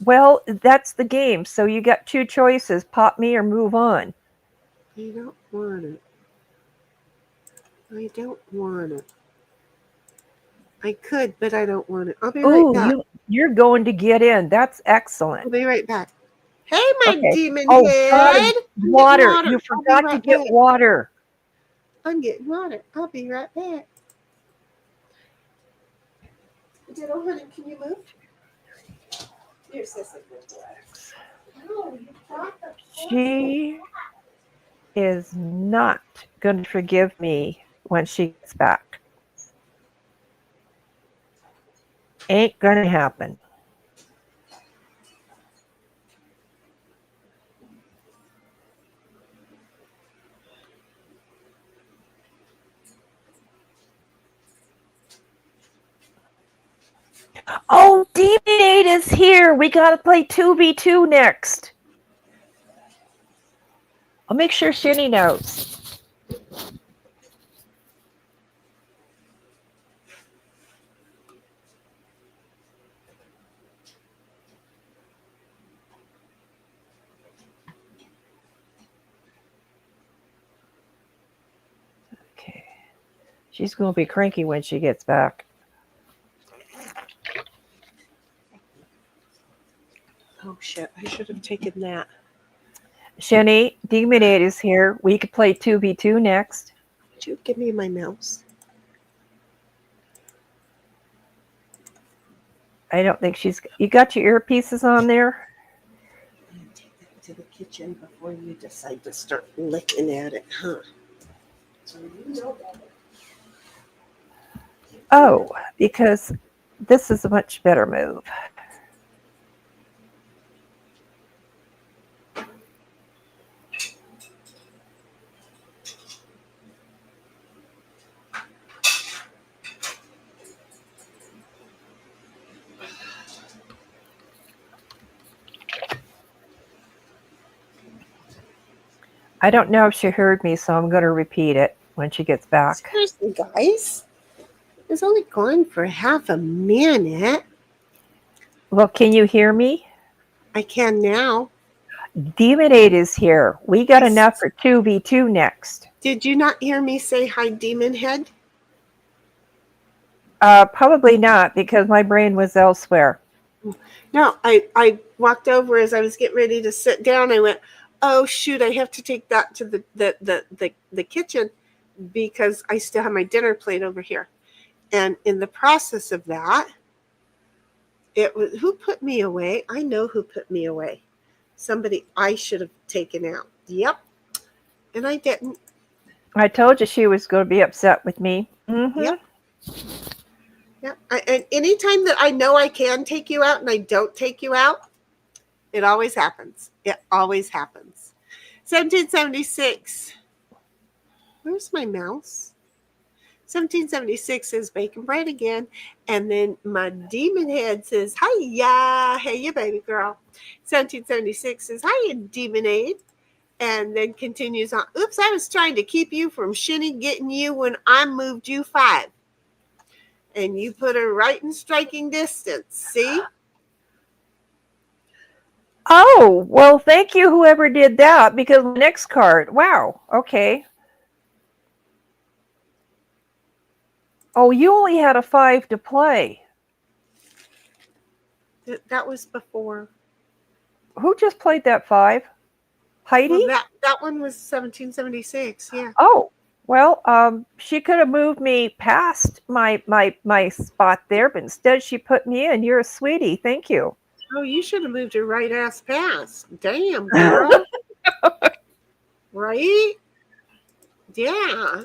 S2: Well, that's the game. So you got 2 choices: pop me or move on.
S1: I don't want it. I don't want it. I could, but I don't want it. I'll be right back.
S2: You're going to get in. That's excellent.
S1: I'll be right back. Hey, my demon head.
S2: God, water. You forgot to get water.
S1: I'm getting water. I'll be right back. Ditto, honey, can you move? Here, sissy.
S2: She is not going to forgive me when she gets back. Ain't going to happen. Oh, D8 is here. We got to play 2v2 next. I'll make sure Shinny knows. Okay. She's going to be cranky when she gets back.
S1: Oh, shit. I should have taken that.
S2: Shinny, D8 is here. We could play 2v2 next.
S1: Would you give me my mouse?
S2: I don't think she's... You got your earpieces on there?
S1: I'm going to take that to the kitchen before you decide to start licking at it, huh? So you know that.
S2: Oh, because this is a much better move. I don't know if she heard me, so I'm going to repeat it when she gets back.
S1: Seriously, guys. It was only gone for half a minute.
S2: Well, can you hear me?
S1: I can now.
S2: Demon 8 is here. We got enough for 2v2 next.
S1: Did you not hear me say hi, demon head?
S2: Probably not, because my brain was elsewhere.
S1: No, I walked over as I was getting ready to sit down. I went, oh shoot, I have to take that to the kitchen because I still have my dinner plate over here. And in the process of that, it was who put me away? I know who put me away. Somebody I should have taken out. Yep. And I didn't.
S2: I told you she was going to be upset with me. Mm-hmm.
S1: Yep. Yep. And anytime that I know I can take you out and I don't take you out, it always happens. It always happens. 1776. Where's my mouse? 1776 says bacon bread again. And then my demon head says, hiya, hey, you baby girl. 1776 says, hiya, demon aid. And then continues on. Oops, I was trying to keep you from Shinny getting you when I moved you 5. And you put her right in striking distance. See?
S2: Oh, well, thank you, whoever did that, because the next card. Wow. Okay. Oh, you only had a 5 to play.
S1: That was before.
S2: Who just played that 5? Heidi?
S1: Well, that one was 1776. Yeah.
S2: Oh, well, she could have moved me past my spot there, but instead she put me in. You're a sweetie. Thank you.
S1: Oh, you should have moved her right ass past. Damn, girl. Right? Yeah.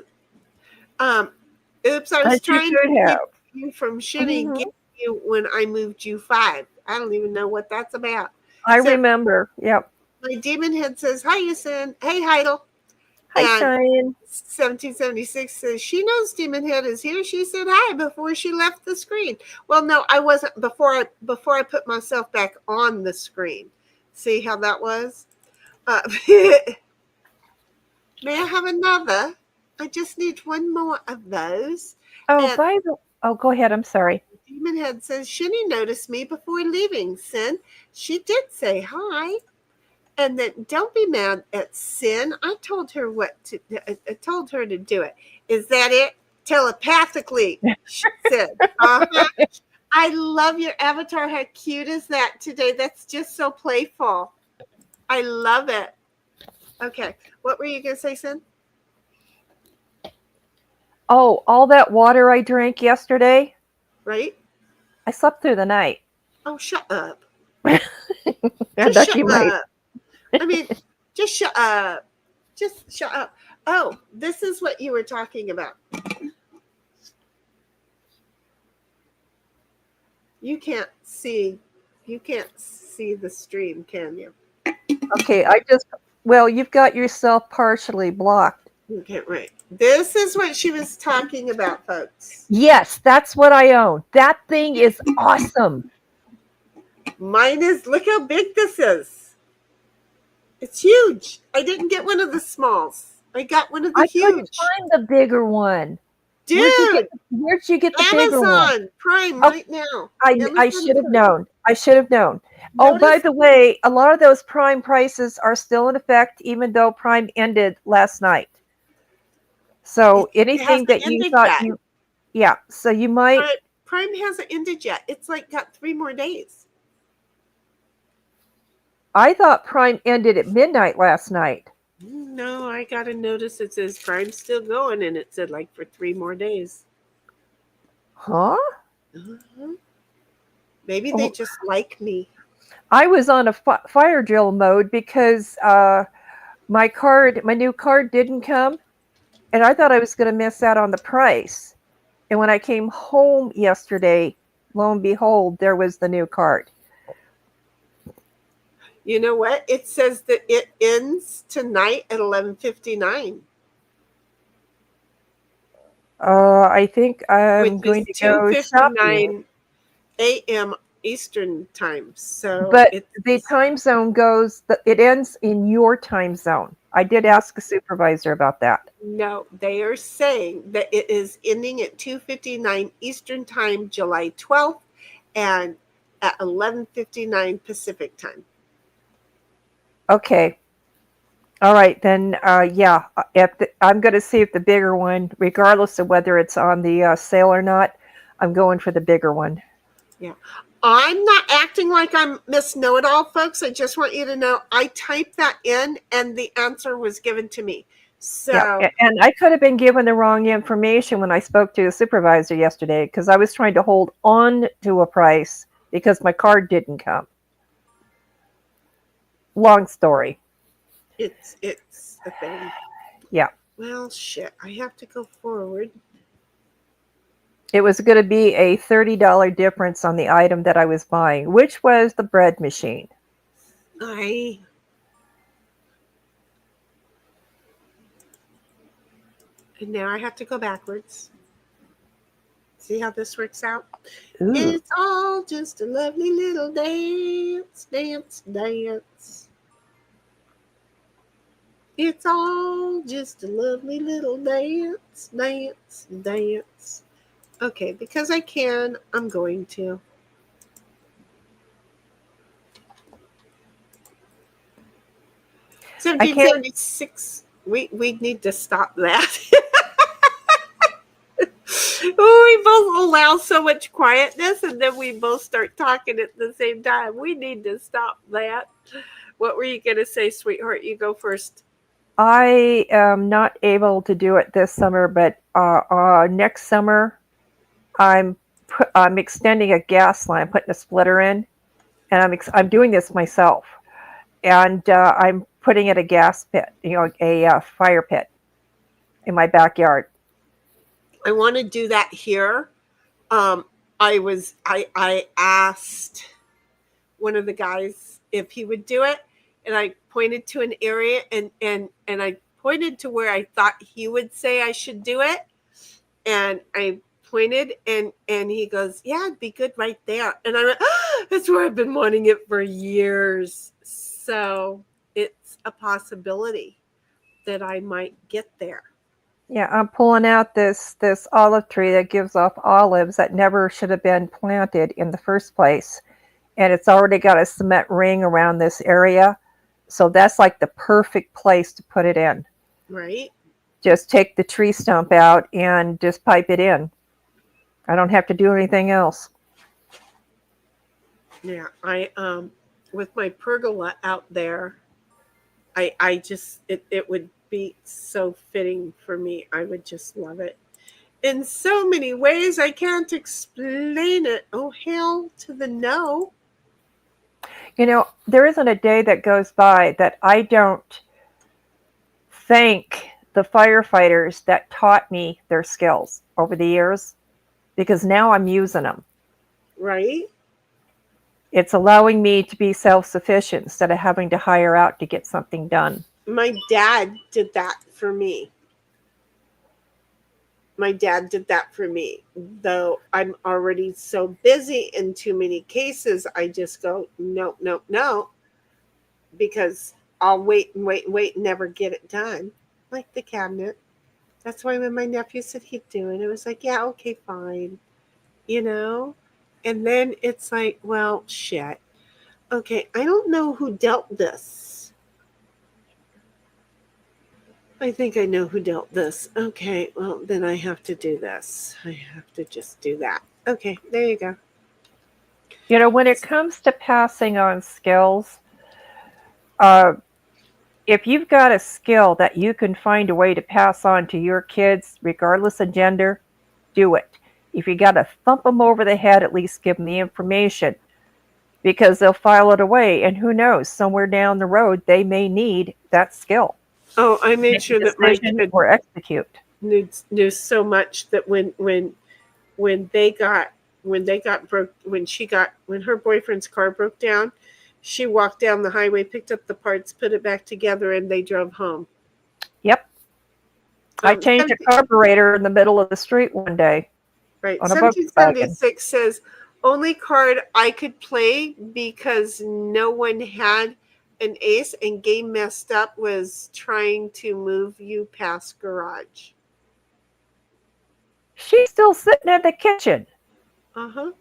S1: Oops, I was trying to keep you from Shinny getting you when I moved you 5. I don't even know what that's about.
S2: I remember. Yep.
S1: My demon head says, hi, Yusin. Hey, Heidel.
S2: Hi, Cheyenne.
S1: 1776 says, she knows demon head is here. She said hi before she left the screen. Well, no, I wasn't before I put myself back on the screen. See how that was? May I have another? I just need one more of those.
S2: Oh, go ahead. I'm sorry.
S1: Demon Head says, Shinny noticed me before leaving, Sin. She did say hi. And then don't be mad at Sin. I told her I told her to do it. Is that it? Telepathically, she said. Uh-huh. I love your avatar. How cute is that today? That's just so playful. I love it. Okay. What were you going to say, Sin?
S2: Oh, all that water I drank yesterday.
S1: Right?
S2: I slept through the night.
S1: Oh, shut up.
S2: Just shut up.
S1: I mean, just shut up. Just shut up. Oh, this is what you were talking about. You can't see the stream, can you?
S2: Okay, you've got yourself partially blocked.
S1: Okay, right. This is what she was talking about, folks.
S2: Yes, that's what I own. That thing is awesome.
S1: Mine is, look how big this is. It's huge. I didn't get one of the smalls. I got one of the huge.
S2: I couldn't find the bigger one.
S1: Dude,
S2: where'd you get the
S1: Amazon
S2: bigger one?
S1: Prime right now.
S2: I should have known.
S1: Notice,
S2: oh, by the way, a lot of those Prime prices are still in effect, even though Prime ended last night. So anything that you thought so you might.
S1: Prime hasn't ended yet. It's like got 3 more days.
S2: I thought Prime ended at midnight last night.
S1: No, I got a notice that says Prime's still going, and it said like for 3 more days.
S2: Huh?
S1: Uh-huh. Maybe they just like me.
S2: I was on a fire drill mode because my new card didn't come, and I thought I was going to miss out on the price. And when I came home yesterday, lo and behold, there was the new card.
S1: You know what? It says that it ends tonight at 11:59.
S2: I think I'm going to go shopping.
S1: 2:59 a.m. Eastern time. So,
S2: but the time zone it ends in your time zone. I did ask a supervisor about that.
S1: No, they are saying that it is ending at 2:59 Eastern time, July 12th, and at 11:59 Pacific time.
S2: Okay. All right, then, yeah, I'm going to see if the bigger one, regardless of whether it's on the sale or not, I'm going for the bigger one.
S1: Yeah. I'm not acting like I'm Miss Know-It-All, folks. I just want you to know I typed that in and the answer was given to me. So,
S2: Yeah, and I could have been given the wrong information when I spoke to a supervisor yesterday because I was trying to hold on to a price because my card didn't come. Long story.
S1: it's a thing.
S2: Yeah.
S1: Well, shit. I have to go forward.
S2: It was going to be a $30 difference on the item that I was buying, which was the bread machine.
S1: And now I have to go backwards. See how this works out?
S2: Ooh.
S1: It's all just a lovely little dance, dance, dance. It's all just a lovely little dance, dance, dance. Okay, because I can, I'm going to.
S2: I can't.
S1: 1776. We need to stop that. We both allow so much quietness and then we both start talking at the same time. We need to stop that. What were you going to say, sweetheart? You go first.
S2: I am not able to do it this summer, but next summer I'm extending a gas line, putting a splitter in, and I'm doing this myself, and I'm putting in a gas pit, a fire pit in my backyard.
S1: I want to do that here. I asked one of the guys if he would do it, and I pointed to an area and I pointed to where I thought he would say I should do it, and I pointed and he goes, yeah, it'd be good right there. And I went, oh, that's where I've been wanting it for years. So it's a possibility that I might get there.
S2: Yeah, I'm pulling out this olive tree that gives off olives that never should have been planted in the first place. And it's already got a cement ring around this area. So that's like the perfect place to put it in.
S1: Right.
S2: Just take the tree stump out and just pipe it in. I don't have to do anything else.
S1: Yeah, I with my pergola out there, I just it would be so fitting for me. I would just love it in so many ways. I can't explain it. Oh, hell to the no.
S2: There isn't a day that goes by that I don't thank the firefighters that taught me their skills over the years, because now I'm using them.
S1: Right.
S2: It's allowing me to be self-sufficient instead of having to hire out to get something done.
S1: My dad did that for me. Though I'm already so busy in too many cases, I just go, no, no, no, because I'll wait and wait and wait and never get it done. Like the cabinet. That's why when my nephew said he'd do it, it was like, yeah, okay, fine. And then it's like, well, shit. Okay, I don't know who dealt this. I think I know who dealt this. Okay, well, then I have to do this. I have to just do that. Okay, there you go.
S2: When it comes to passing on skills, if you've got a skill that you can find a way to pass on to your kids, regardless of gender, do it. If you got to thump them over the head, at least give them the information, because they'll file it away. And who knows, somewhere down the road, they may need that skill.
S1: Oh, I made sure that my kid
S2: or execute
S1: knew so much that when her boyfriend's car broke down, she walked down the highway, picked up the parts, put it back together, and they drove home.
S2: Yep. I changed a carburetor in the middle of the street one day.
S1: Right. 1776 says, only card I could play because no one had an ace and game messed up was trying to move you past garage.
S2: She's still sitting in the kitchen.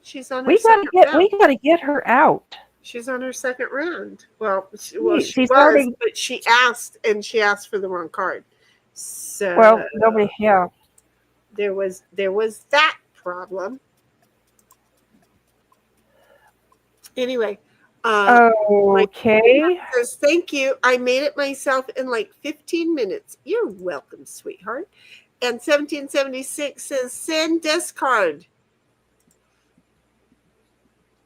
S1: She's on her
S2: We gotta get her out.
S1: She's on her second round. Well, she
S2: She's
S1: was,
S2: already.
S1: but she asked for the wrong card. So
S2: Well, nobody. Yeah.
S1: there was that problem. Anyway, my
S2: Okay.
S1: says, thank you. I made it myself in like 15 minutes. You're welcome, sweetheart. And 1776 says, send discard.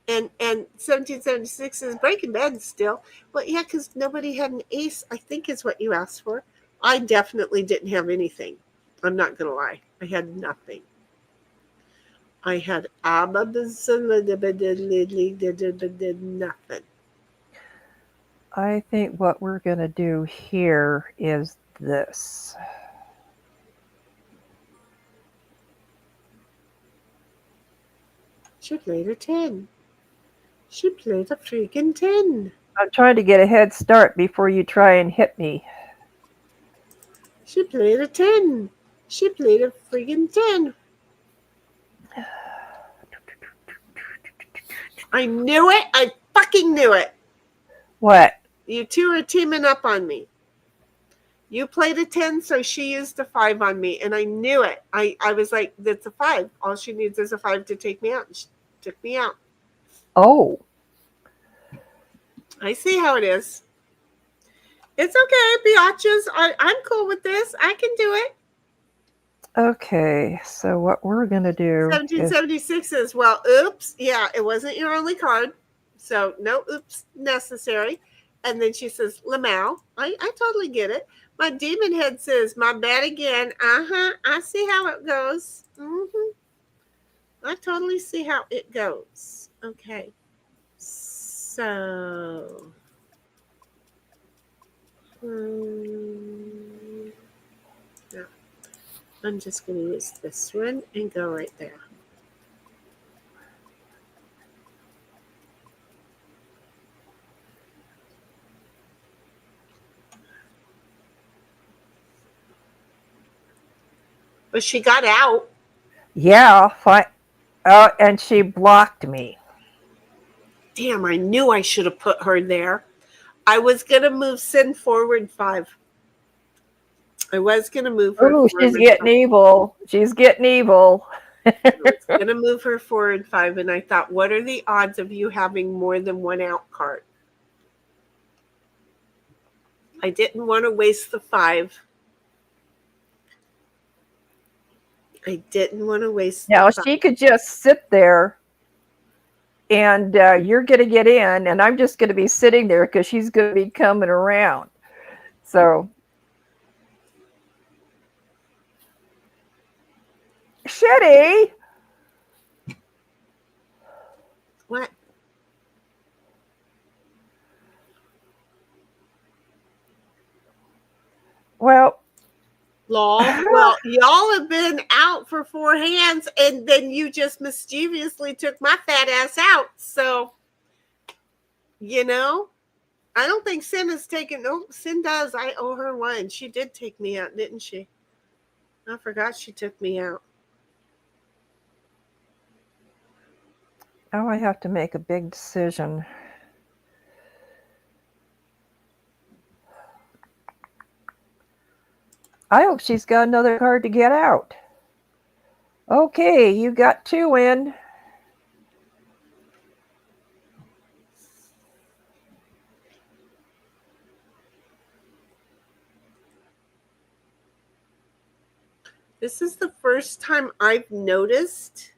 S1: And 1776 is Breaking Bad still. Well, yeah, because nobody had an ace, I think is what you asked for. I definitely didn't have anything. I'm not going to lie. I had nothing. I had nothing.
S2: I think what we're going to do here is this.
S1: She played a 10. She played a freaking 10.
S2: I'm trying to get a head start before you try and hit me.
S1: She played a 10. She played a freaking 10. I knew it. I fucking knew it.
S2: What?
S1: You two are teaming up on me. You played a 10, so she used a 5 on me, and I knew it. I was like, that's a 5. All she needs is a 5 to take me out. She took me out.
S2: Oh.
S1: I see how it is. It's okay, biatches. I'm cool with this. I can do it.
S2: Okay, so what we're going to do
S1: 1776 is, well, oops. Yeah, it wasn't your only card. So no oops necessary. And then she says, Lamau. I totally get it. My demon head says, my bad again. I see how it goes. I totally see how it goes. Okay. So. No. I'm just going to use this one and go right there. But she got out.
S2: Yeah, fine. And she blocked me.
S1: Damn, I knew I should have put her there. I was going to move Sin forward 5. I was going to move her
S2: Oh, she's getting
S1: 5.
S2: evil. She's getting evil.
S1: I was going to move her forward 5, and I thought, what are the odds of you having more than one out card? I didn't want to waste the 5. I didn't want to waste
S2: Now,
S1: the 5.
S2: she could just sit there, and you're going to get in, and I'm just going to be sitting there because she's going to be coming around. So, shitty.
S1: What?
S2: Well,
S1: Well, y'all have been out for 4 hands, and then you just mischievously took my fat ass out. So, I don't think Sin has taken. No, Sin does. I owe her one. She did take me out, didn't she? I forgot she took me out.
S2: I have to make a big decision. I hope she's got another card to get out. Okay, you got 2 in.
S1: This is the first time I've noticed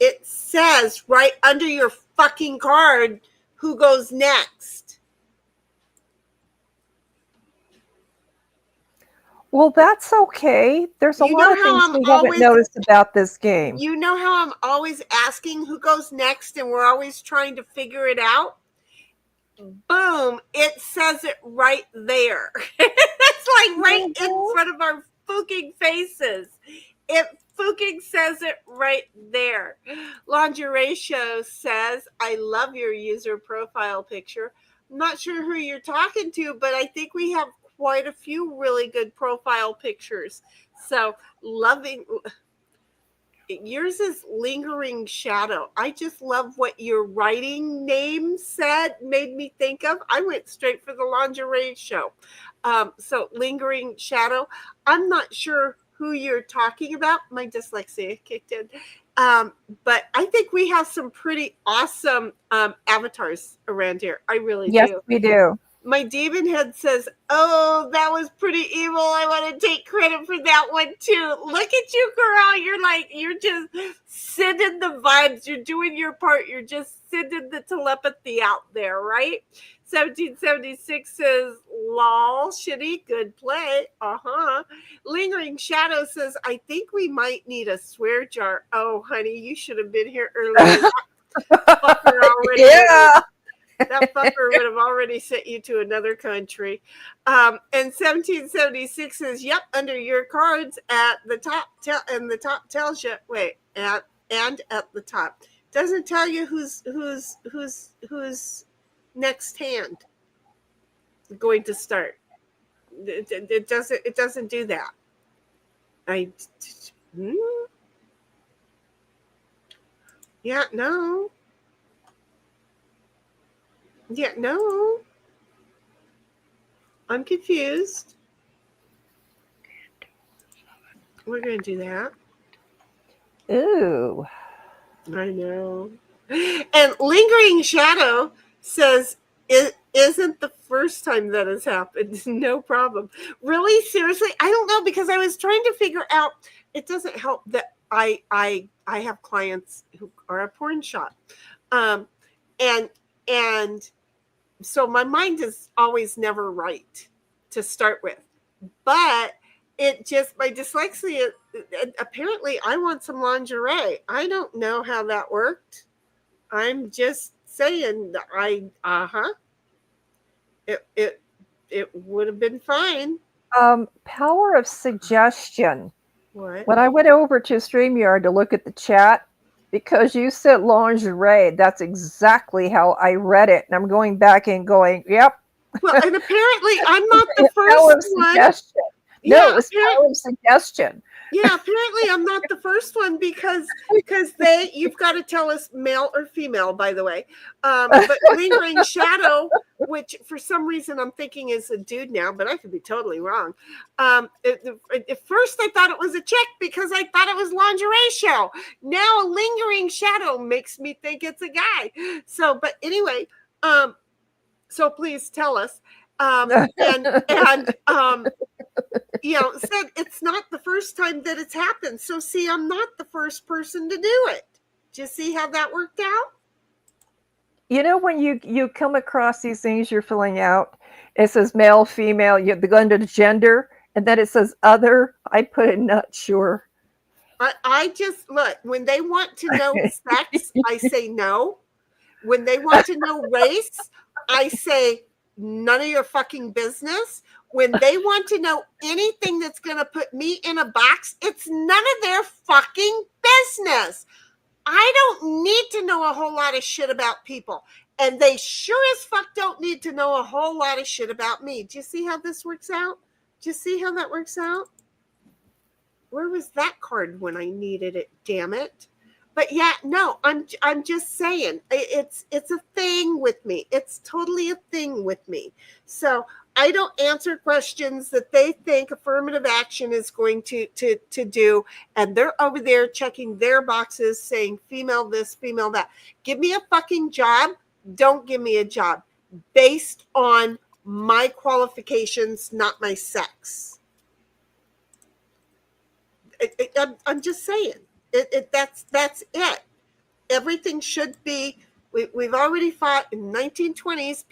S1: it says right under your fucking card who goes next.
S2: Well, that's okay. There's a lot of things we haven't noticed about this game.
S1: You know how I'm always asking who goes next, and we're always trying to figure it out? Boom, it says it right there. It's like right in front of our fucking faces. It fucking says it right there. Lingerie Show says, I love your user profile picture. I'm not sure who you're talking to, but I think we have quite a few really good profile pictures. So loving. yours is Lingering Shadow. I just love what your writing name said, made me think of. I went straight for the lingerie show. So Lingering Shadow. I'm not sure who you're talking about. My dyslexia kicked in. But I think we have some pretty awesome avatars around here. I really
S2: Yes,
S1: do.
S2: we do.
S1: My demon head says, "Oh, that was pretty evil. I want to take credit for that one too." Look at you, girl. You're just sending the vibes. You're doing your part. You're just sending the telepathy out there, right? 1776 says, "Lol, shitty, good play." Lingering Shadow says, "I think we might need a swear jar." Oh, honey, you should have been here earlier. That fucker already.
S2: Yeah.
S1: That fucker would have already sent you to another country. And 1776 says, "Yep, under your cards at the top, and the top tells you, wait, at the top doesn't tell you who's next hand going to start. It doesn't do that. Yeah, no. Yeah, no. I'm confused. We're going to do that.
S2: Ooh.
S1: I know. And Lingering Shadow says, "It isn't the first time that has happened." No problem. Really? Seriously? I don't know, because I was trying to figure out, it doesn't help that I have clients who are a porn shop. And so my mind is always never right to start with. But it just, my dyslexia, apparently I want some lingerie. I don't know how that worked. I'm just saying, it would have been fine.
S2: Power of suggestion.
S1: What?
S2: When I went over to StreamYard to look at the chat, because you said lingerie, that's exactly how I read it. And I'm going back and going, yep.
S1: Well, and apparently I'm not the
S2: Power of
S1: first one.
S2: suggestion. No, it was power of suggestion.
S1: Yeah, apparently I'm not the first one, because you've got to tell us male or female, by the way. But Lingering Shadow, which for some reason I'm thinking is a dude now, but I could be totally wrong. At first I thought it was a chick because I thought it was lingerie show. Now a Lingering Shadow makes me think it's a guy. So, but anyway, so please tell us. Said it's not the first time that it's happened. So see, I'm not the first person to do it. Do you see how that worked out?
S2: You know, when you come across these things you're filling out, it says male, female, you go into the gender, and then it says other. I put it not sure.
S1: I just look, when they want to know sex, I say no. When they want to know race, I say none of your fucking business. When they want to know anything that's going to put me in a box, it's none of their fucking business. I don't need to know a whole lot of shit about people. And they sure as fuck don't need to know a whole lot of shit about me. Do you see how this works out? Do you see how that works out? Where was that card when I needed it? Damn it. But yeah, no, I'm just saying, it's a thing with me. It's totally a thing with me. So I don't answer questions that they think affirmative action is going to do, and they're over there checking their boxes saying female this, female that. Give me a fucking job. Don't give me a job based on my qualifications, not my sex. I'm just saying. That's it. Everything should be. We've already fought in 1920s.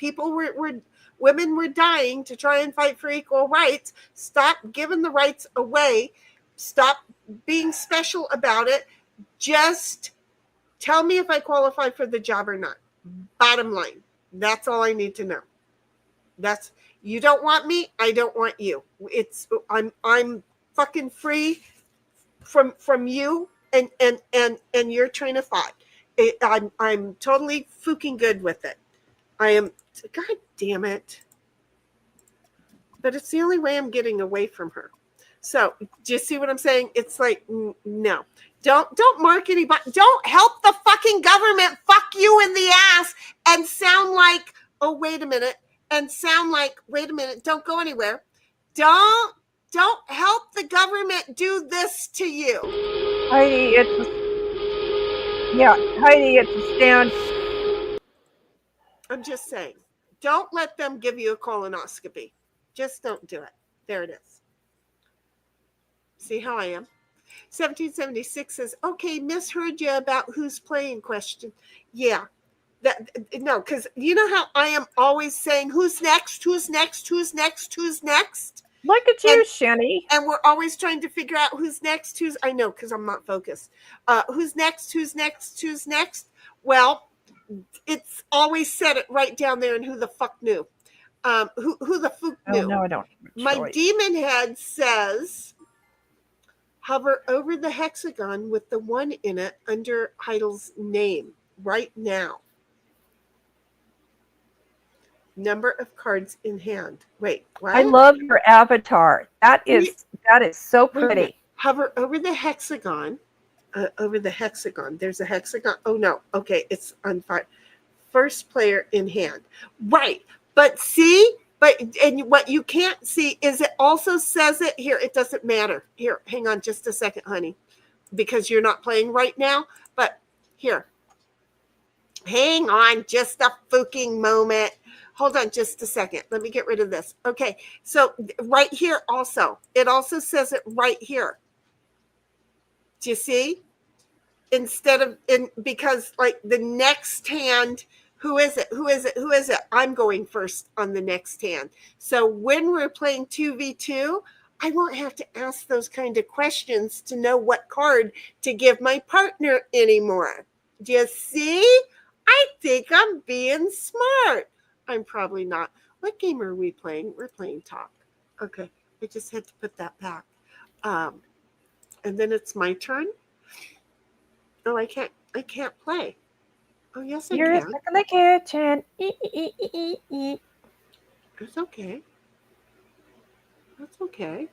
S1: Women were dying to try and fight for equal rights. Stop giving the rights away. Stop being special about it. Just tell me if I qualify for the job or not. Bottom line. That's all I need to know. That's, you don't want me, I don't want you. I'm fucking free from you and your train of thought. I'm totally fucking good with it. I am. God damn it. But it's the only way I'm getting away from her. So do you see what I'm saying? It's like, no. Don't mark anybody. Don't help the fucking government fuck you in the ass and sound like, oh, wait a minute. And sound like, wait a minute, don't go anywhere. Don't help the government do this to you.
S2: Heidi, it's a stand.
S1: I'm just saying, don't let them give you a colonoscopy. Just don't do it. There it is. See how I am? 1776 says, okay, misheard you about who's playing question. Yeah. No, because you know how I am always saying, who's next? Who's next? Who's next? Who's next?
S2: Look at you, Shani.
S1: And we're always trying to figure out who's next. I know, because I'm not focused. Who's next? Who's next? Who's next? Well, it's always said it right down there in who the fuck knew. Who the fuck knew?
S2: Oh, no, I don't.
S1: My demon head says, hover over the hexagon with the 1 in it under Heidel's name right now. Number of cards in hand. Wait, what?
S2: I love your avatar. That is so pretty.
S1: Hover over the hexagon. There's a hexagon. Oh no. Okay, it's on fire. First player in hand. Right. But see, and what you can't see is it also says it here. It doesn't matter. Here, hang on just a second, honey, because you're not playing right now. But here, hang on just a fucking moment. Hold on just a second. Let me get rid of this. Okay, so right here also, it also says it right here. Do you see? Instead of because like the next hand, who is it? Who is it? Who is it? I'm going first on the next hand. So when we're playing 2v2, I won't have to ask those kind of questions to know what card to give my partner anymore. Do you see? I think I'm being smart. I'm probably not. What game are we playing? We're playing Talk. Okay, I just had to put that back. And then it's my turn. Oh, I can't play. Oh, yes, I
S2: You're
S1: can.
S2: stuck in the kitchen.
S1: It's okay. That's okay.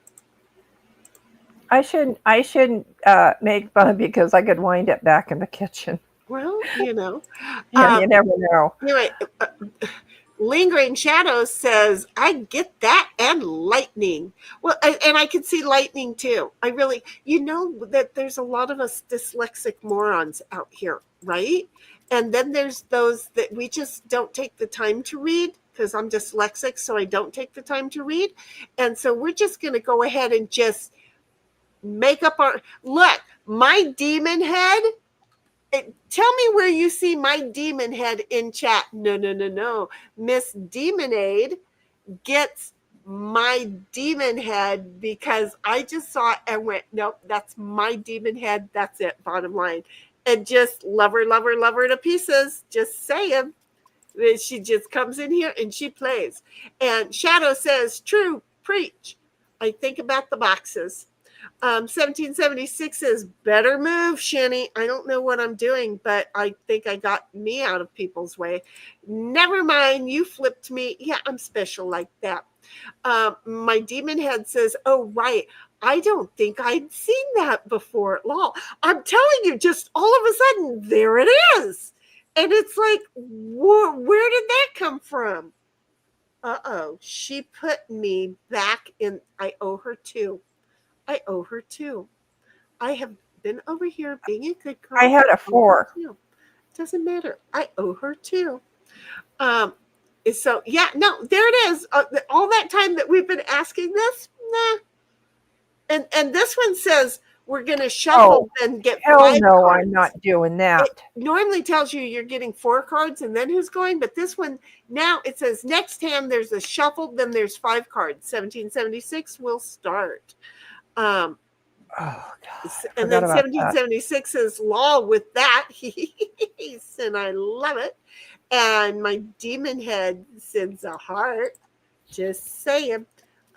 S2: I shouldn't make fun because I could wind up back in the kitchen.
S1: Well, you know.
S2: Yeah, you never know.
S1: Anyway, Lingering Shadows says, I get that, and lightning. Well, and I can see lightning too. I really, you know that there's a lot of us dyslexic morons out here, right? And then there's those that we just don't take the time to read because I'm dyslexic, so I don't take the time to read. And so we're just going to go ahead and just make up our, look, my demon head. Tell me where you see my demon head in chat. No. Miss Demonade gets my demon head because I just saw it and went, nope, that's my demon head. That's it, bottom line. And just love her to pieces. Just saying. She just comes in here and she plays. And Shadow says, true, preach. I think about the boxes. 1776 says, better move, Shanny. I don't know what I'm doing, but I think I got me out of people's way. Never mind, you flipped me. Yeah, I'm special like that. My demon head says, oh, right. I don't think I'd seen that before. Lol. I'm telling you, just all of a sudden, there it is. And it's like, where did that come from? Uh-oh, she put me back in. I owe her two. I have been over here being a good girl.
S2: I had a 4.
S1: Doesn't matter. I owe her 2. So yeah, no, there it is. All that time that we've been asking this, nah. And this one says we're going to shuffle and get 5
S2: cards. No,
S1: cards.
S2: I'm not doing that.
S1: It normally tells you you're getting 4 cards and then who's going, but this one now it says next hand there's a shuffle, then there's 5 cards. 1776 will start.
S2: Oh, God.
S1: And then 1776 is law with that. And I love it. And my demon head sends a heart. Just saying.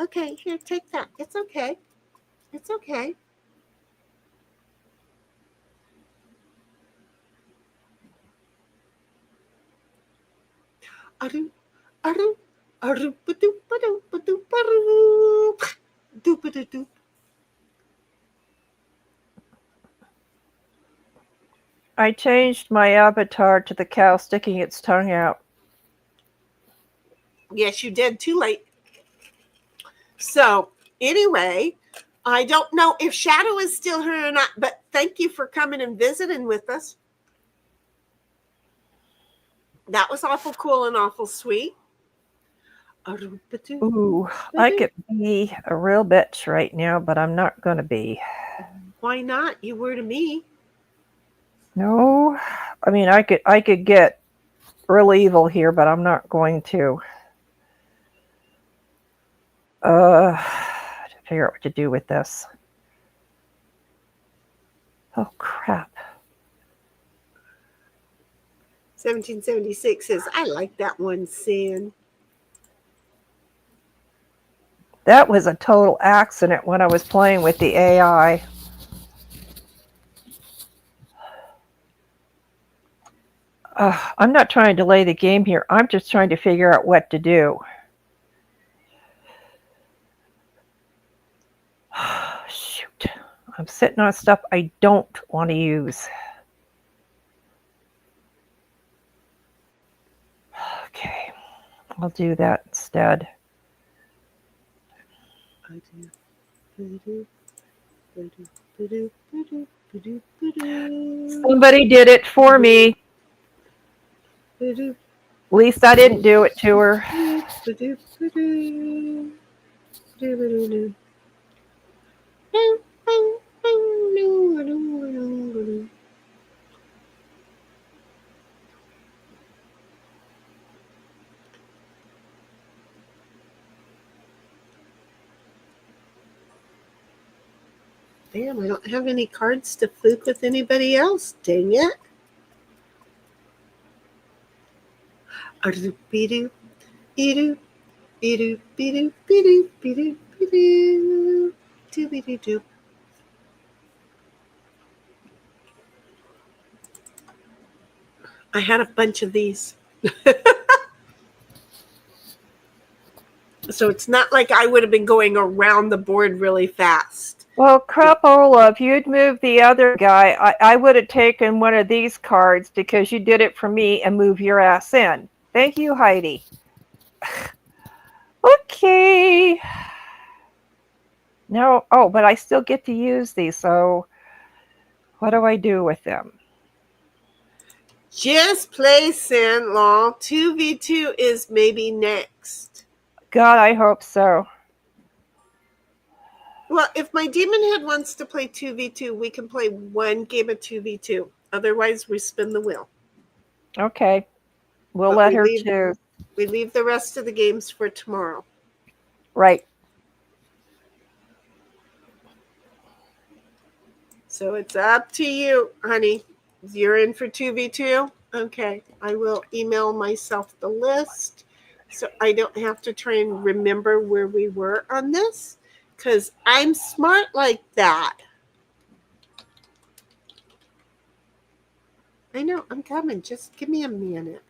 S1: Okay, here, take that. It's okay. It's okay. Aru, aru, aru, ba-doop, ba-doop, ba-doop, ba-doop, doop, ba-doop.
S2: I changed my avatar to the cow sticking its tongue out.
S1: Yes, you did. Too late. So, anyway, I don't know if Shadow is still here or not, but thank you for coming and visiting with us. That was awful cool and awful sweet.
S2: Ooh, I could be a real bitch right now, but I'm not going to be.
S1: Why not? You were to me.
S2: No, I mean I could get real evil here, but I'm not going to. Figure out what to do with this. Oh crap!
S1: 1776 says, I like that one, Sin.
S2: That was a total accident when I was playing with the AI. I'm not trying to delay the game here. I'm just trying to figure out what to do. Shoot. I'm sitting on stuff I don't want to use. Okay. I'll do that instead. Somebody did it for me. At least I didn't do it to her.
S1: Damn, I don't have any cards to fluke with anybody else. Dang it. I had a bunch of these. So it's not like I would have been going around the board really fast.
S2: Well, Crapola, if you'd moved the other guy, I would have taken one of these cards because you did it for me and move your ass in. Thank you, Heidi. Okay. No, oh, but I still get to use these, so what do I do with them?
S1: Just play Sin Law. 2v2 is maybe next.
S2: God, I hope so.
S1: Well, if my demon head wants to play 2v2, we can play one game of 2v2. Otherwise, we spin the wheel.
S2: Okay. We'll
S1: But
S2: let her choose.
S1: We leave the rest of the games for tomorrow.
S2: Right.
S1: So it's up to you, honey. You're in for 2v2? Okay. I will email myself the list so I don't have to try and remember where we were on this, because I'm smart like that. I know, I'm coming. Just give me a minute.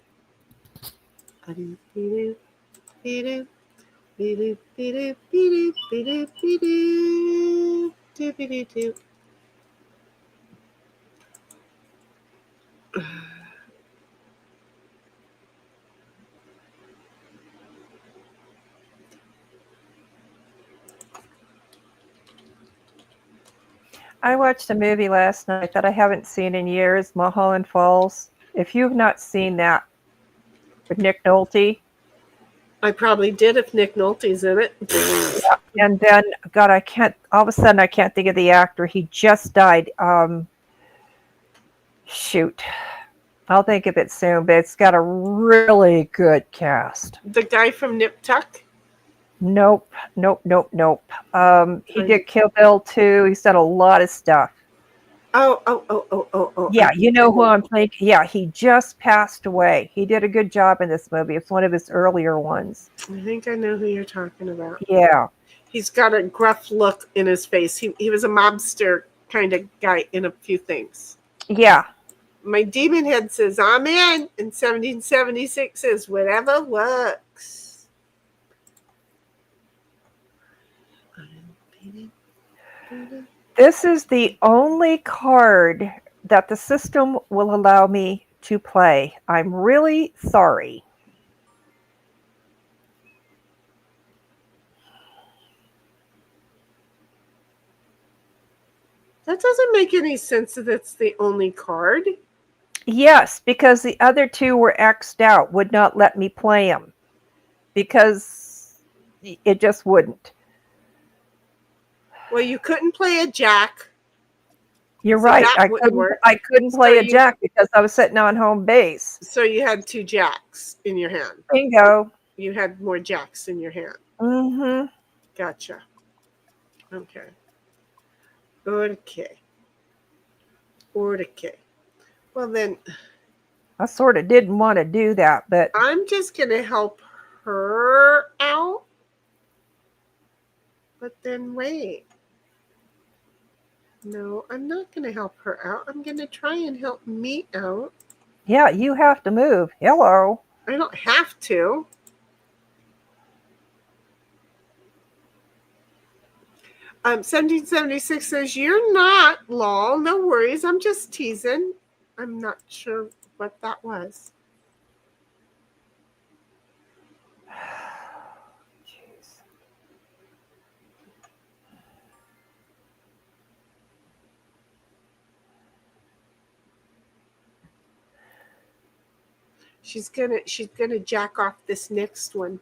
S2: I watched a movie last night that I haven't seen in years, Mulholland Falls. If you've not seen that with Nick Nolte.
S1: I probably did if Nick Nolte's in it.
S2: Yeah. And then, God, all of a sudden I can't think of the actor. He just died. Shoot. I'll think of it soon, but it's got a really good cast.
S1: The guy from Nip Tuck?
S2: Nope. He did Kill Bill too. He's done a lot of stuff.
S1: Oh.
S2: Yeah, you know who I'm thinking. Yeah, he just passed away. He did a good job in this movie. It's one of his earlier ones.
S1: I think I know who you're talking about.
S2: Yeah.
S1: He's got a gruff look in his face. He was a mobster kind of guy in a few things.
S2: Yeah.
S1: My demon head says, I'm in. And 1776 says, whatever works.
S2: This is the only card that the system will allow me to play. I'm really sorry.
S1: That doesn't make any sense that it's the only card.
S2: Yes, because the other two were X'd out, would not let me play them because it just wouldn't.
S1: Well, you couldn't play a jack.
S2: You're
S1: So
S2: right.
S1: that
S2: I
S1: wouldn't
S2: couldn't.
S1: work.
S2: I couldn't
S1: So
S2: play a
S1: you-
S2: jack because I was sitting on home base.
S1: So you had 2 jacks in your hand.
S2: Bingo.
S1: You had more jacks in your hand.
S2: Mm-hmm.
S1: Gotcha. Okay. Okay. Well, then
S2: I sort of didn't want to do that, but
S1: I'm just going to help her out. But then wait. No, I'm not going to help her out. I'm going to try and help me out.
S2: yeah, you have to move. Hello.
S1: I don't have to. Um, 1776 says, you're not, lol. No worries. I'm just teasing. I'm not sure what that was.
S2: Jeez.
S1: She's gonna jack off this next one.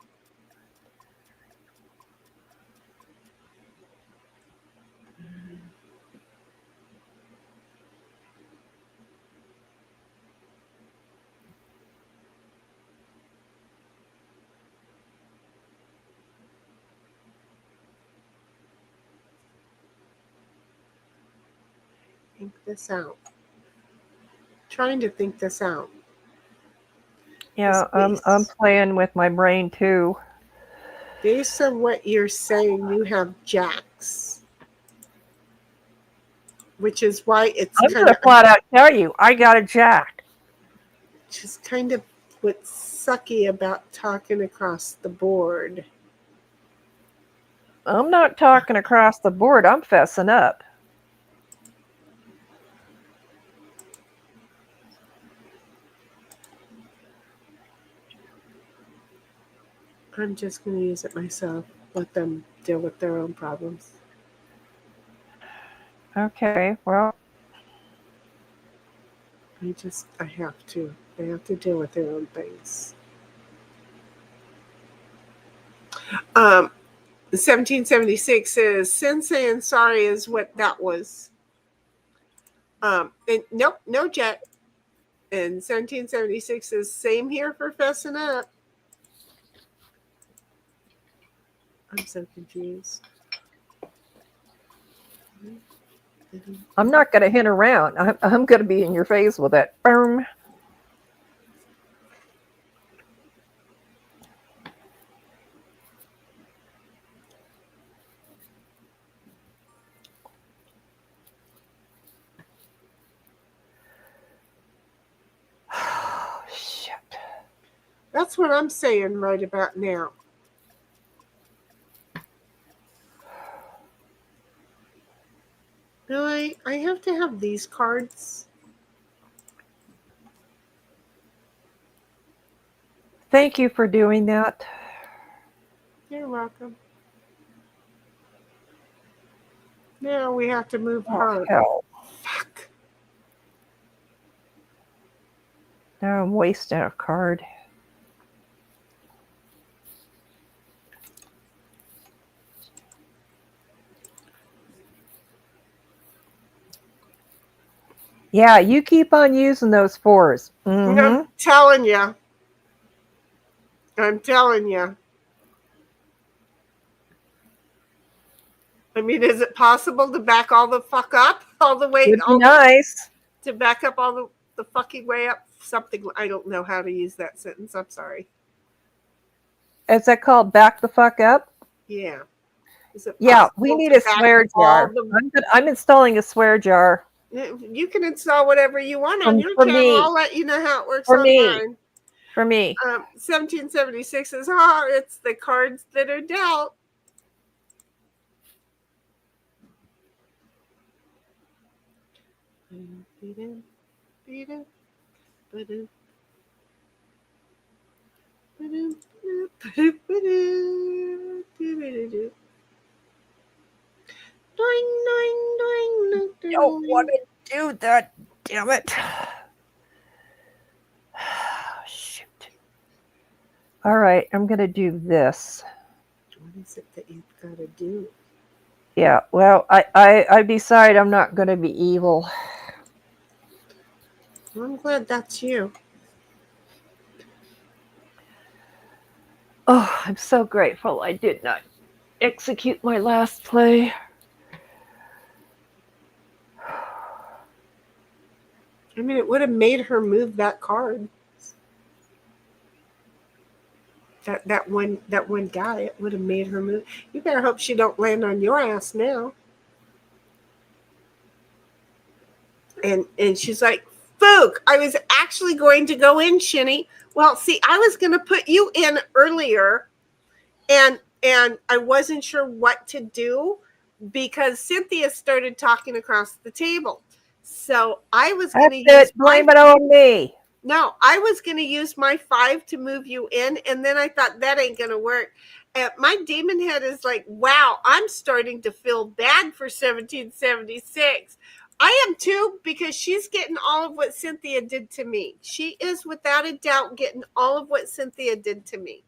S1: Think this out. Trying to think this out.
S2: Yeah, I'm playing with my brain too.
S1: Based on what you're saying, you have jacks, which is why it's
S2: I'm
S1: kind
S2: gonna flat out tell you, I got a jack.
S1: which is kind of what's sucky about talking across the board.
S2: I'm not talking across the board. I'm fessing up.
S1: I'm just going to use it myself. Let them deal with their own problems.
S2: Okay, well,
S1: I have to. They have to deal with their own things. 1776 says, Sensei and sorry is what that was. And nope, no jack. And 1776 says, same here for fessing up. I'm so confused.
S2: I'm not going to hint around. I'm going to be in your face with it. Boom. Oh, shit.
S1: That's what I'm saying right about now. Really? I have to have these cards?
S2: Thank you for doing that.
S1: You're welcome. Now we have to move her.
S2: Hell.
S1: Fuck.
S2: Now I'm wasting a card. Yeah, you keep on using those 4s. Mm-hmm.
S1: I'm telling you. I'm telling you. I mean, is it possible to back all the fuck up? All the way?
S2: Would be nice.
S1: To back up all the fucking way up? Something, I don't know how to use that sentence. I'm sorry.
S2: Is that called back the fuck up?
S1: Yeah. Is it
S2: Yeah, we
S1: possible
S2: need
S1: to
S2: a
S1: back
S2: swear
S1: all
S2: jar. I'm installing a swear jar.
S1: You can install whatever you want on your
S2: For
S1: channel.
S2: me.
S1: I'll let you know how it works
S2: For
S1: on
S2: me.
S1: mine.
S2: For me.
S1: 1776 says, oh, it's the cards that are dealt. Be-do, be-do, be-do, be-do, be-do, be-do, be-do. Doing, doing, doing,
S2: Don't want
S1: doing.
S2: to do that. Damn it. Shoot. All right, I'm going to do this.
S1: What is it that you've got to do?
S2: Yeah, well, I decide I'm not going to be evil.
S1: Well, I'm glad that's you.
S2: Oh, I'm so grateful I did not execute my last play.
S1: I mean, it would have made her move that card. That one guy, it would have made her move. You better hope she don't land on your ass now. And she's like, Fook, I was actually going to go in, Shinny. Well, see, I was going to put you in earlier, and I wasn't sure what to do because Cynthia started talking across the table. So I was going to use
S2: blame it on me.
S1: No, I was going to use my 5 to move you in, and then I thought that ain't going to work. My demon head is like, wow, I'm starting to feel bad for 1776. I am too, because she's getting all of what Cynthia did to me. She is without a doubt getting all of what Cynthia did to me.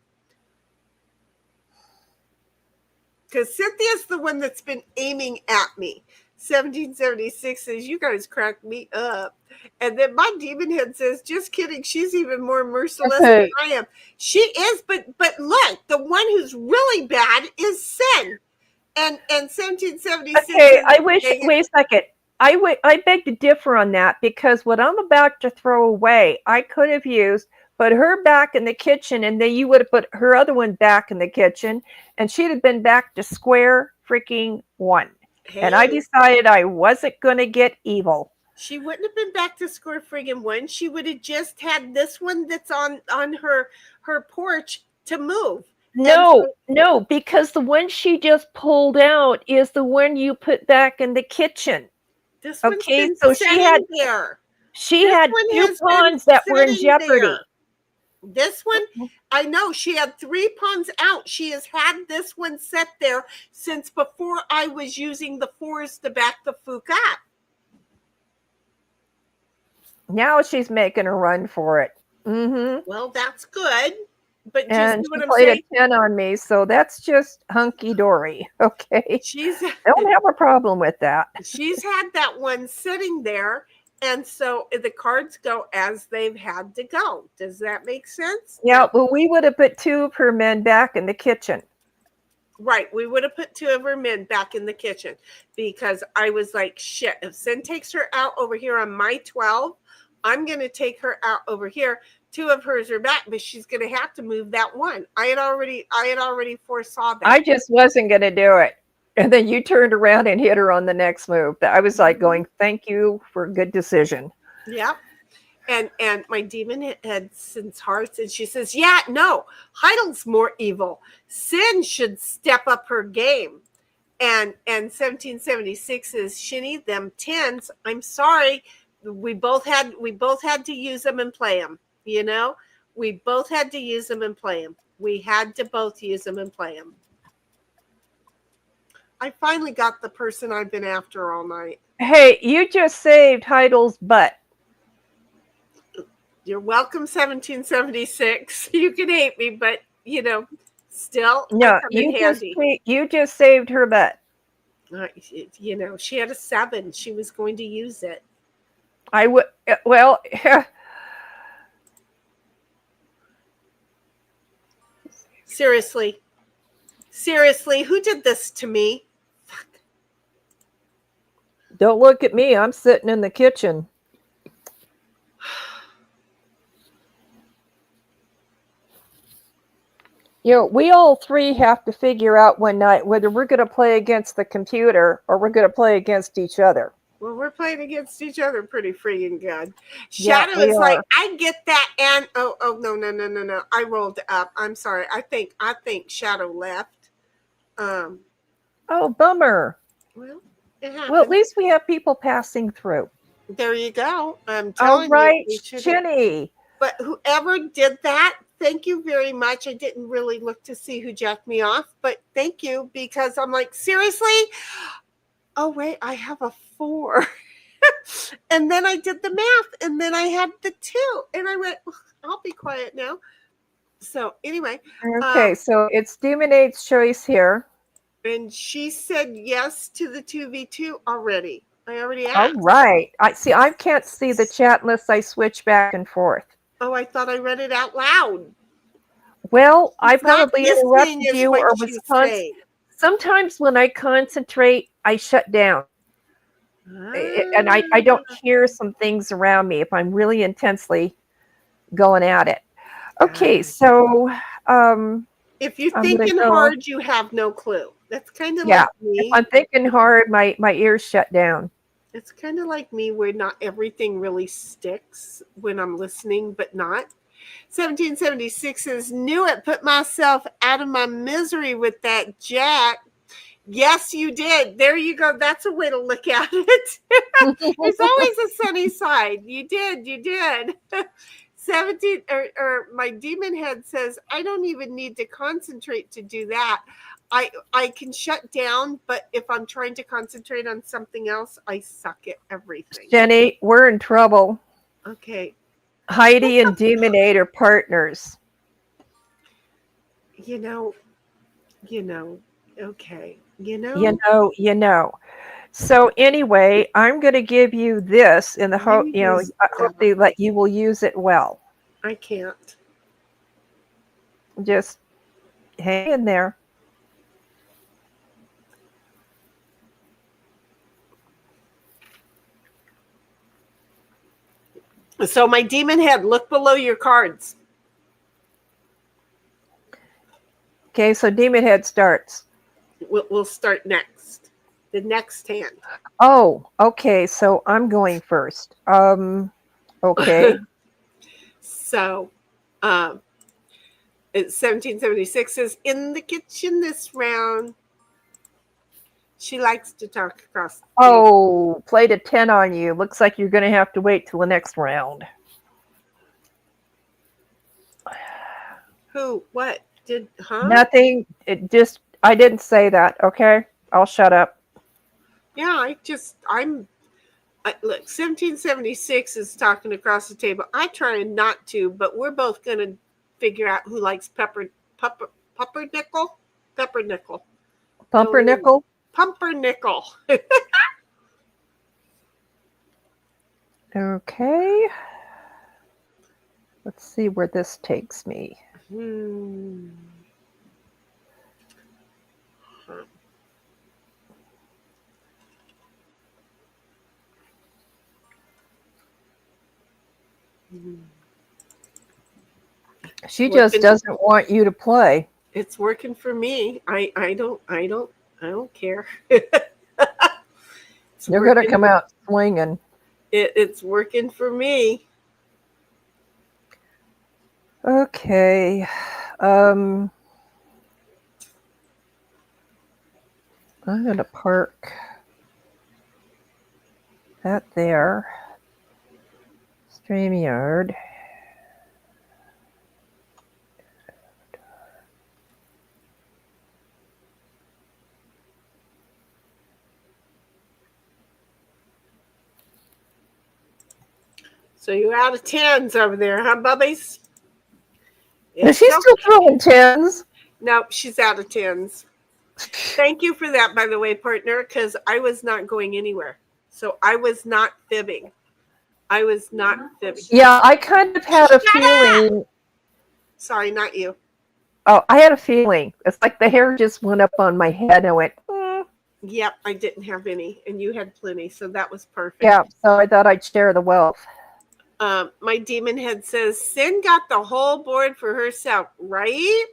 S1: Because Cynthia's the one that's been aiming at me. 1776 says, you guys cracked me up. And then my demon head says, just kidding, she's even more merciless than I am. She is, but look, the one who's really bad is Sin. And 1776
S2: Okay, I wish, wait a second. I beg to differ on that, because what I'm about to throw away, I could have used, put her back in the kitchen, and then you would have put her other one back in the kitchen, and she'd have been back to square freaking one.
S1: Hey,
S2: and I decided I wasn't going to get evil.
S1: She wouldn't have been back to square friggin' one. She would have just had this one that's on her porch to move.
S2: No, because the one she just pulled out is the one you put back in the kitchen.
S1: This one's
S2: Okay,
S1: been
S2: so
S1: sitting there.
S2: She had 2 pawns that were in jeopardy.
S1: There. This one, I know, she had 3 pawns out. She has had this one set there since before I was using the 4s to back the Fook up.
S2: Now she's making a run for it. Mm-hmm.
S1: Well, that's good. But
S2: and
S1: just what
S2: she
S1: I'm
S2: played
S1: saying,
S2: a 10 on me, so that's just hunky-dory. Okay. I don't have a problem with that.
S1: She's had that one sitting there, and so the cards go as they've had to go. Does that make sense?
S2: Yeah, well, we would have put 2 of her men back in the kitchen.
S1: Right. We would have put 2 of her men back in the kitchen, because I was like, shit, if Sin takes her out over here on my 12, I'm going to take her out over here. 2 of hers are back, but she's going to have to move that one. I had already foresaw that.
S2: I just wasn't going to do it. And then you turned around and hit her on the next move. I was like going, thank you for a good decision.
S1: Yep. And my demon had Sin's hearts, and she says, yeah, no, Heidel's more evil. Sin should step up her game. And 1776 is, Shinny, them 10s, I'm sorry, we both had to use them and play them. You know, we both had to use them and play them. We had to both use them and play them. I finally got the person I've been after all night.
S2: Hey, you just saved Heidel's butt.
S1: You're welcome, 1776. You can hate me, but, you know, still,
S2: no, you just saved her butt.
S1: You know, she had a 7. She was going to use it.
S2: I would, well...
S1: Seriously, who did this to me? Fuck.
S2: Don't look at me. I'm sitting in the kitchen. You know, we all 3 have to figure out one night whether we're going to play against the computer or we're going to play against each other.
S1: Well, we're playing against each other pretty freaking good.
S2: Yeah,
S1: Shadow is like, I get that, and no. I rolled up. I'm sorry. I think Shadow left.
S2: Oh, bummer.
S1: Well, it happened.
S2: Well, at least we have people passing through.
S1: There you go. I'm
S2: All
S1: telling you,
S2: right,
S1: we should.
S2: Jenny.
S1: But whoever did that, thank you very much. I didn't really look to see who jacked me off, but thank you, because I'm like, seriously? Oh, wait, I have a 4. And then I did the math, and then I had the 2, and I went, I'll be quiet now. So anyway,
S2: Okay, so it's Demonade's choice here.
S1: and she said yes to the 2v2 already. I already
S2: All
S1: asked.
S2: right. I can't see the chat unless I switch back and forth.
S1: Oh, I thought I read it out loud.
S2: Well, I
S1: It's not
S2: probably
S1: listening
S2: interrupted
S1: is
S2: you
S1: what
S2: or
S1: you
S2: was
S1: say.
S2: sometimes when I concentrate, I shut down. And I don't hear some things around me if I'm really intensely going at it. Okay, so
S1: if you're
S2: I'm gonna
S1: thinking
S2: go.
S1: hard, you have no clue. That's kind of
S2: Yeah,
S1: like
S2: if
S1: me.
S2: I'm thinking hard, my ears shut down.
S1: It's kind of like me where not everything really sticks when I'm listening, but not. 1776 says, knew it, put myself out of my misery with that jack. Yes, you did. There you go. That's a way to look at it. There's always a sunny side. You did. 17 or my demon head says, I don't even need to concentrate to do that. I can shut down, but if I'm trying to concentrate on something else, I suck at everything.
S2: Jenny, we're in trouble.
S1: Okay.
S2: Heidi and Demonade are partners.
S1: You know, okay.
S2: You know. So anyway, I'm going to give you this in the hope, I hope that you will use it well.
S1: I can't.
S2: Just hang in there.
S1: So my demon head, look below your cards.
S2: Okay, so demon head starts.
S1: We'll start next. The next hand.
S2: Oh, okay. So I'm going first. Okay.
S1: So, it's 1776 says, in the kitchen this round. She likes to talk across the table.
S2: Oh, played a 10 on you. Looks like you're going to have to wait till the next round.
S1: Who? What?
S2: Nothing. I didn't say that. Okay. I'll shut up.
S1: Yeah, look, 1776 is talking across the table. I try not to, but we're both going to figure out who likes pumpernickel. Pumpernickel. Pumpernickel.
S2: Okay. Let's see where this takes me. She just doesn't want you to play.
S1: It's working for me. I don't care.
S2: You're going to come out swinging.
S1: It's working for me.
S2: Okay. I'm going to park that there. StreamYard.
S1: So you're out of 10s over there, huh, Bubbies?
S2: Is she still throwing 10s?
S1: No, she's out of 10s. Thank you for that, by the way, partner, because I was not going anywhere. So I was not fibbing.
S2: Yeah, I kind of had a feeling.
S1: Sorry, not you.
S2: Oh, I had a feeling. It's like the hair just went up on my head and I went,
S1: Yep, I didn't have any, and you had plenty, so that was perfect.
S2: Yeah, so I thought I'd share the wealth.
S1: My demon head says, Sin got the whole board for herself, right?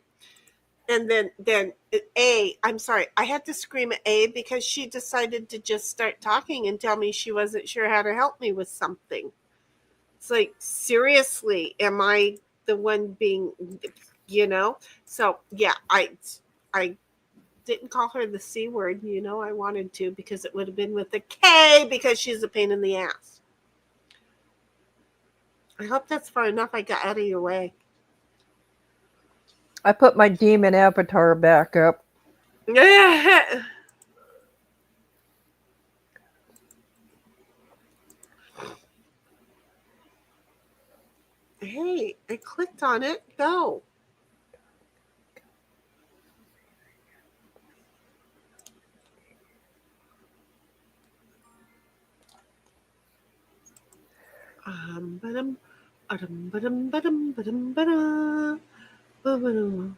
S1: And then A, I'm sorry, I had to scream at A because she decided to just start talking and tell me she wasn't sure how to help me with something. It's like, seriously, am I the one being, So, yeah, I didn't call her the C word, I wanted to because it would have been with a K because she's a pain in the ass. I hope that's far enough. I got out of your way.
S2: I put my demon avatar back up.
S1: Hey, I clicked on it. Go. Ba-dum, ba-dum, ba-dum, ba-dum, ba-dum, ba-dum.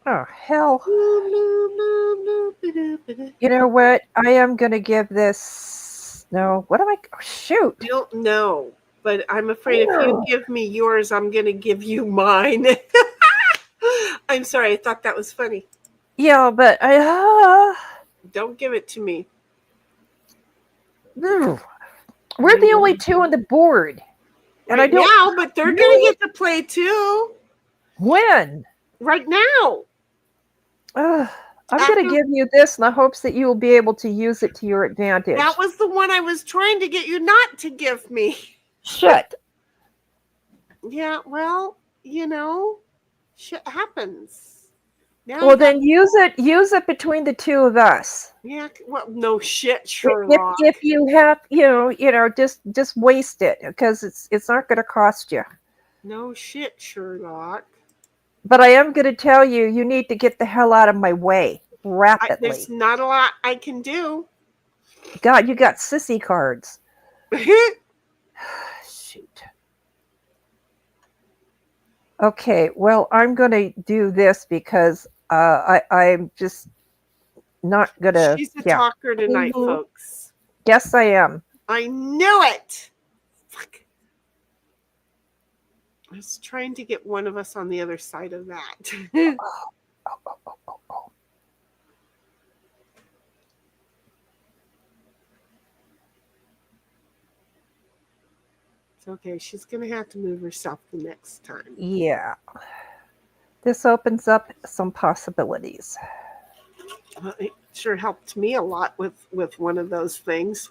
S2: Oh, hell.
S1: Boom, boom, boom, boom, ba-dum, ba-dum.
S2: You know what? I am going to give this. No, what am I? Oh, shoot.
S1: I don't know, but I'm afraid if you give me yours, I'm going to give you mine. I'm sorry. I thought that was funny.
S2: Yeah, but
S1: Don't give it to me.
S2: we're the only two on the board. And
S1: Right
S2: I don't.
S1: now, but they're going to get to play too.
S2: When?
S1: Right now.
S2: I'm going to give you this in the hopes that you will be able to use it to your advantage.
S1: That was the one I was trying to get you not to give me.
S2: Shit.
S1: Yeah, well, shit happens. Now
S2: Well, then use it between the two of us.
S1: Yeah, well, no shit, Sherlock.
S2: If you have, just waste it because it's not going to cost you.
S1: No shit, Sherlock.
S2: But I am going to tell you, you need to get the hell out of my way rapidly.
S1: There's not a lot I can do.
S2: God, you got sissy cards. Shoot. Okay, well, I'm going to do this because I'm just not going to.
S1: She's a talker tonight, folks.
S2: Yes, I am.
S1: I knew it. Fuck. I was trying to get one of us on the other side of that. It's okay. She's going to have to move herself the next time.
S2: Yeah. This opens up some possibilities.
S1: Well, it sure helped me a lot with one of those things.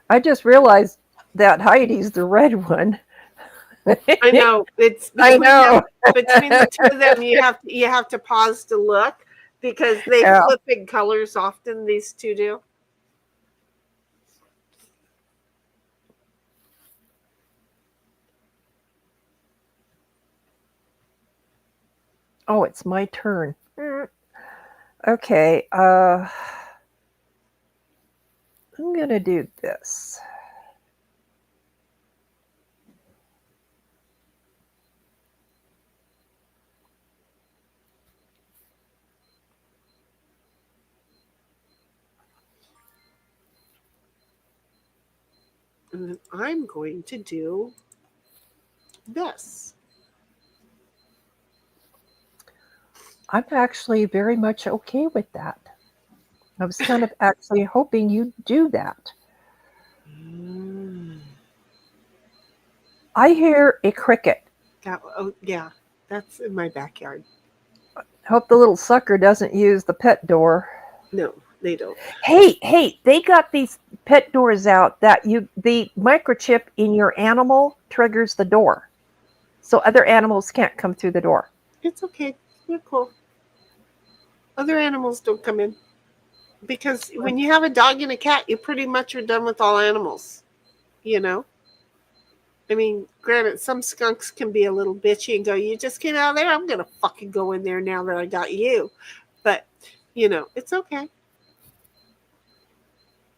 S2: I just realized that Heidi's the red one.
S1: I know. Between the two of them, you have to pause to look because they flip in colors often. These two do.
S2: Oh, it's my turn. Okay. I'm gonna do this.
S1: And then I'm going to do this.
S2: I'm actually very much okay with that. I was kind of actually hoping you'd do that. I hear a cricket.
S1: Yeah, that's in my backyard.
S2: Hope the little sucker doesn't use the pet door.
S1: No, they don't.
S2: Hey, they got these pet doors out that the microchip in your animal triggers the door. So other animals can't come through the door.
S1: It's okay. You're cool. Other animals don't come in. Because when you have a dog and a cat, you pretty much are done with all animals. I mean, granted, some skunks can be a little bitchy and go, you just came out of there? I'm going to fucking go in there now that I got you. But, it's okay.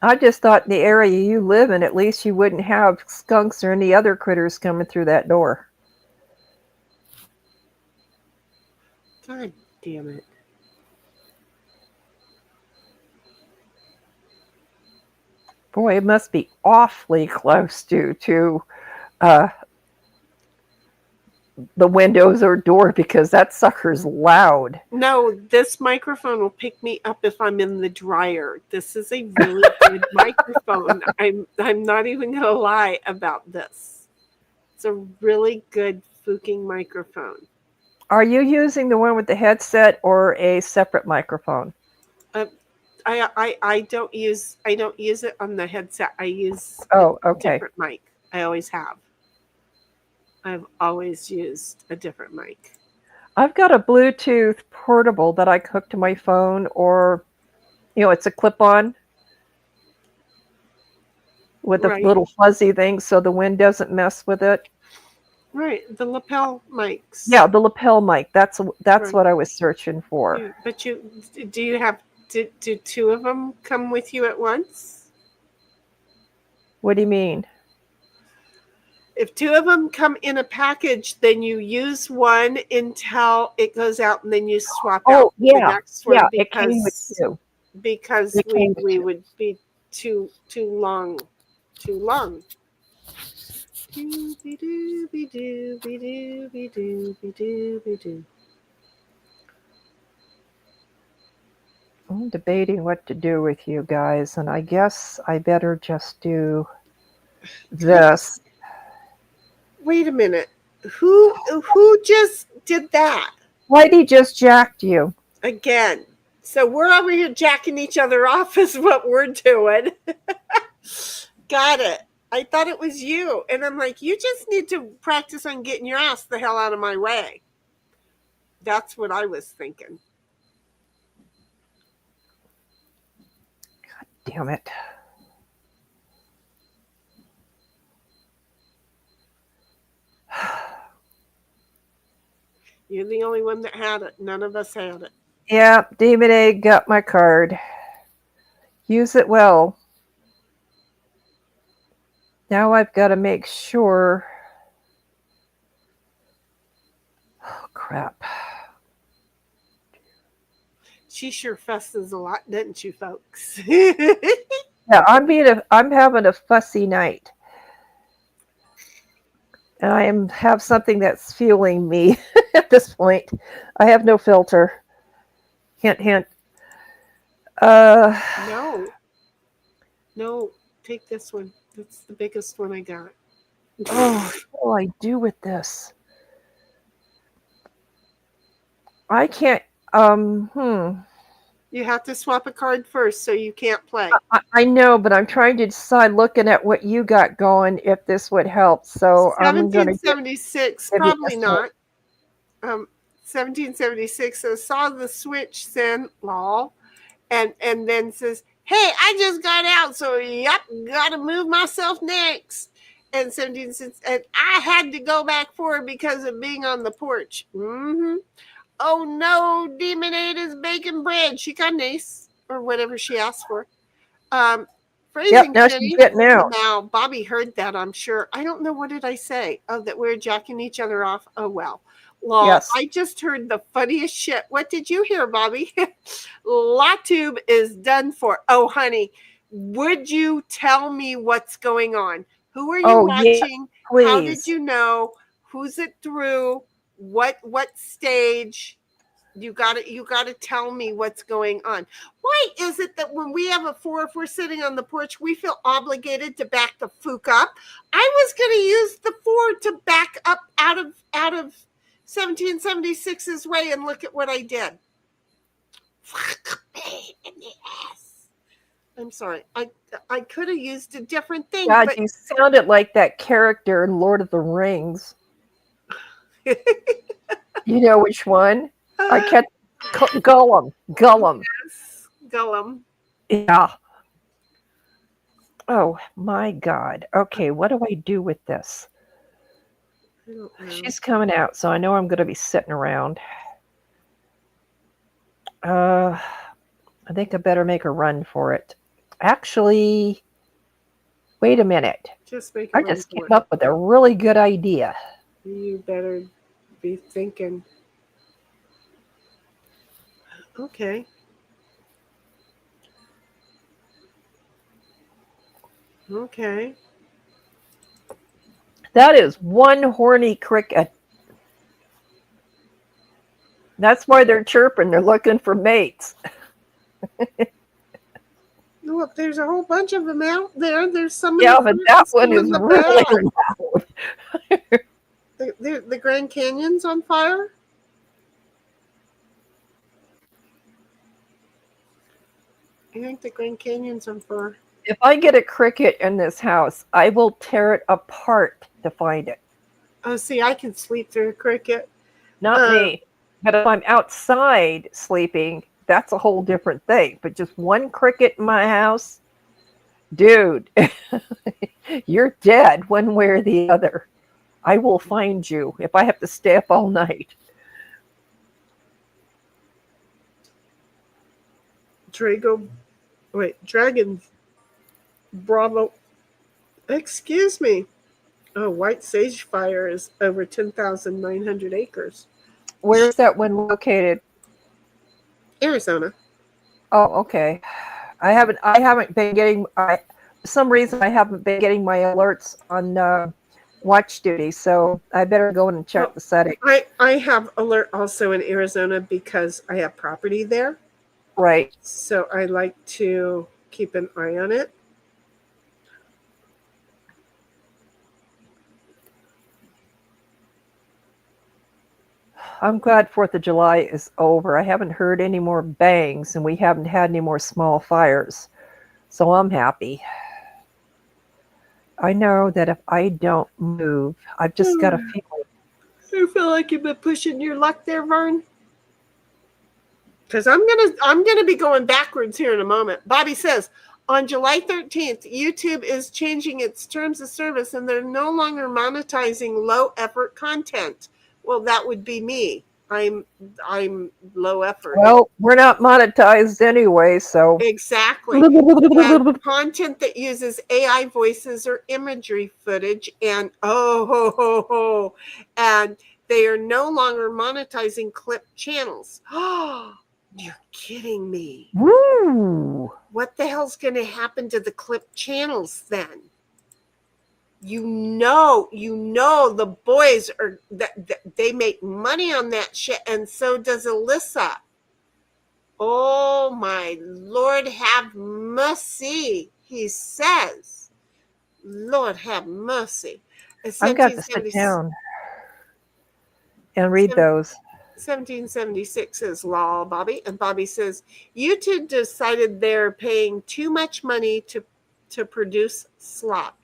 S2: I just thought in the area you live in, at least you wouldn't have skunks or any other critters coming through that door.
S1: God damn it.
S2: Boy, it must be awfully close to the windows or door because that sucker's loud.
S1: No, this microphone will pick me up if I'm in the dryer. This is a really good microphone. I'm not even going to lie about this. It's a really good fucking microphone.
S2: Are you using the one with the headset or a separate microphone?
S1: I don't use it on the headset. I use
S2: Oh,
S1: a
S2: okay.
S1: different mic. I always have. I've always used a different mic.
S2: I've got a Bluetooth portable that I hook to my phone, or it's a clip-on with a
S1: Right.
S2: little fuzzy thing so the wind doesn't mess with it.
S1: Right, the lapel mics.
S2: Yeah, the lapel mic. That's
S1: Right.
S2: what I was searching for.
S1: But do you have do two of them come with you at once?
S2: What do you mean?
S1: If two of them come in a package, then you use one until it goes out, and then you swap out the next one
S2: it came with two.
S1: Because
S2: It came with
S1: we
S2: two.
S1: would be too long.
S2: I'm debating what to do with you guys, and I guess I better just do this.
S1: Wait a minute. Who just did that?
S2: Whitey just jacked you.
S1: Again. So we're over here jacking each other off is what we're doing. Got it. I thought it was you. And I'm like, you just need to practice on getting your ass the hell out of my way. That's what I was thinking.
S2: God damn it.
S1: You're the only one that had it. None of us had it.
S2: Yeah, Demon Egg got my card. Use it well. Now I've got to make sure. Oh, crap.
S1: She sure fusses a lot, doesn't she, folks?
S2: Yeah, I'm having a fussy night. And I have something that's fueling me at this point. I have no filter. Hint, hint.
S1: No, take this one. That's the biggest one I got.
S2: Oh, what do I do with this? I can't.
S1: You have to swap a card first, so you can't play.
S2: I know, but I'm trying to decide, looking at what you got going, if this would help. So I'm going to
S1: 1776, probably not. 1776 says, saw the switch, send, lol, and then says, hey, I just got out, so yep, gotta move myself next. And 1766, and I had to go back forward because of being on the porch. Oh no, Demon 8 is baking bread. She got nice, or whatever she asked for. Phrasing
S2: now she's getting out.
S1: Now, Bobby heard that, I'm sure. I don't know, what did I say? Oh, that we're jacking each other off? Oh, well. Lol, yes. I just heard the funniest shit. What did you hear, Bobby? LaTube is done for. Oh, honey, would you tell me what's going on? Who are you watching?
S2: Yeah,
S1: how did you know? Who's it through? What stage? You gotta tell me what's going on. Why is it that when we have a 4, if we're sitting on the porch, we feel obligated to back the fuck up? I was gonna use the 4 to back up out of 1776's way, and look at what I did. Fuck me in the ass. I'm sorry. I could have used a different thing.
S2: God, but you sounded like that character in Lord of the Rings. You know which one? I kept Gollum.
S1: Yes, Gollum.
S2: Yeah. Oh my God. Okay, what do I do with this?
S1: I don't know.
S2: She's coming out, so I know I'm going to be sitting around. I think I better make a run for it. Actually, wait a minute. I just came up with a really good idea.
S1: You better be thinking. Okay. Okay.
S2: That is one horny cricket. That's why they're chirping. They're looking for mates.
S1: Look, there's a whole bunch of them out there. There's some.
S2: Yeah, but that one is really loud.
S1: The Grand Canyon's on fire? I think the Grand Canyon's on fire.
S2: If I get a cricket in this house, I will tear it apart to find it.
S1: Oh, see, I can sleep through a cricket.
S2: Not me. But if I'm outside sleeping, that's a whole different thing. But just one cricket in my house, dude, you're dead one way or the other. I will find you if I have to stay up all night.
S1: Dragon Bravo. Excuse me. Oh, White Sage Fire is over 10,900 acres.
S2: Where's that one located?
S1: Arizona.
S2: Oh, okay. I haven't been getting. For some reason, I haven't been getting my alerts on watch duty, so I better go in and check the setting.
S1: I have alert also in Arizona because I have property there.
S2: Right.
S1: So I like to keep an eye on it.
S2: I'm glad 4th of July is over. I haven't heard any more bangs, and we haven't had any more small fires. So I'm happy. I know that if I don't move, I've just got to feel it.
S1: Do you feel like you've been pushing your luck there, Vern? Because I'm gonna be going backwards here in a moment. Bobby says, on July 13th, YouTube is changing its terms of service and they're no longer monetizing low effort content. Well, that would be me. I'm low effort.
S2: Well, we're not monetized anyway, so.
S1: Exactly. And content that uses AI voices or imagery footage and and they are no longer monetizing clip channels. Oh, you're kidding me.
S2: Woo!
S1: What the hell's going to happen to the clip channels then? You know the boys are that they make money on that shit, and so does Alyssa. Oh my Lord, have mercy, he says. Lord have mercy.
S2: I've got to sit down and read those.
S1: 1776 is law, Bobby. And Bobby says, YouTube decided they're paying too much money to produce slop.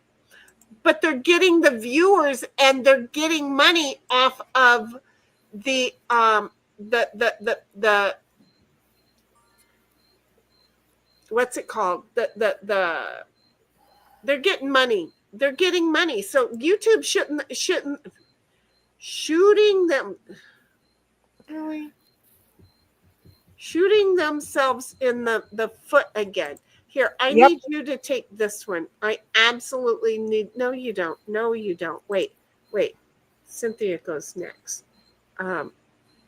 S1: But they're getting the viewers and they're getting money off of the what's it called? They're getting money. They're getting money. So YouTube shouldn't shooting them really shooting themselves in the foot again. Here, I need you to take this one. I absolutely need. No, you don't. No, you don't. Wait. Cynthia goes next.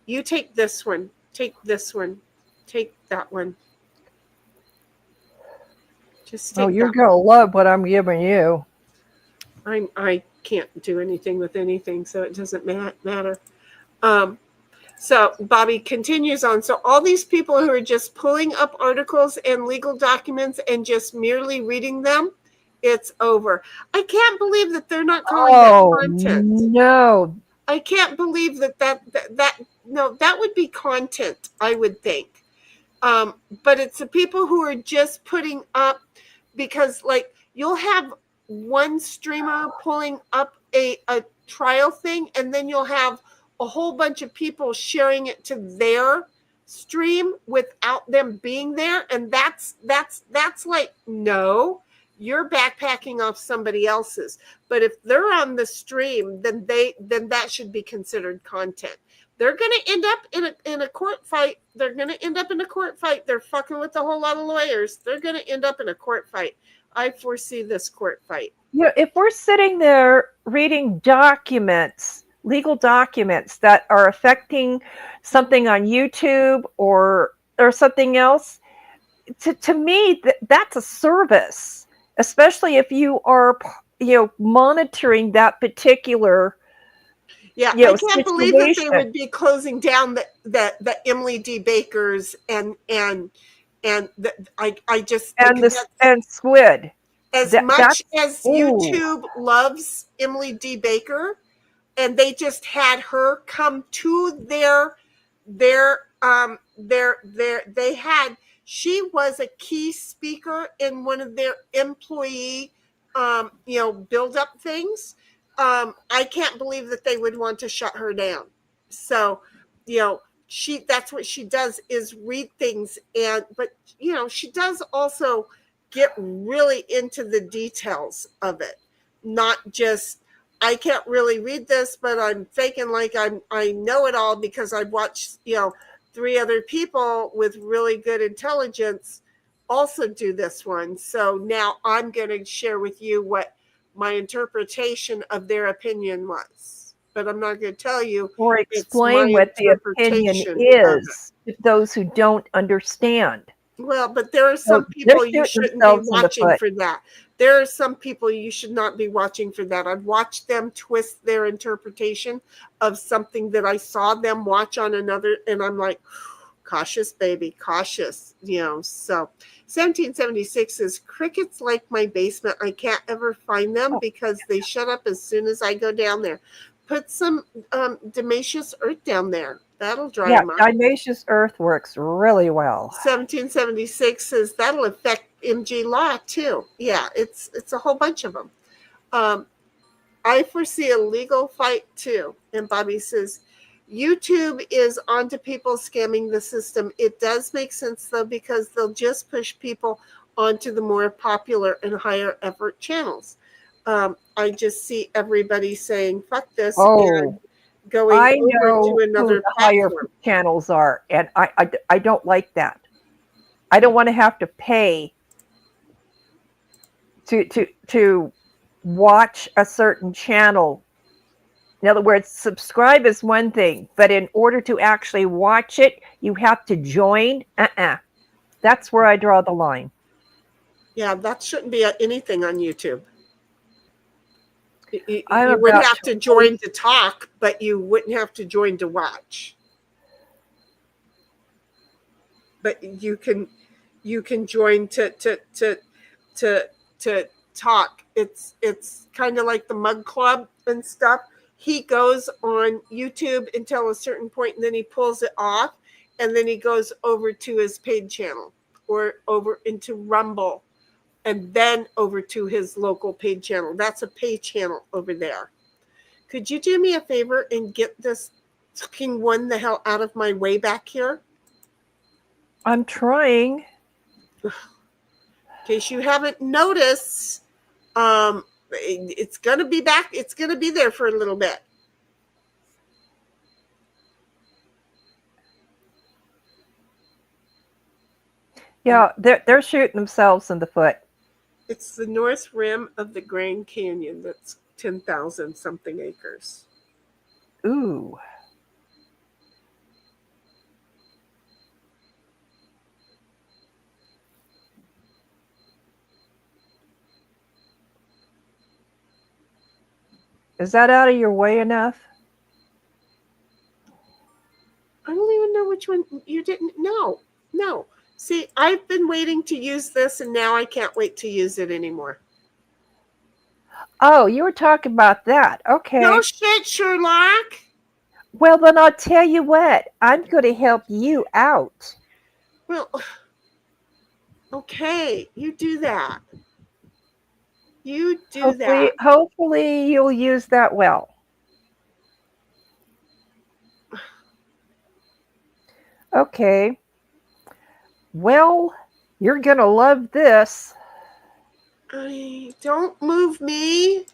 S1: You take this one. Take this one. Take that one. Just take
S2: you're gonna love what I'm giving you.
S1: I can't do anything with anything, so it doesn't matter. So Bobby continues on. So all these people who are just pulling up articles and legal documents and just merely reading them, it's over. I can't believe that they're not calling that content.
S2: No.
S1: I can't believe that no, that would be content, I would think. But it's the people who are just putting up, because like you'll have one streamer pulling up a trial thing, and then you'll have a whole bunch of people sharing it to their stream without them being there. And that's like, no, you're backpacking off somebody else's. But if they're on the stream, then that should be considered content. They're going to end up in a court fight. They're going to end up in a court fight. They're fucking with a whole lot of lawyers. They're going to end up in a court fight. I foresee this court fight.
S2: If we're sitting there reading documents, legal documents that are affecting something on YouTube or something else, to me, that's a service, especially if you are, monitoring that particular.
S1: Yeah, I can't believe that they would be closing down the Emily D. Bakers and
S2: Squid.
S1: As much as YouTube loves Emily D. Baker, and they just had her come to she was a key speaker in one of their employee, build up things. I can't believe that they would want to shut her down. So, that's what she does, is read things. But she does also get really into the details of it, not just, I can't really read this, but I'm faking like I know it all because I've watched, 3 other people with really good intelligence also do this one. So now I'm going to share with you what my interpretation of their opinion was. But I'm not going to tell you
S2: Or
S1: it's my
S2: explain what the opinion
S1: interpretation of it.
S2: is to those who don't understand.
S1: Well, but there are
S2: So
S1: some
S2: they're
S1: people you
S2: shooting
S1: shouldn't be
S2: themselves in the
S1: watching
S2: foot.
S1: for that. There are some people you should not be watching for that. I've watched them twist their interpretation of something that I saw them watch on another, and I'm like, cautious, baby, cautious, So 1776 is crickets like my basement. I can't ever find them because they shut up as soon as I go down there. Put some dimaceous earth down there. That'll dry them up.
S2: Dimaceous earth works really well.
S1: 1776 says that'll affect MG Law too. Yeah, it's a whole bunch of them. I foresee a legal fight too. And Bobby says, YouTube is onto people scamming the system. It does make sense though, because they'll just push people onto the more popular and higher effort channels. I just see everybody saying, fuck this, and going over to another
S2: who the higher channels are, and I don't like that. I don't want to have to pay to watch a certain channel. In other words, subscribe is one thing, but in order to actually watch it, you have to join. That's where I draw the line.
S1: Yeah, that shouldn't be anything on YouTube. You would have to join to talk, but you wouldn't have to join to watch. But you can join to talk. It's kind of like the Mug Club and stuff. He goes on YouTube until a certain point, and then he pulls it off, and then he goes over to his paid channel or over into Rumble, and then over to his local paid channel. That's a paid channel over there. Could you do me a favor and get this fucking one the hell out of my way back here?
S2: I'm trying.
S1: In case you haven't noticed, it's going to be back. It's going to be there for a little bit.
S2: Yeah, they're shooting themselves in the foot.
S1: It's the north rim of the Grand Canyon. That's 10,000 something acres.
S2: Ooh. Is that out of your way enough?
S1: I don't even know which one you didn't know. No. See, I've been waiting to use this, and now I can't wait to use it anymore.
S2: Oh, you were talking about that. Okay.
S1: No shit, Sherlock.
S2: Well, then I'll tell you what. I'm going to help you out.
S1: Well, okay, you do that. You do that.
S2: Hopefully you'll use that well. Okay. Well, you're going to love this.
S1: Don't move me.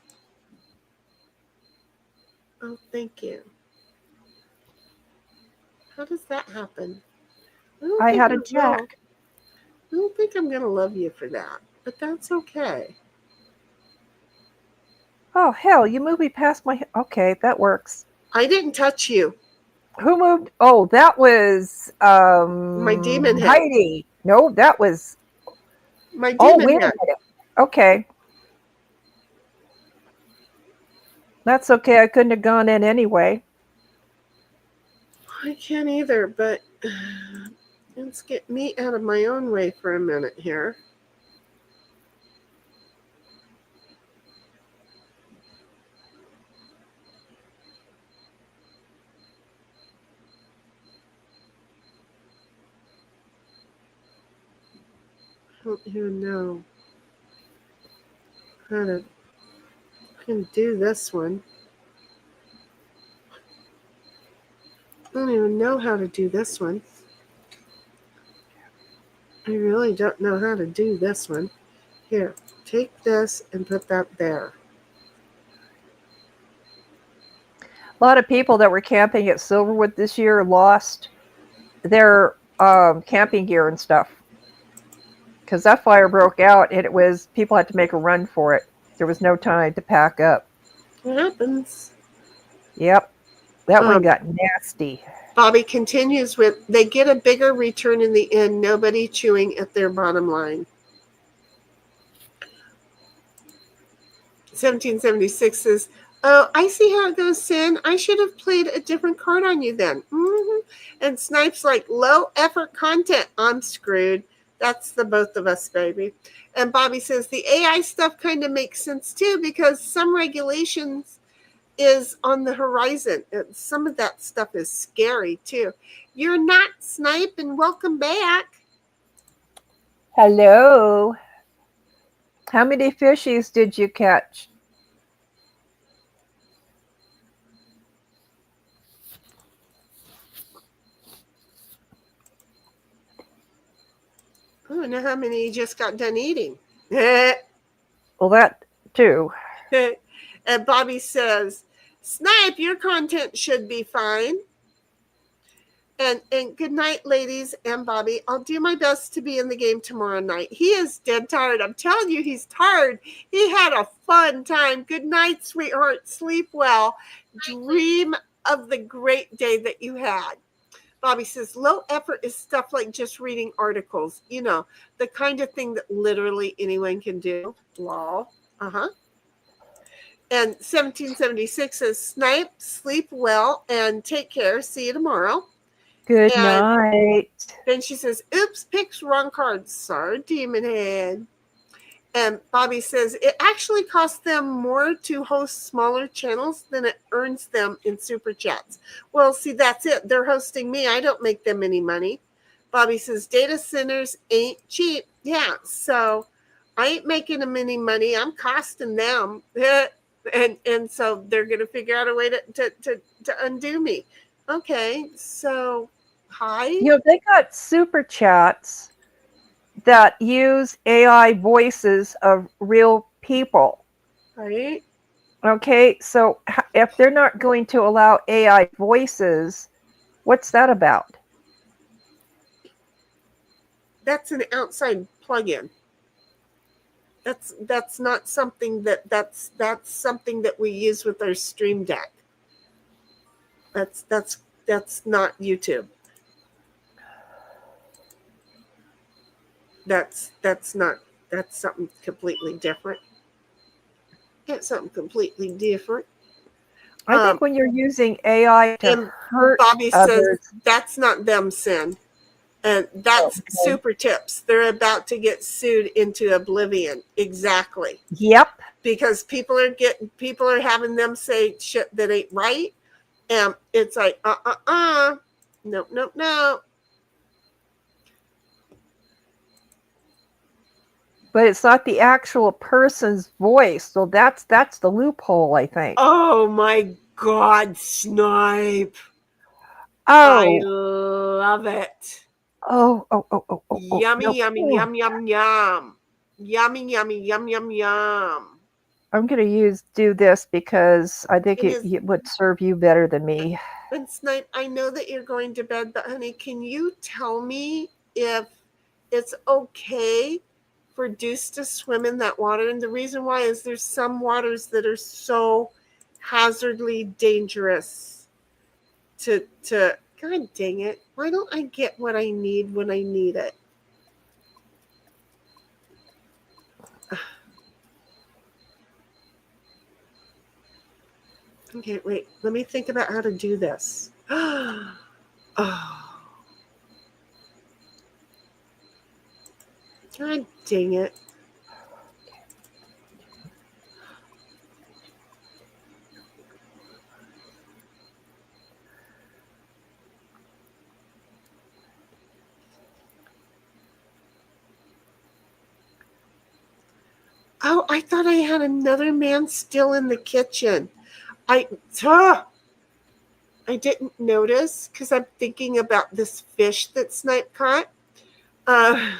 S1: Oh, thank you. How does that happen?
S2: I had a check.
S1: I don't think I'm going to love you for that, but that's okay.
S2: Oh, hell, you moved me past my... Okay, that works.
S1: I didn't touch you.
S2: Who moved? Oh, that was...
S1: my demon head.
S2: Heidi. No, that was...
S1: My demon head.
S2: Okay. That's okay. I couldn't have gone in anyway.
S1: I can't either, but let's get me out of my own way for a minute here. don't even know how to do this one. I don't even know how to do this one. I really don't know how to do this one. Here, take this and put that there.
S2: A lot of people that were camping at Silverwood this year lost their camping gear and stuff because that fire broke out and people had to make a run for it. There was no time to pack up.
S1: What happens?
S2: Yep, that one got nasty.
S1: Bobby continues with, they get a bigger return in the end, nobody chewing at their bottom line. 1776 says, oh, I see how it goes, Sin. I should have played a different card on you then. Mm-hmm. And Snipe's like, low effort content. I'm screwed. That's the both of us, baby. And Bobby says, the AI stuff kind of makes sense too, because some regulations is on the horizon. And some of that stuff is scary too. You're not Snipe, and welcome back.
S2: Hello. How many fishies did you catch?
S1: I don't know how many you just got done eating.
S2: Well, that too.
S1: And Bobby says, Snipe, your content should be fine. And good night, ladies and Bobby. I'll do my best to be in the game tomorrow night. He is dead tired. I'm telling you, he's tired. He had a fun time. Good night, sweetheart. Sleep well. Dream of the great day that you had. Bobby says, low effort is stuff like just reading articles. You know, the kind of thing that literally anyone can do. Lol. Uh-huh. And 1776 says, Snipe, sleep well and take care. See you tomorrow.
S2: Good night.
S1: Then she says, oops, picks wrong card. Sorry, Demon Head. And Bobby says, it actually costs them more to host smaller channels than it earns them in super chats. Well, see, that's it. They're hosting me. I don't make them any money. Bobby says, data centers ain't cheap. Yeah, so I ain't making them any money. I'm costing them. And so they're going to figure out a way to undo me. Okay, so hi.
S2: You know, they got super chats that use AI voices of real people.
S1: Right.
S2: Okay, so if they're not going to allow AI voices, what's that about?
S1: That's an outside plugin. That's not something that's something that we use with our Stream Deck. That's not YouTube. That's something completely different. It's something completely different.
S2: I think when you're using AI to hurt
S1: Bobby
S2: others,
S1: says that's not them, Sin. And that's super tips. They're about to get sued into oblivion. Exactly.
S2: Yep.
S1: Because people are having them say shit that ain't right. And it's like, no.
S2: But it's not the actual person's voice. So that's the loophole, I think.
S1: Oh my God, Snipe.
S2: Oh.
S1: I love it.
S2: Oh.
S1: Yummy,
S2: no.
S1: yummy, yum, yum, yum. Yummy, yummy, yum, yum, yum.
S2: I'm going to do this because I think it would serve you better than me.
S1: And Snipe, I know that you're going to bed, but honey, can you tell me if it's okay for Deuce to swim in that water? And the reason why is there's some waters that are so hazardly dangerous to God dang it. Why don't I get what I need when I need it? Okay, wait. Let me think about how to do this. Oh. God dang it. Oh, I thought I had another man still in the kitchen. I didn't notice because I'm thinking about this fish that Snipe caught. Uh,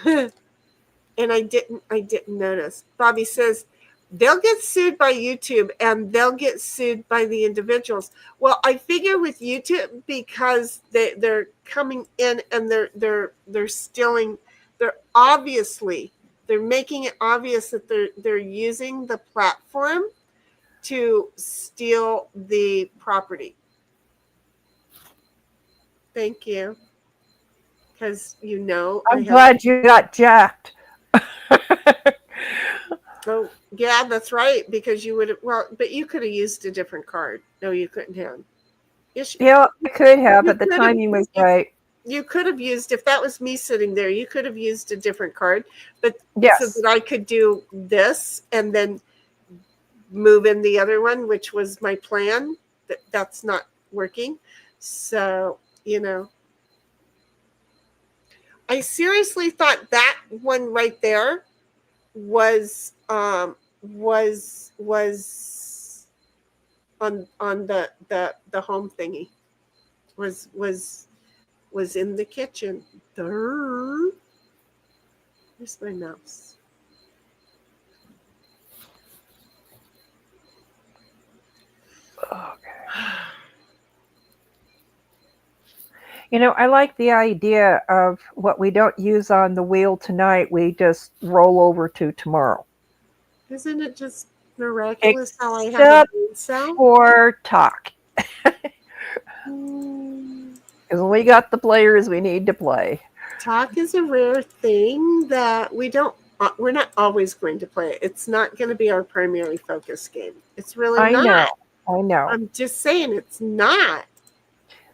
S1: and I didn't notice. Bobby says they'll get sued by YouTube and they'll get sued by the individuals. Well, I figure with YouTube because they're coming in and they're stealing. They're making it obvious that they're using the platform to steal the property. Thank you. Because
S2: I'm glad you got jacked.
S1: Oh, yeah, that's right. Because you would have, but you could have used a different card. No, you couldn't have.
S2: Yeah, I could have, but the timing was right.
S1: You could have used, if that was me sitting there, you could have used a different card, but
S2: yes,
S1: so that I could do this and then move in the other one, which was my plan. That's not working. So, I seriously thought that one right there was on the home thingy was in the kitchen. Where's my mouse?
S2: Okay. I like the idea of what we don't use on the wheel tonight, we just roll over to tomorrow.
S1: Isn't it just miraculous how I have a brain cell?
S2: For talk. Because we got the players we need to play.
S1: Talk is a rare thing that we're not always going to play. It's not going to be our primary focus game. It's really not.
S2: I know.
S1: I'm just saying it's not.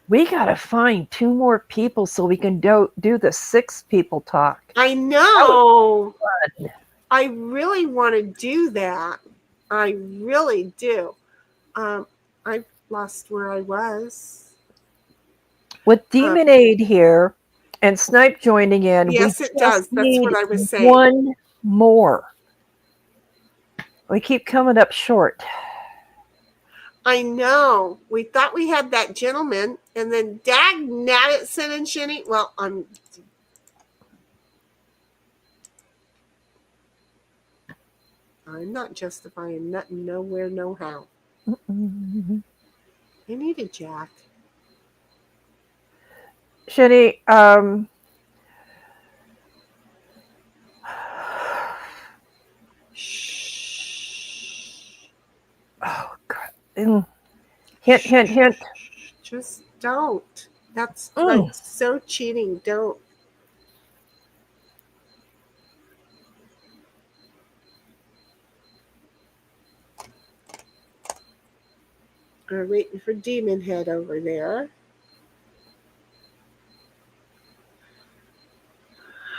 S2: We got to find 2 more people so we can do the 6 people talk.
S1: I know. I really want to do that. I really do. I've lost where I was.
S2: With Demonade here and Snipe joining in,
S1: yes, it does. That's what I was saying.
S2: 1 more. We keep coming up short.
S1: I know. We thought we had that gentleman, and then dag nabbit, Sin and Shinny. Well, I'm not justifying nothing, nowhere, no how.
S2: Mm-mm.
S1: I need a jack.
S2: Shinny,
S1: Shh.
S2: Oh, God. Hint.
S1: Just don't. That's like so cheating. Don't. We're waiting for Demon Head over there.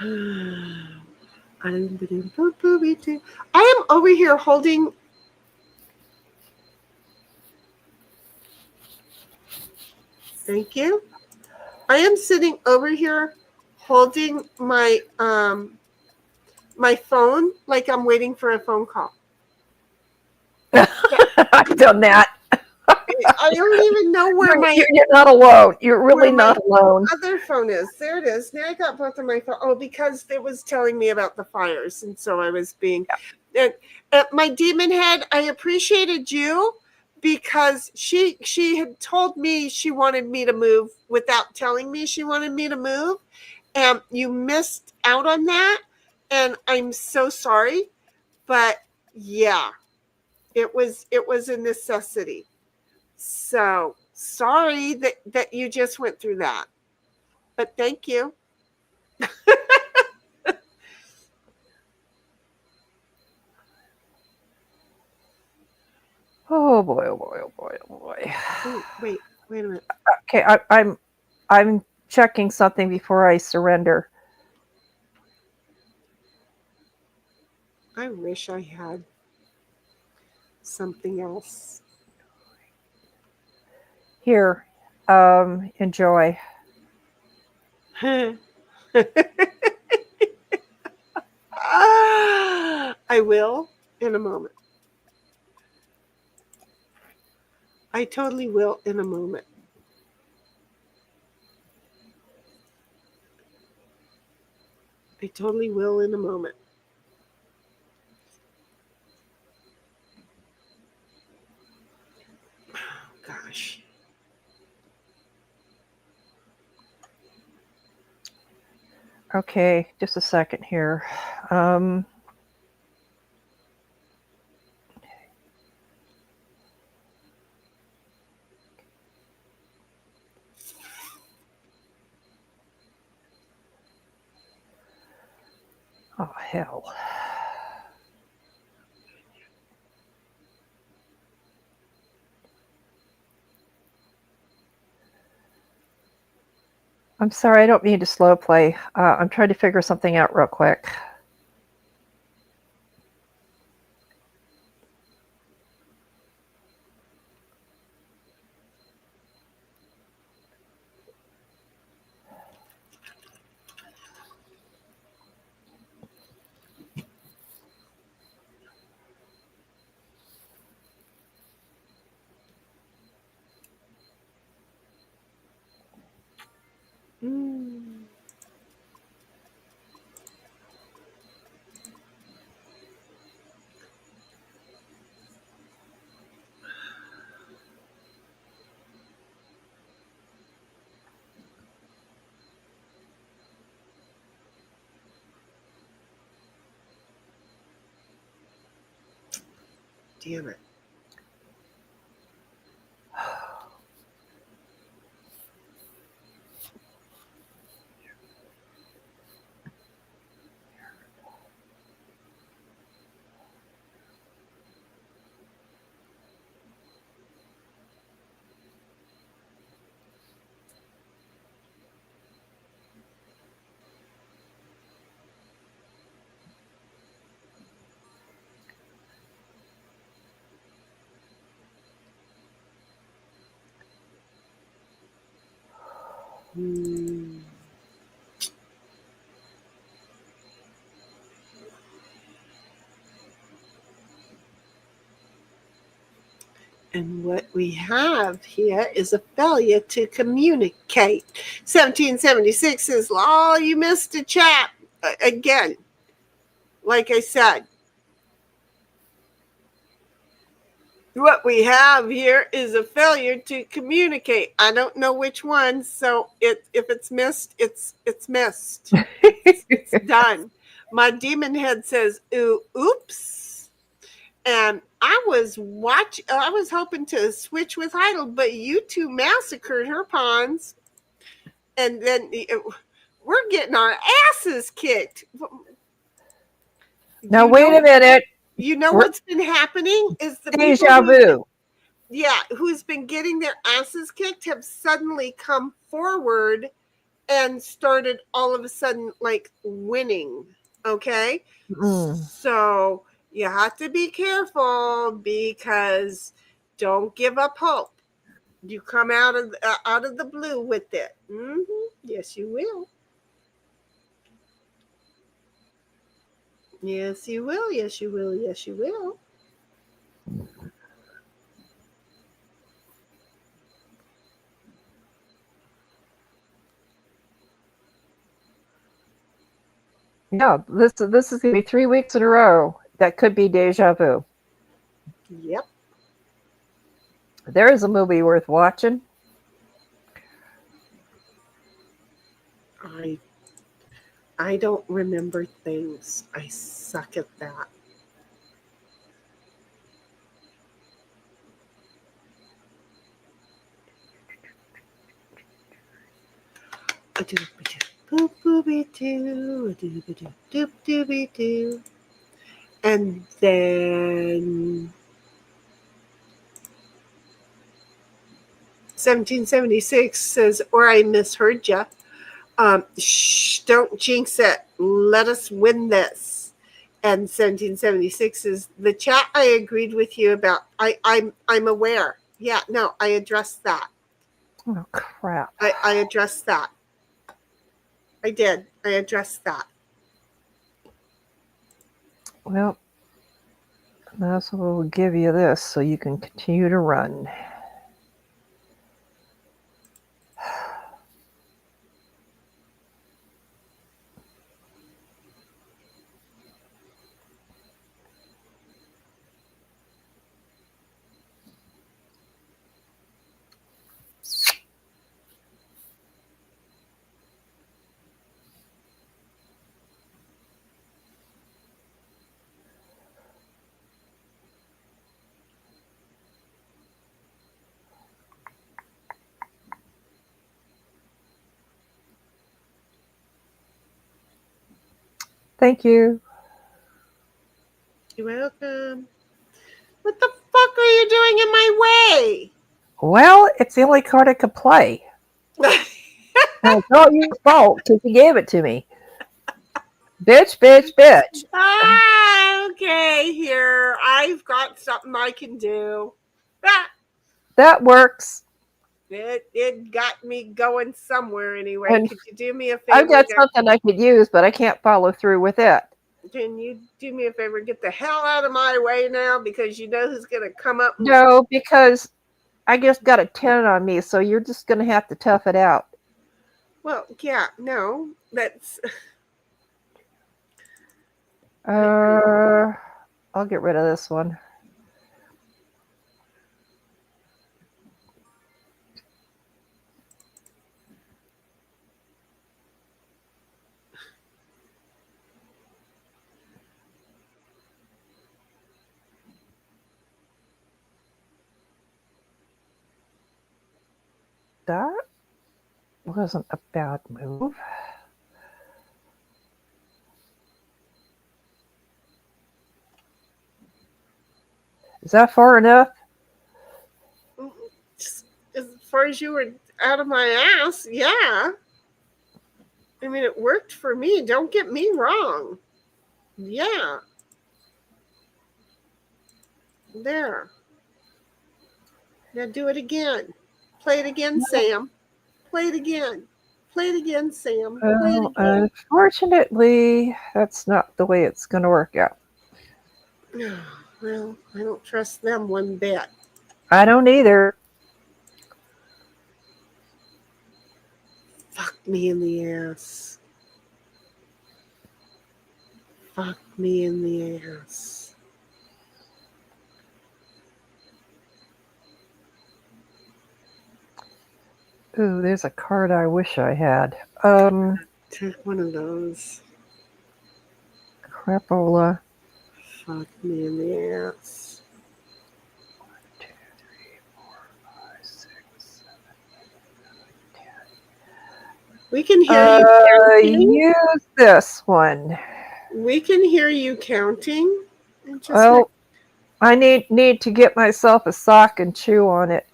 S1: I am over here holding. Thank you. I am sitting over here holding my my phone like I'm waiting for a phone call.
S2: I've done that.
S1: I don't even know where
S2: you're not alone. You're really not alone.
S1: Other phone is. There it is. Now I got both of my phone. Oh, because it was telling me about the fires, and so I was being. And my Demon Head, I appreciated you because she had told me she wanted me to move without telling me she wanted me to move, and you missed out on that, and I'm so sorry, but yeah, it was a necessity. So sorry that you just went through that, but thank you.
S2: Oh boy! Oh boy! Oh boy! Oh boy!
S1: Ooh, wait a minute.
S2: Okay, I'm checking something before I surrender.
S1: I wish I had something else.
S2: Here, enjoy.
S1: I will in a moment. I totally will in a moment. I totally will in a moment. Gosh.
S2: Okay, just a second here. Oh, hell. I'm sorry, I don't mean to slow play. I'm trying to figure something out real quick.
S1: Mm. Damn it. Mm. And what we have here is a failure to communicate. 1776 says, oh, you missed a chat. Again, like I said, what we have here is a failure to communicate. I don't know which one, so if it's missed, it's missed. It's done. My demon head says, ooh, oops. And I was hoping to switch with Heidel, but you two massacred her pawns. And then we're getting our asses kicked.
S2: Now, wait a minute.
S1: You know what's been happening is the
S2: Deja vu.
S1: Who's been getting their asses kicked have suddenly come forward and started all of a sudden like winning. Okay. So you have to be careful because don't give up hope. You come out of the blue with it. Mm-hmm. Yes, you will. Yes, you will. Yes, you will. Yes, you will.
S2: Yeah, this is going to be 3 weeks in a row. That could be deja vu.
S1: Yep.
S2: There is a movie worth watching.
S1: I don't remember things. I suck at that. And then 1776 says, or I misheard you. Shh, don't jinx it. Let us win this. And 1776 is the chat I agreed with you about. I'm aware. Yeah, no, I addressed that.
S2: Oh, crap.
S1: I addressed that. I did. I addressed that.
S2: Well, That's what we'll give you this so you can continue to run. Thank you.
S1: You're welcome. What the fuck are you doing in my way?
S2: Well, it's the only card I could play. And it's all your fault because you gave it to me. Bitch, bitch, bitch.
S1: Okay, here. I've got something I can do.
S2: That works.
S1: It got me going somewhere anyway.
S2: And
S1: Could you do me a
S2: I've
S1: favor
S2: got
S1: there?
S2: something I could use, but I can't follow through with it.
S1: Can you do me a favor? Get the hell out of my way now, because you know who's going to come up.
S2: No, because I just got a 10 on me, so you're just going to have to tough it out.
S1: Well, yeah, no, that's.
S2: I'll get rid of this one. That wasn't a bad move. Is that far enough?
S1: As far as you were out of my ass, yeah. I mean, it worked for me. Don't get me wrong. Yeah. There. Now do it again. Play it again, Sam. Play it again. Play it again, Sam. Play it
S2: Well,
S1: again.
S2: unfortunately, that's not the way it's going to work out.
S1: Well, I don't trust them one bit.
S2: I don't either.
S1: Fuck me in the ass. Fuck me in the ass.
S2: Ooh, there's a card I wish I had.
S1: Take one of those.
S2: Crapola.
S1: Fuck me in the ass.
S2: 1, 2, 3, 4, 5, 6, 7, 8, 9, 10.
S1: We can hear you counting.
S2: Use this one.
S1: We can hear you counting.
S2: Well, I need to get myself a sock and chew on it.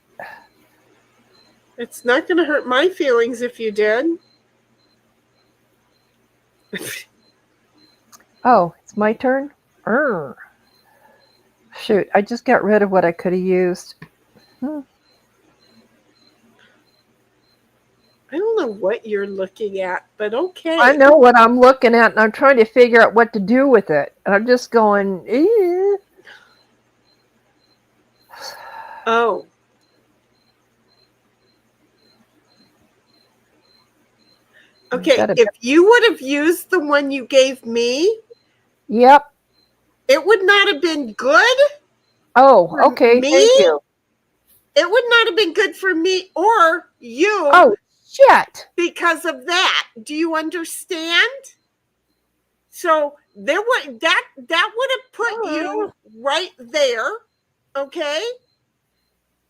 S1: It's not going to hurt my feelings if you did.
S2: Oh, it's my turn? Shoot, I just got rid of what I could have used.
S1: I don't know what you're looking at, but okay.
S2: I know what I'm looking at, and I'm trying to figure out what to do with it. And I'm just going, eh.
S1: Oh. Okay, if you would have used the one you gave me,
S2: yep,
S1: it would not have been good.
S2: Oh, okay, thank you.
S1: It would not have been good for me or you.
S2: Oh, shit.
S1: Because of that. Do you understand? So there would that would have put you right there, okay?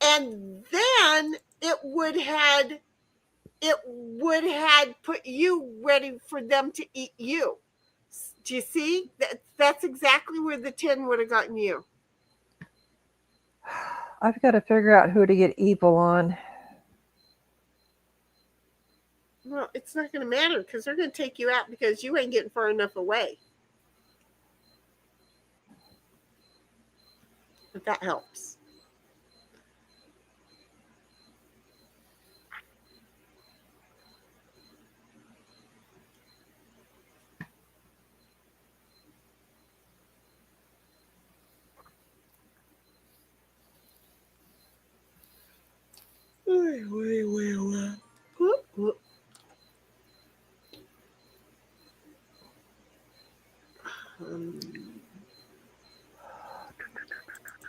S1: And then it would had put you ready for them to eat you. Do you see? That's exactly where the 10 would have gotten you.
S2: I've got to figure out who to get evil on.
S1: Well, it's not going to matter because they're going to take you out because you ain't getting far enough away. But that helps. Whoop, whoop.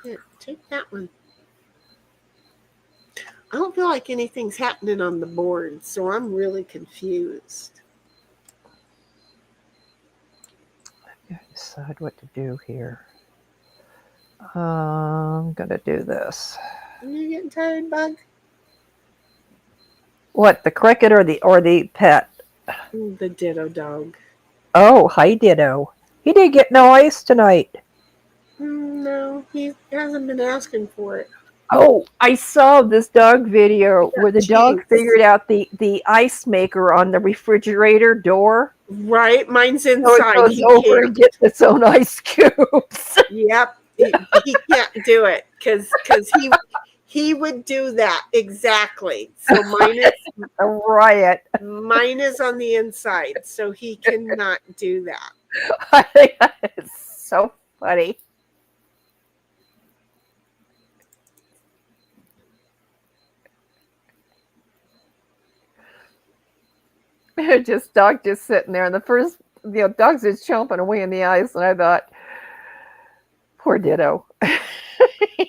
S1: Yeah, take that one. I don't feel like anything's happening on the board, so I'm really confused.
S2: I decide what to do here. I'm gonna do this.
S1: Are you getting tired, Bug?
S2: What, the cricket or the pet?
S1: The ditto dog.
S2: Oh, hi Ditto. He didn't get no ice tonight.
S1: No, he hasn't been asking for it.
S2: Oh, I saw this dog video where the dog
S1: Jeez.
S2: figured out the ice maker on the refrigerator door.
S1: Right, mine's
S2: So it
S1: inside.
S2: goes
S1: He
S2: over
S1: can't.
S2: and gets its own ice cubes.
S1: Yep, he can't do it because he would do that exactly. So
S2: A riot.
S1: mine is on the inside, so he cannot do that.
S2: I think that is so funny. Dog just sitting there, and the first, dog's just chomping away in the ice, and I thought, poor Ditto.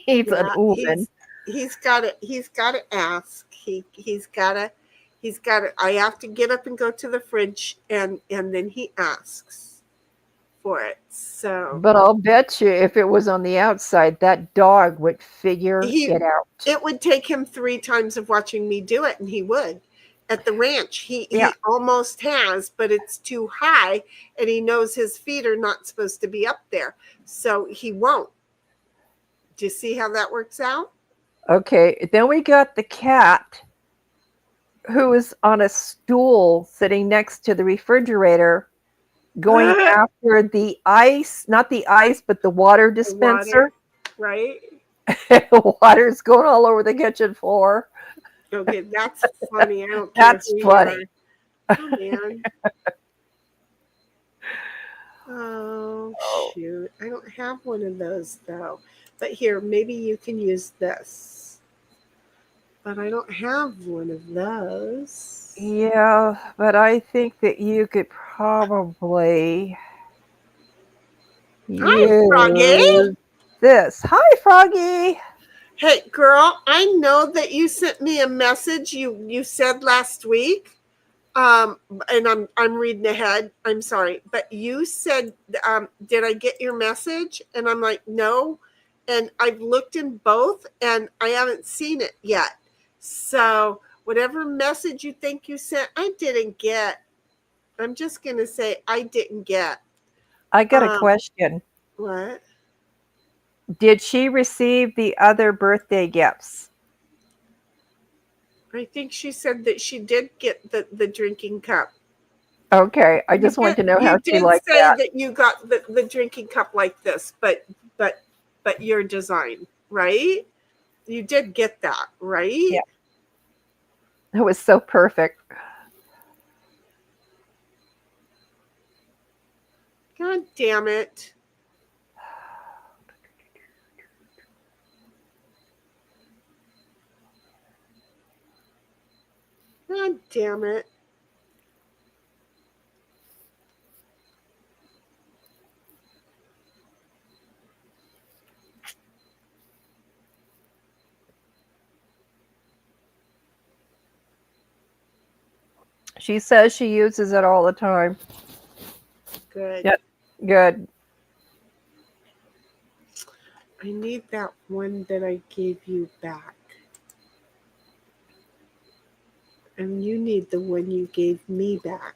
S2: He's an
S1: Yeah,
S2: ooming.
S1: he's got to ask. He's got to. I have to get up and go to the fridge, and then he asks for it. So,
S2: But I'll bet you if it was on the outside, that dog would figure it out.
S1: It would take him 3 times of watching me do it, and he would. At the ranch, he almost has, but it's too high, and he knows his feet are not supposed to be up there, so he won't. Do you see how that works out?
S2: Okay, then we got the cat who is on a stool sitting next to the refrigerator going after the ice, not the ice, but the water dispenser.
S1: Right?
S2: The water's going all over the kitchen floor.
S1: Okay, that's funny. I don't care.
S2: That's funny.
S1: Oh, man. Oh, shoot. I don't have one of those, though. But here, maybe you can use this. But I don't have one of those.
S2: Yeah, but I think that you could probably
S1: Hi, Froggy.
S2: this. Hi, Froggy.
S1: Hey, girl, I know that you sent me a message you said last week. And I'm reading ahead. I'm sorry, but you said, did I get your message? And I'm like, no. And I've looked in both, and I haven't seen it yet. So whatever message you think you sent, I didn't get. I'm just gonna say I didn't get.
S2: I got a question.
S1: What?
S2: Did she receive the other birthday gifts?
S1: I think she said that she did get the drinking cup.
S2: Okay, I just wanted to know how she liked that.
S1: You did say that you got the drinking cup like this, but your design, right? You did get that, right?
S2: Yeah. It was so perfect.
S1: God damn it. God damn it.
S2: She says she uses it all the time.
S1: Good.
S2: Yep. Good.
S1: I need that one that I gave you back. And you need the one you gave me back.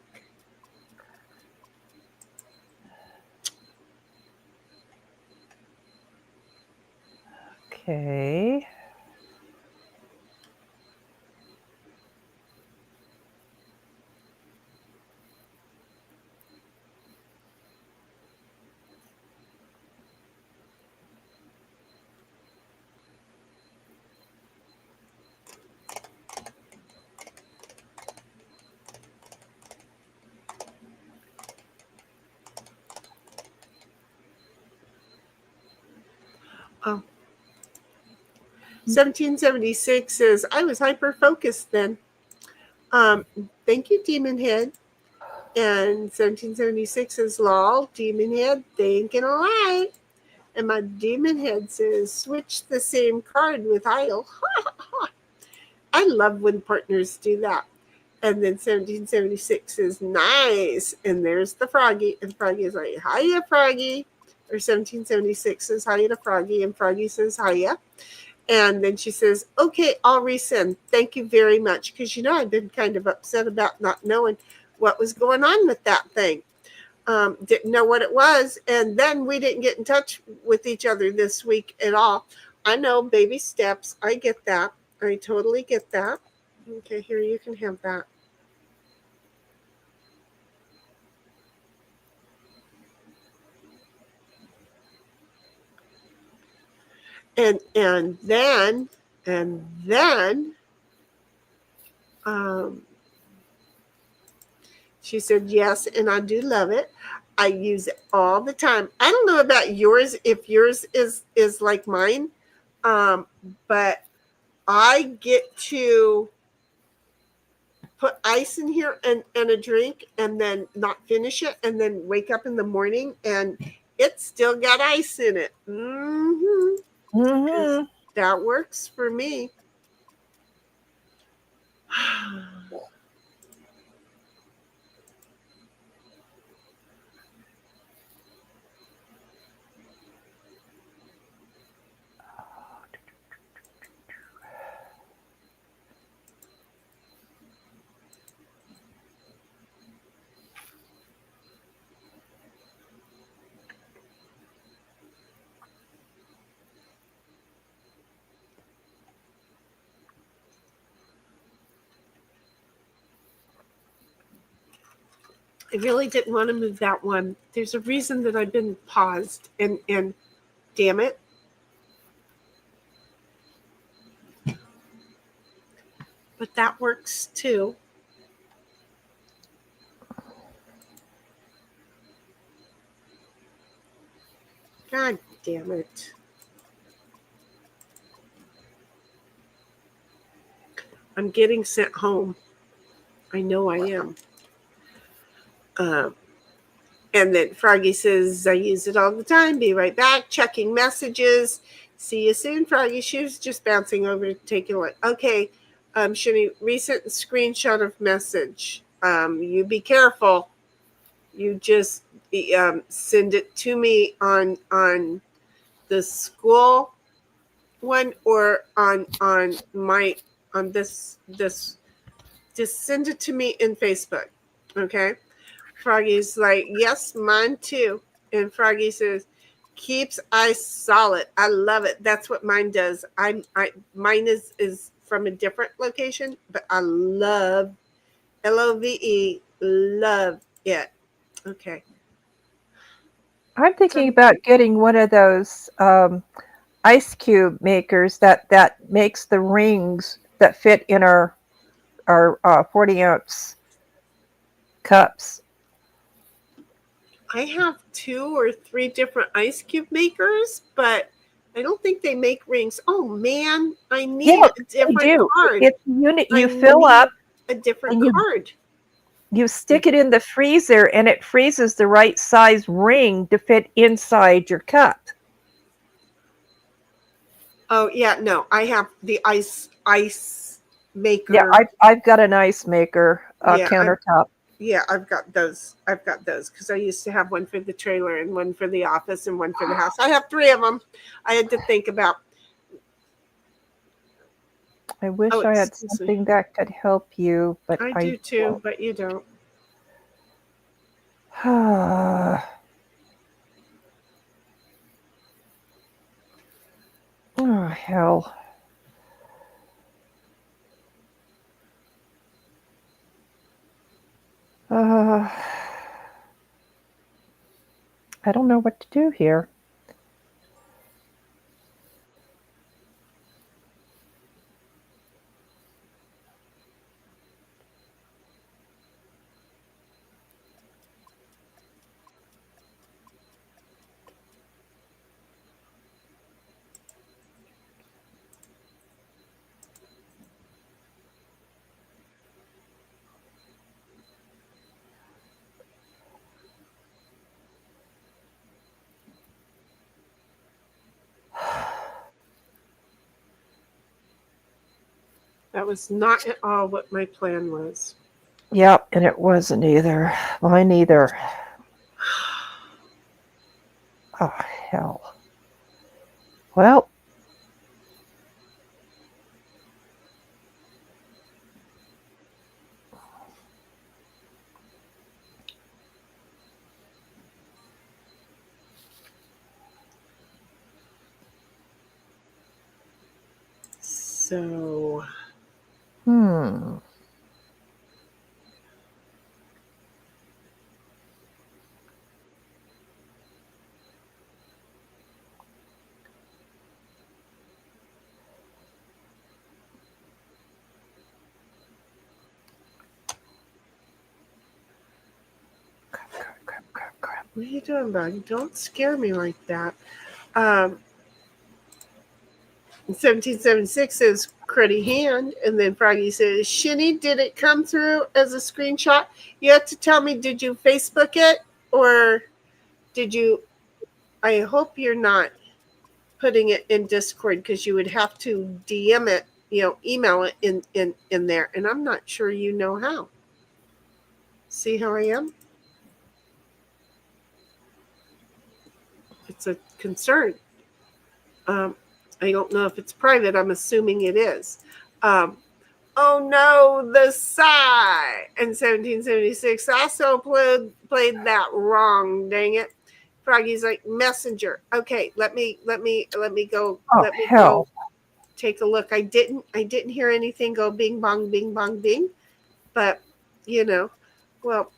S2: Okay.
S1: Oh. 1776 says, I was hyper-focused then. Thank you, Demon Head. And 1776 says, lol, Demon Head, thinking alright. And my Demon Head says, switch the same card with Idle. I love when partners do that. And then 1776 is nice. And there's the Froggy. And Froggy is like, hiya, Froggy. Or 1776 says, hiya to Froggy. And Froggy says, hiya. And then she says, okay, I'll resend. Thank you very much. Because, I've been kind of upset about not knowing what was going on with that thing. Didn't know what it was. And then we didn't get in touch with each other this week at all. I know, baby steps. I get that. I totally get that. Okay, here, you can have that. And then she said, yes, and I do love it. I use it all the time. I don't know about yours, if yours is like mine, but I get to put ice in here and a drink and then not finish it and then wake up in the morning and it's still got ice in it. That works for me. I really didn't want to move that one. There's a reason that I've been paused and damn it. But that works too. God damn it. I'm getting sent home. I know I am. And then Froggy says, I use it all the time. Be right back. Checking messages. See you soon, Froggy. She was just bouncing over to take a look. Okay. Shani, recent screenshot of message. You be careful. You just send it to me on the school one or on this. Just send it to me in Facebook. Okay. Froggy's like, yes, mine too. And Froggy says, keeps ice solid. I love it. That's what mine does. Mine is from a different location, but I love LOVE, love it. Okay.
S2: I'm thinking about getting one of those ice cube makers that makes the rings that fit in our 40-ounce cups.
S1: I have 2 or 3 different ice cube makers, but I don't think they make rings. Oh man, I need a different card.
S2: It's a unit you fill up,
S1: a different card.
S2: You stick it in the freezer and it freezes the right size ring to fit inside your cup.
S1: Oh yeah, no, I have the ice maker.
S2: Yeah, I've got an ice maker countertop.
S1: I've got those because I used to have one for the trailer and one for the office and one for the house. I have 3 of them. I had to think about.
S2: I wish I had something that could help you, but
S1: I do too, but you don't.
S2: Oh, hell. I don't know what to do here.
S1: That was not at all what my plan was.
S2: Yep, and it wasn't either. Mine either. Oh, hell. Well,
S1: So,
S2: hmm. Crap.
S1: what are you doing, bud? Don't scare me like that. Um, 1776 says cruddy hand, and then Froggy says, Shinny, did it come through as a screenshot? You have to tell me, did you Facebook it, or did you? I hope you're not putting it in Discord, because you would have to DM it, email it in there, and I'm not sure you know how. See how I am? It's a concern. I don't know if it's private. I'm assuming it is. Oh no, the sigh. In 1776, I so played that wrong. Dang it. Froggy's like, messenger. Okay, let me go.
S2: Oh,
S1: Let me
S2: hell.
S1: go take a look. I didn't hear anything go bing bong bing, but well,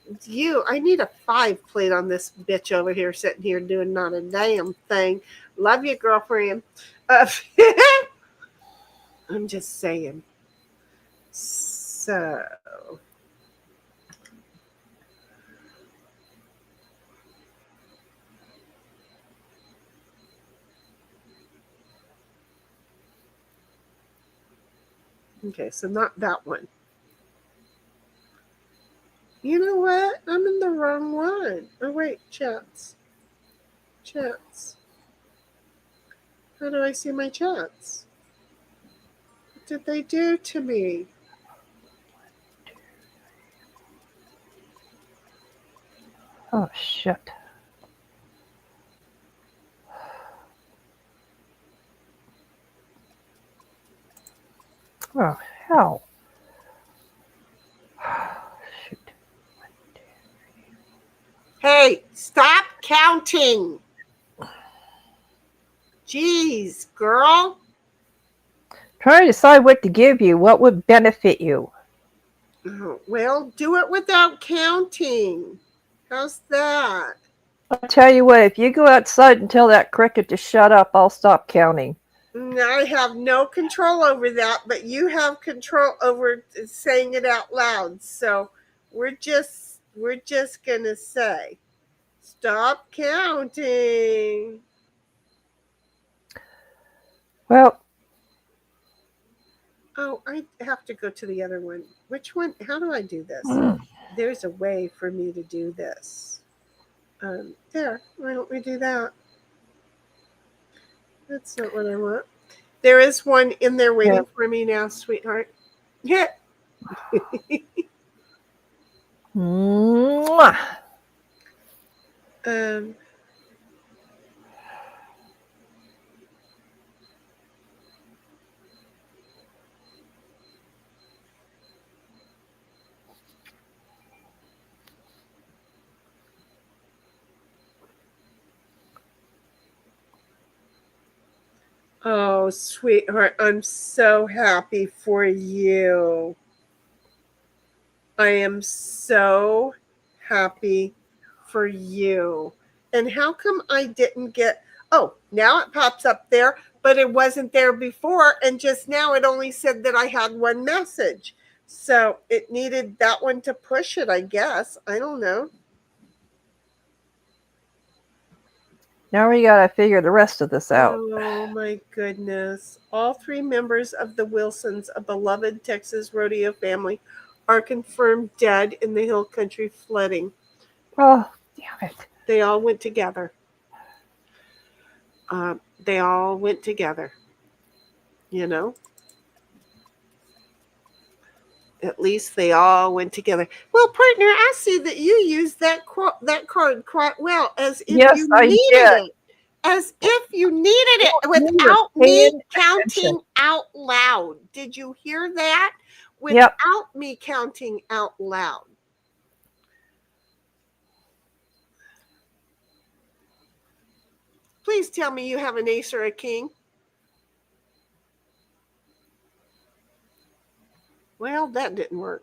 S1: I need a 5 plate on this bitch over here sitting here doing not a damn thing. Love you, girlfriend. I'm just saying. So, okay, so not that one. You know what? I'm in the wrong one. Oh, wait, chats. How do I see my chats? What did they do to me?
S2: Oh, shit. Oh, hell. Shoot.
S1: Hey, stop counting. Jeez, girl.
S2: Trying to decide what to give you. What would benefit you?
S1: Oh, well, do it without counting. How's that?
S2: I'll tell you what, if you go outside and tell that cricket to shut up, I'll stop counting.
S1: I have no control over that, but you have control over saying it out loud. So we're just gonna say, stop counting.
S2: Well,
S1: Oh, I have to go to the other one. Which one? How do I do this? There's a way for me to do this. There. Why don't we do that? That's not what I want. There is one in there waiting for me now, sweetheart. Yeah.
S2: Mwah.
S1: Oh, sweetheart, I'm so happy for you. I am so happy for you. And how come I didn't get, oh, now it pops up there, but it wasn't there before. And just now it only said that I had one message. So it needed that one to push it, I guess. I don't know.
S2: Now we gotta figure the rest of this out.
S1: Oh my goodness. All 3 members of the Wilsons, a beloved Texas rodeo family, are confirmed dead in the hill country flooding.
S2: Oh, damn it.
S1: They all went together. You know? At least they all went together. Well, partner, I see that you used that card quite well, as if
S2: Yes,
S1: you
S2: I
S1: needed
S2: did.
S1: it. As if you needed it
S2: You were
S1: without me
S2: paying attention.
S1: counting out loud. Did you hear that?
S2: Yep.
S1: Without me counting out loud. Please tell me you have an ace or a king. Well, that didn't work.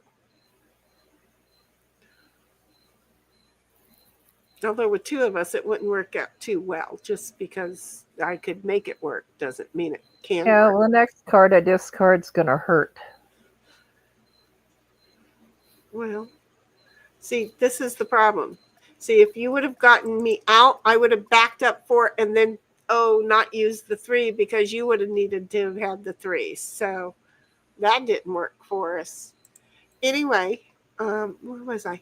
S1: Although with two of us, it wouldn't work out too well. Just because I could make it work doesn't mean it can
S2: Yeah,
S1: work.
S2: well, the next card I discard's going to hurt.
S1: Well, see, this is the problem. See, if you would have gotten me out, I would have backed up 4 and then, not used the 3 because you would have needed to have had the 3. So that didn't work for us. Anyway, where was I?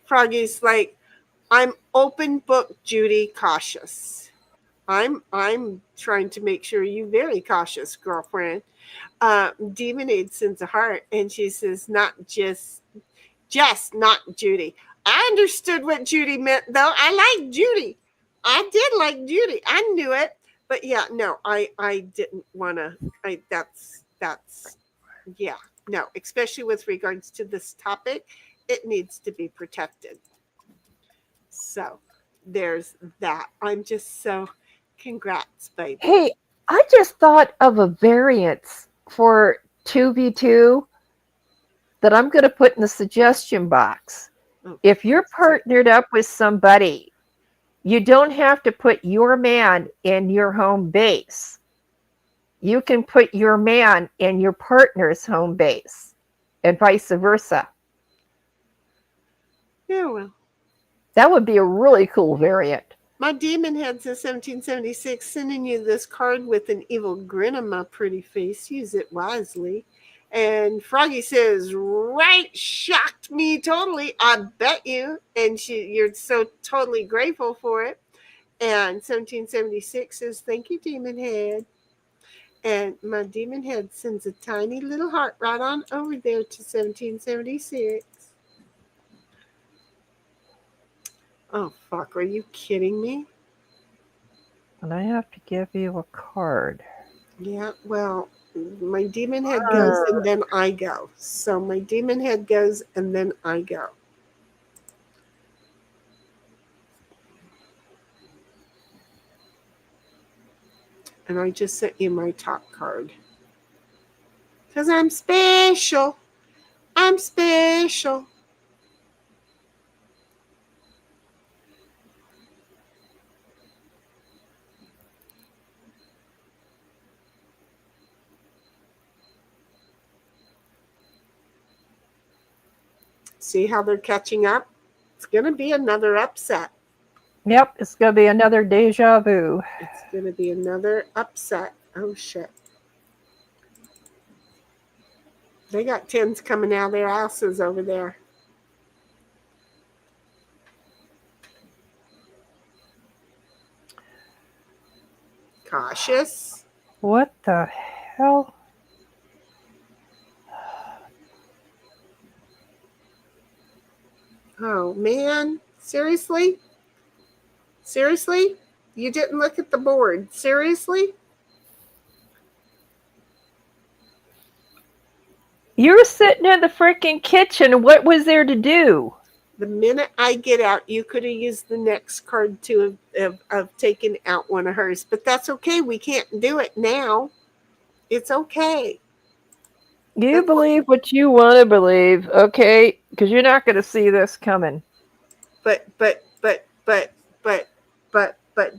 S1: Froggy's like, I'm open book, Judy, cautious. I'm trying to make sure you very cautious, girlfriend. Demonade sends a heart, and she says, not just not Judy. I understood what Judy meant, though. I like Judy. I did like Judy. I knew it. But yeah, no, I didn't want to. That's yeah, no, especially with regards to this topic, it needs to be protected. So there's that. I'm just so congrats, baby.
S2: Hey, I just thought of a variance for 2v2 that I'm going to put in the suggestion box.
S1: Oh,
S2: If you're partnered up with somebody, you don't have to put your man in your home base. You can put your man in your partner's home base and vice versa.
S1: yeah, well.
S2: That would be a really cool variant.
S1: My demon head says 1776, sending you this card with an evil grin on my pretty face. Use it wisely. And Froggy says, right, shocked me totally. I bet you. And you're so totally grateful for it. And 1776 says, thank you, demon head. And my demon head sends a tiny little heart right on over there to 1776. Oh, fuck. Are you kidding me?
S2: And I have to give you a card.
S1: Yeah, well, my demon head goes and then I go. So my demon head goes and then I go. And I just sent you my top card. Because I'm special. I'm special. See how they're catching up? It's going to be another upset.
S2: Yep, it's going to be another deja vu.
S1: It's going to be another upset. Oh, shit. They got 10s coming out of their asses over there. Cautious.
S2: What the hell?
S1: Oh, man. Seriously? Seriously? You didn't look at the board. Seriously?
S2: You were sitting in the freaking kitchen. What was there to do?
S1: The minute I get out, you could have used the next card to have taken out one of hers. But that's okay. We can't do it now. It's okay.
S2: You believe what you want to believe, okay? Because you're not going to see this coming.
S1: But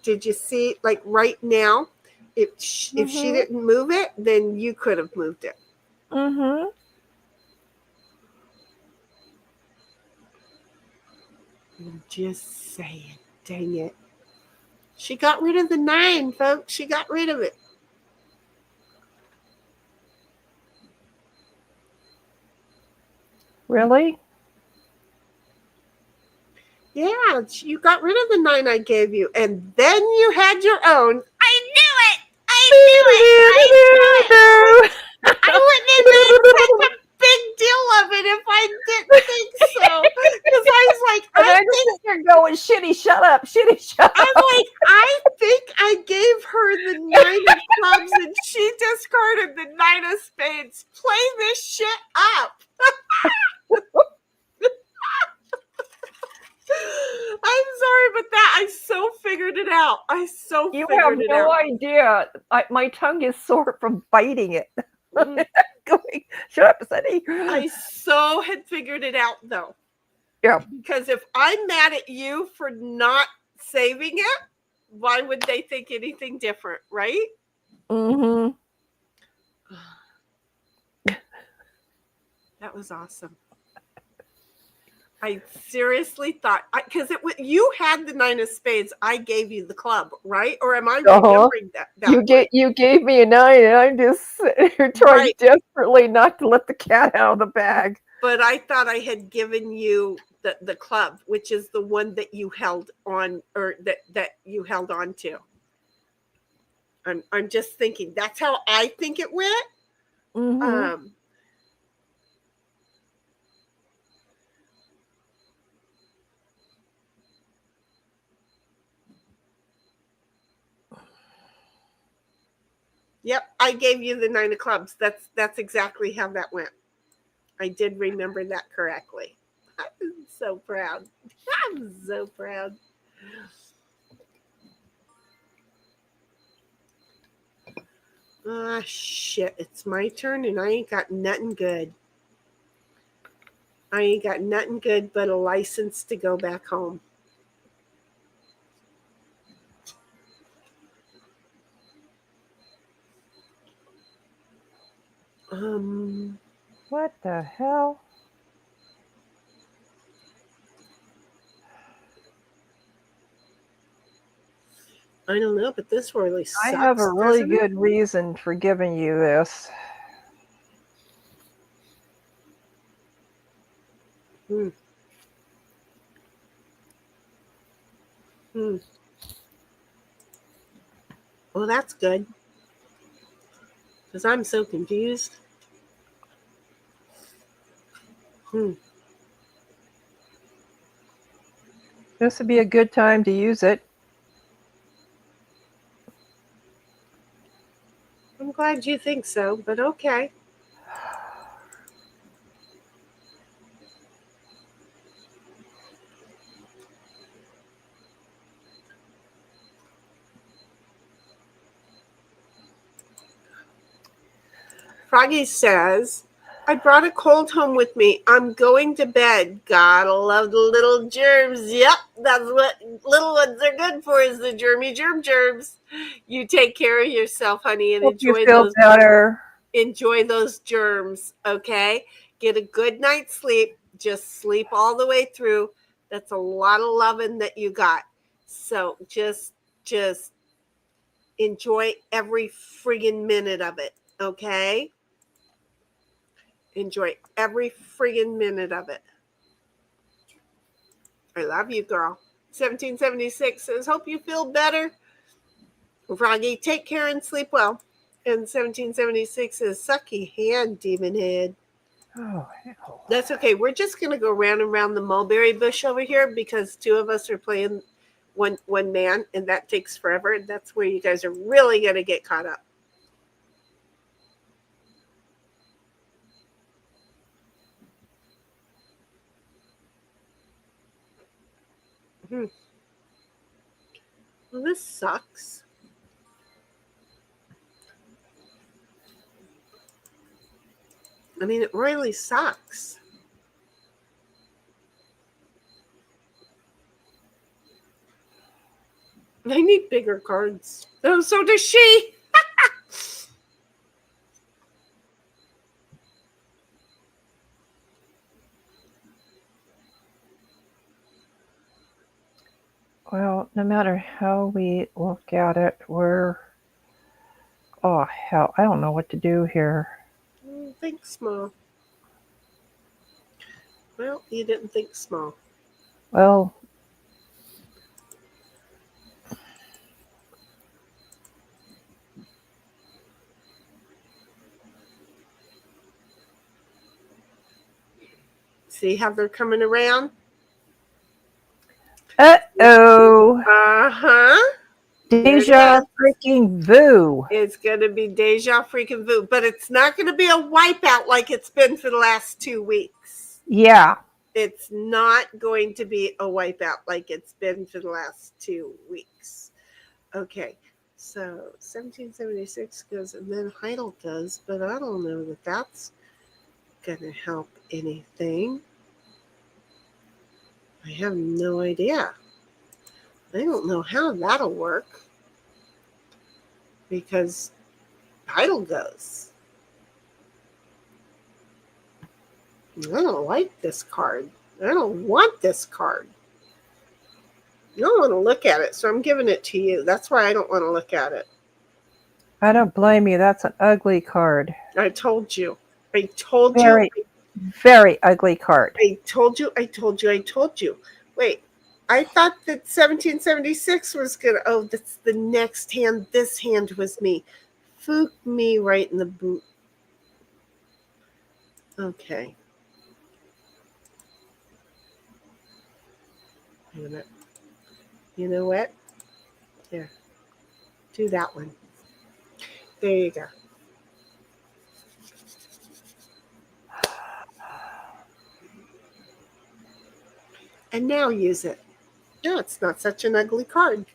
S1: did you see, like right now, if she didn't move it, then you could have moved it.
S2: Mm-hmm.
S1: I'm just saying. Dang it. She got rid of the 9, folks. She got rid of it.
S2: Really?
S1: Yeah, you got rid of the 9 I gave you, and then you had your own. I knew it. I knew it. I wouldn't have made I didn't think so. Because I was like,
S2: And I just sit there going, Shitty, shut up. Shitty, shut
S1: I'm
S2: up.
S1: like, I think I gave her the 9 of clubs and she discarded the 9 of spades. Play this shit up. I'm sorry, but I so figured it out.
S2: You have no idea. My tongue is sore from biting it. Going, shut up, Sunny.
S1: I so had figured it out, though.
S2: Yeah.
S1: Because if I'm mad at you for not saving it, why would they think anything different, right?
S2: Mm-hmm.
S1: That was awesome. I seriously thought, because you had the 9 of spades, I gave you the club, right? Or am I remembering that?
S2: You gave me a 9, and I'm just sitting here trying desperately not to let the cat out of the bag.
S1: But I thought I had given you the club, which is the one that you held on, or that you held on to. I'm just thinking that's how I think it went.
S2: Mm-hmm.
S1: Yep, I gave you the 9 of clubs. That's exactly how that went. I did remember that correctly. I'm so proud. I'm so proud. Ah, shit. It's my turn and I ain't got nothing good. I ain't got nothing good but a license to go back home.
S2: What the hell?
S1: I don't know, but this really sucks.
S2: I have a really good reason for giving you this.
S1: Well, that's good. Because I'm so confused.
S2: This would be a good time to use it.
S1: I'm glad you think so, but okay. Froggy says, I brought a cold home with me. I'm going to bed. Gotta love the little germs. Yep, that's what little ones are good for, is the germs. You take care of yourself, honey, and enjoy those
S2: better.
S1: Enjoy those germs, okay? Get a good night's sleep. Just sleep all the way through. That's a lot of loving that you got. So just enjoy every friggin' minute of it, okay? Enjoy every friggin' minute of it. I love you, girl. 1776 says, hope you feel better. Froggy, take care and sleep well. And 1776 says, sucky hand, demon head.
S2: Oh, hell.
S1: That's okay. We're just going to go round and round the mulberry bush over here because 2 of us are playing one man, and that takes forever. And that's where you guys are really going to get caught up. Well, this sucks. I mean, it really sucks. I need bigger cards. Oh, so does she.
S2: Well, no matter how we look at it, oh, hell, I don't know what to do here.
S1: Think small. Well, you didn't think small.
S2: Well,
S1: See how they're coming around?
S2: Uh-oh.
S1: Uh-huh.
S2: Deja freaking vu.
S1: It's going to be deja freaking vu, but it's not going to be a wipeout like it's been for the last 2 weeks.
S2: Yeah.
S1: It's not going to be a wipeout like it's been for the last 2 weeks. Okay, so 1776 goes, and then Heidel does, but I don't know that that's going to help anything. I have no idea. I don't know how that'll work because Heidel goes. I don't like this card. I don't want this card. I don't want to look at it, so I'm giving it to you. That's why I don't want to look at it.
S2: I don't blame you. That's an ugly card.
S1: I told you. I told
S2: Very,
S1: you.
S2: very ugly card.
S1: I told you. I told you. I told you. Wait. I thought that 1776 was going to... Oh, that's the next hand. This hand was me. Fook me right in the boot. Okay. Wait a minute. You know what? Here. Do that one. There you go. And now use it. No, it's not such an ugly card.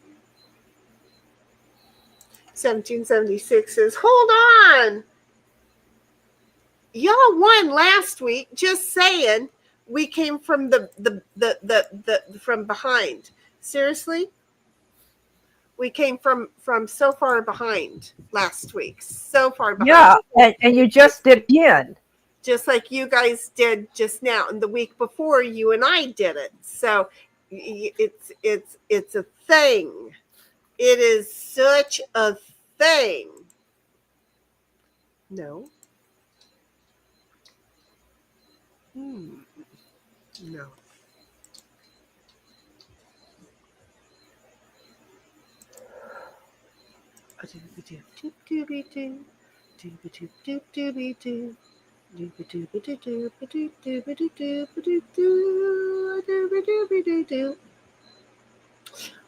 S1: 1776 says, hold on. Y'all won last week. Just saying. We came from from behind. Seriously? We came from so far behind last week. So far behind.
S2: Yeah, and you just did again.
S1: Just like you guys did just now, and the week before you and I did it. So it's a thing. It is such a thing. No. No.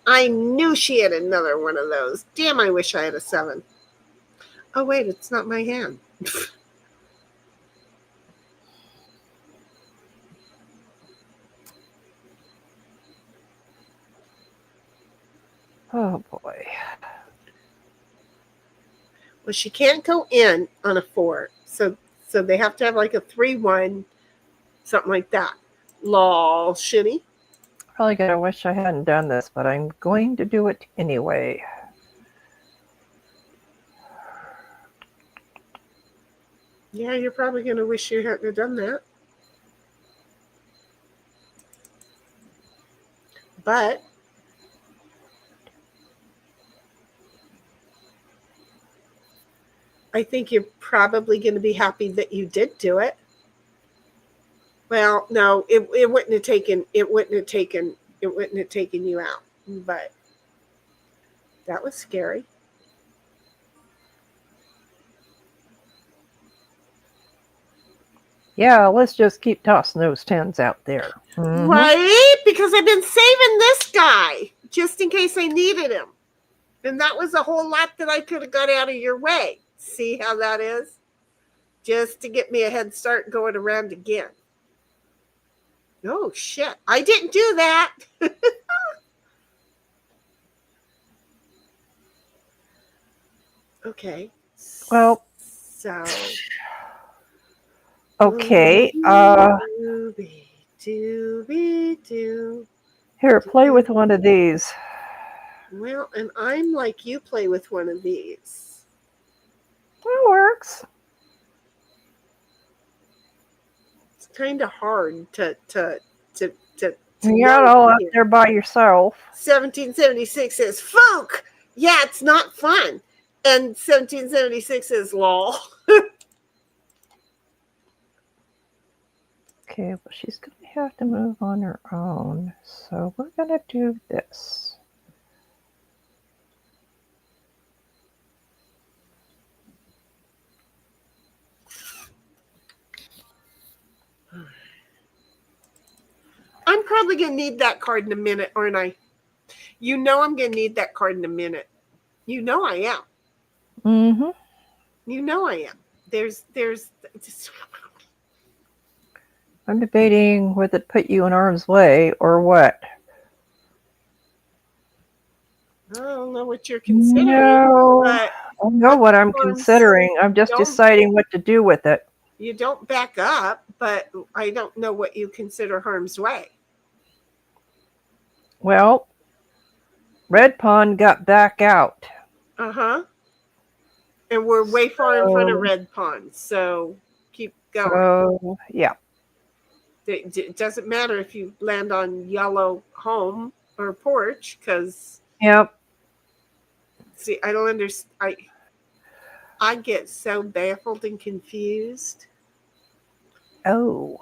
S1: I knew she had another one of those. Damn, I wish I had a 7. Oh, wait, it's not my hand.
S2: Oh, boy.
S1: Well, she can't go in on a 4. So they have to have like a 3-1, something like that. Lol, shitty.
S2: Probably gonna wish I hadn't done this, but I'm going to do it anyway.
S1: Yeah, you're probably going to wish you hadn't have done that. But I think you're probably going to be happy that you did do it. Well, no, it wouldn't have taken you out. But that was scary.
S2: Yeah, let's just keep tossing those 10s out there. Mm-hmm.
S1: Right? Because I've been saving this guy just in case I needed him. And that was a whole lot that I could have got out of your way. See how that is? Just to get me a head start going around again. Oh, shit. I didn't do that. Okay.
S2: Well,
S1: so.
S2: Okay. Here, play with one of these.
S1: Well, and I'm like you, play with one of these.
S2: That works.
S1: It's kind of hard to
S2: You're not all out there by yourself.
S1: 1776 says, Folk! Yeah, it's not fun. And 1776 says, lol.
S2: Okay, well, she's going to have to move on her own. So we're going to do this.
S1: I'm probably going to need that card in a minute, aren't I? You know I'm going to need that card in a minute. You know I am.
S2: Mm-hmm.
S1: You know I am. There's
S2: I'm debating whether to put you in harm's way or what.
S1: I don't know what you're considering.
S2: No,
S1: but
S2: I know what I'm
S1: arms
S2: considering. I'm just
S1: don't-
S2: deciding what to do with it.
S1: You don't back up, but I don't know what you consider harm's way.
S2: Well, Red Pond got back out.
S1: Uh-huh. And we're way far in front of
S2: So-
S1: Red Pond, so keep going.
S2: So, yeah.
S1: It doesn't matter if you land on yellow home or porch, because
S2: Yep.
S1: see, I don't understand. I get so baffled and confused.
S2: Oh.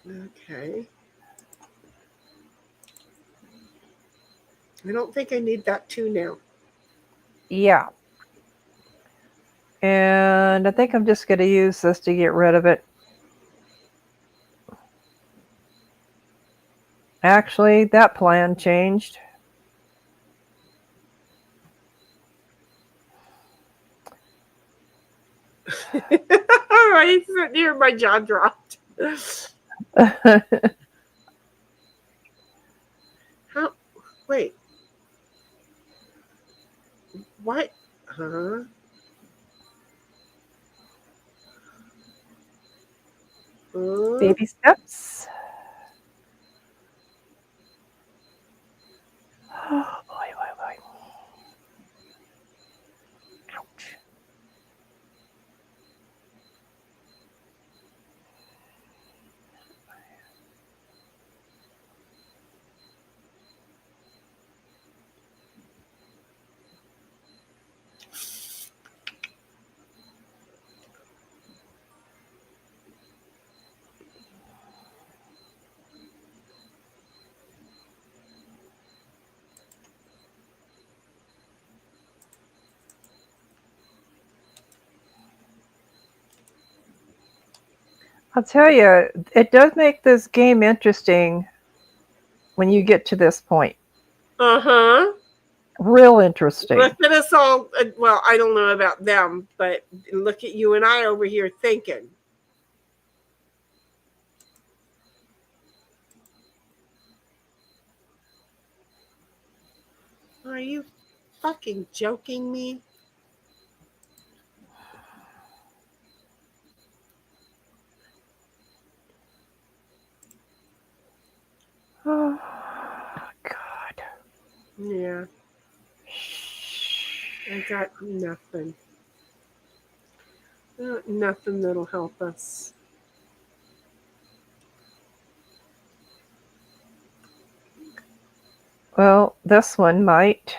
S1: Okay. I don't think I need that 2 now.
S2: Yeah. And I think I'm just going to use this to get rid of it. Actually, that plan changed.
S1: Right sitting here, my jaw dropped. How? Wait. What? Huh?
S2: Baby steps. Oh, boy, boy, boy. Ouch. I'll tell you, it does make this game interesting when you get to this point.
S1: Uh-huh.
S2: Real interesting.
S1: Look at us all. Well, I don't know about them, but look at you and I over here thinking. Are you fucking joking me?
S2: Oh, God.
S1: Yeah. I got nothing. Nothing that'll help us.
S2: Well, this one might.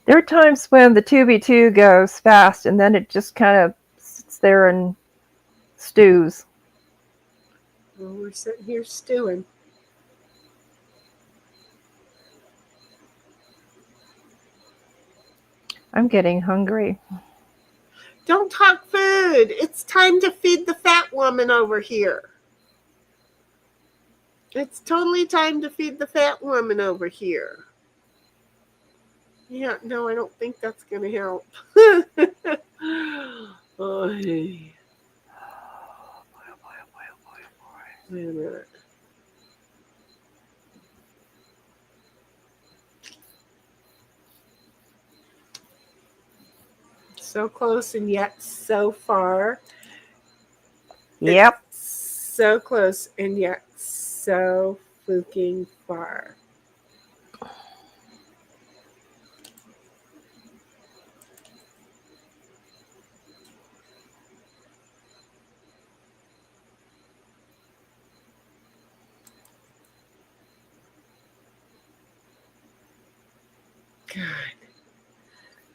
S2: There are times when the 2v2 goes fast and then it just kind of sits there and stews.
S1: Well, we're sitting here stewing.
S2: I'm getting hungry.
S1: Don't talk food. It's time to feed the fat woman over here. It's totally time to feed the fat woman over here. Yeah, no, I don't think that's going to help. Oh, hey. Wait a minute. So close and yet so far.
S2: Yep.
S1: It's so close and yet so fucking far. God,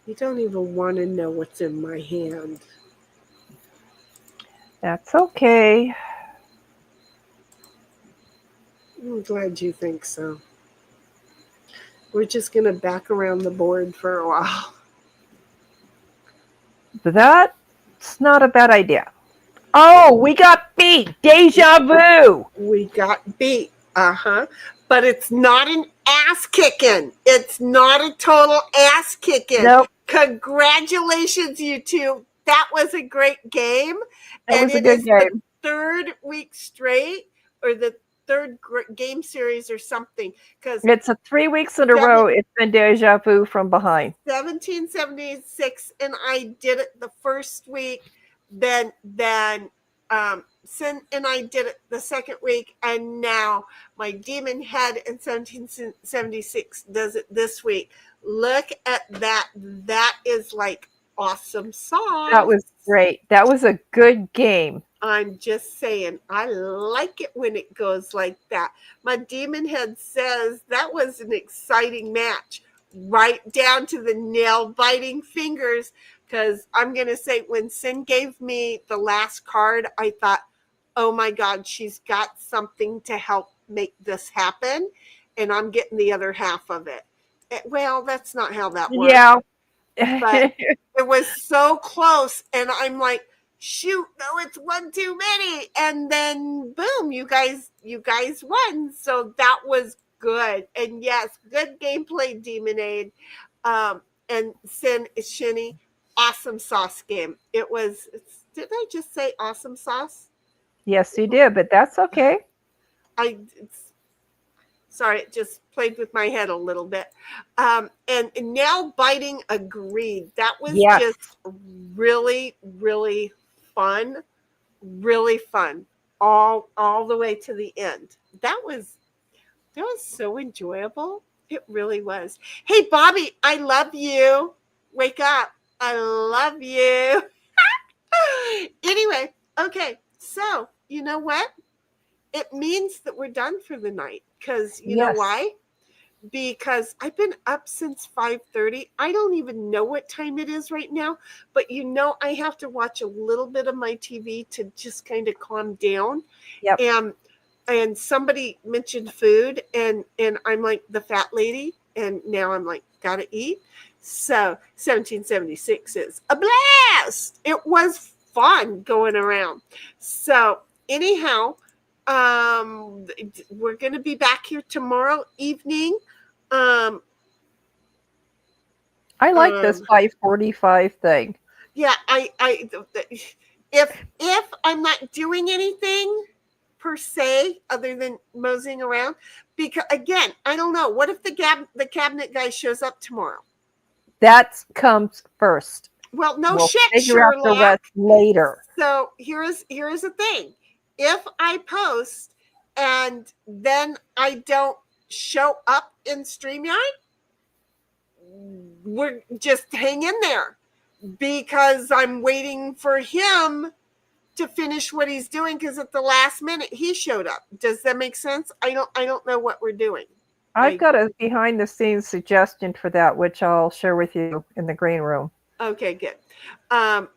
S1: you don't even want to know what's in my hand.
S2: That's okay.
S1: I'm glad you think so. We're just going to back around the board for a while.
S2: That's not a bad idea. Oh, we got beat. Deja vu.
S1: We got beat. But it's not an ass kicking. It's not a total ass kicking.
S2: Nope.
S1: Congratulations, you two. That was a great game.
S2: That was a good game.
S1: The third week straight, or the third game series or something. Because
S2: it's 3 weeks in a row. It's been deja vu from behind.
S1: 1776, and I did it the first week. Then Sin and I did it the second week, and now my demon head in 1776 does it this week. Look at that. That is like awesome sauce.
S2: That was great. That was a good game.
S1: I'm just saying, I like it when it goes like that. My demon head says that was an exciting match, right down to the nail-biting fingers, because I'm going to say when Sin gave me the last card, I thought, oh my God, she's got something to help make this happen, and I'm getting the other half of it. Well, that's not how that works.
S2: Yeah.
S1: But it was so close, and I'm like, shoot, no, it's one too many. And then boom, you guys won. So that was good. And yes, good gameplay, Demonade. And Sin Shinny, awesome sauce game. It was, did I just say awesome sauce?
S2: Yes, you did, but that's okay.
S1: Sorry, it just played with my head a little bit. And nail biting agreed. That was just really, really fun. Really fun. All the way to the end. That was so enjoyable. It really was. Hey, Bobby, I love you. Wake up. I love you. Anyway, okay. So, you know what? It means that we're done for the night. Because you know why? Because I've been up since 5:30. I don't even know what time it is right now. But I have to watch a little bit of my TV to just kind of calm down.
S2: Yep.
S1: And somebody mentioned food. And I'm like the fat lady. And now I'm like, gotta eat. So 1776 is a blast. It was fun going around. So anyhow, we're going to be back here tomorrow evening.
S2: I like this 5:45 thing.
S1: Yeah, if I'm not doing anything per se other than moseying around, because again, I don't know. What if the cabinet guy shows up tomorrow?
S2: That comes first.
S1: Well, no
S2: we'll
S1: shit,
S2: figure
S1: Sherlock.
S2: out the rest later.
S1: So here's the thing. If I post and then I don't show up in StreamYard, we're just hang in there because I'm waiting for him to finish what he's doing because at the last minute he showed up. Does that make sense? I don't know what we're doing.
S2: I've got a behind the scenes suggestion for that, which I'll share with you in the green room.
S1: Okay, good.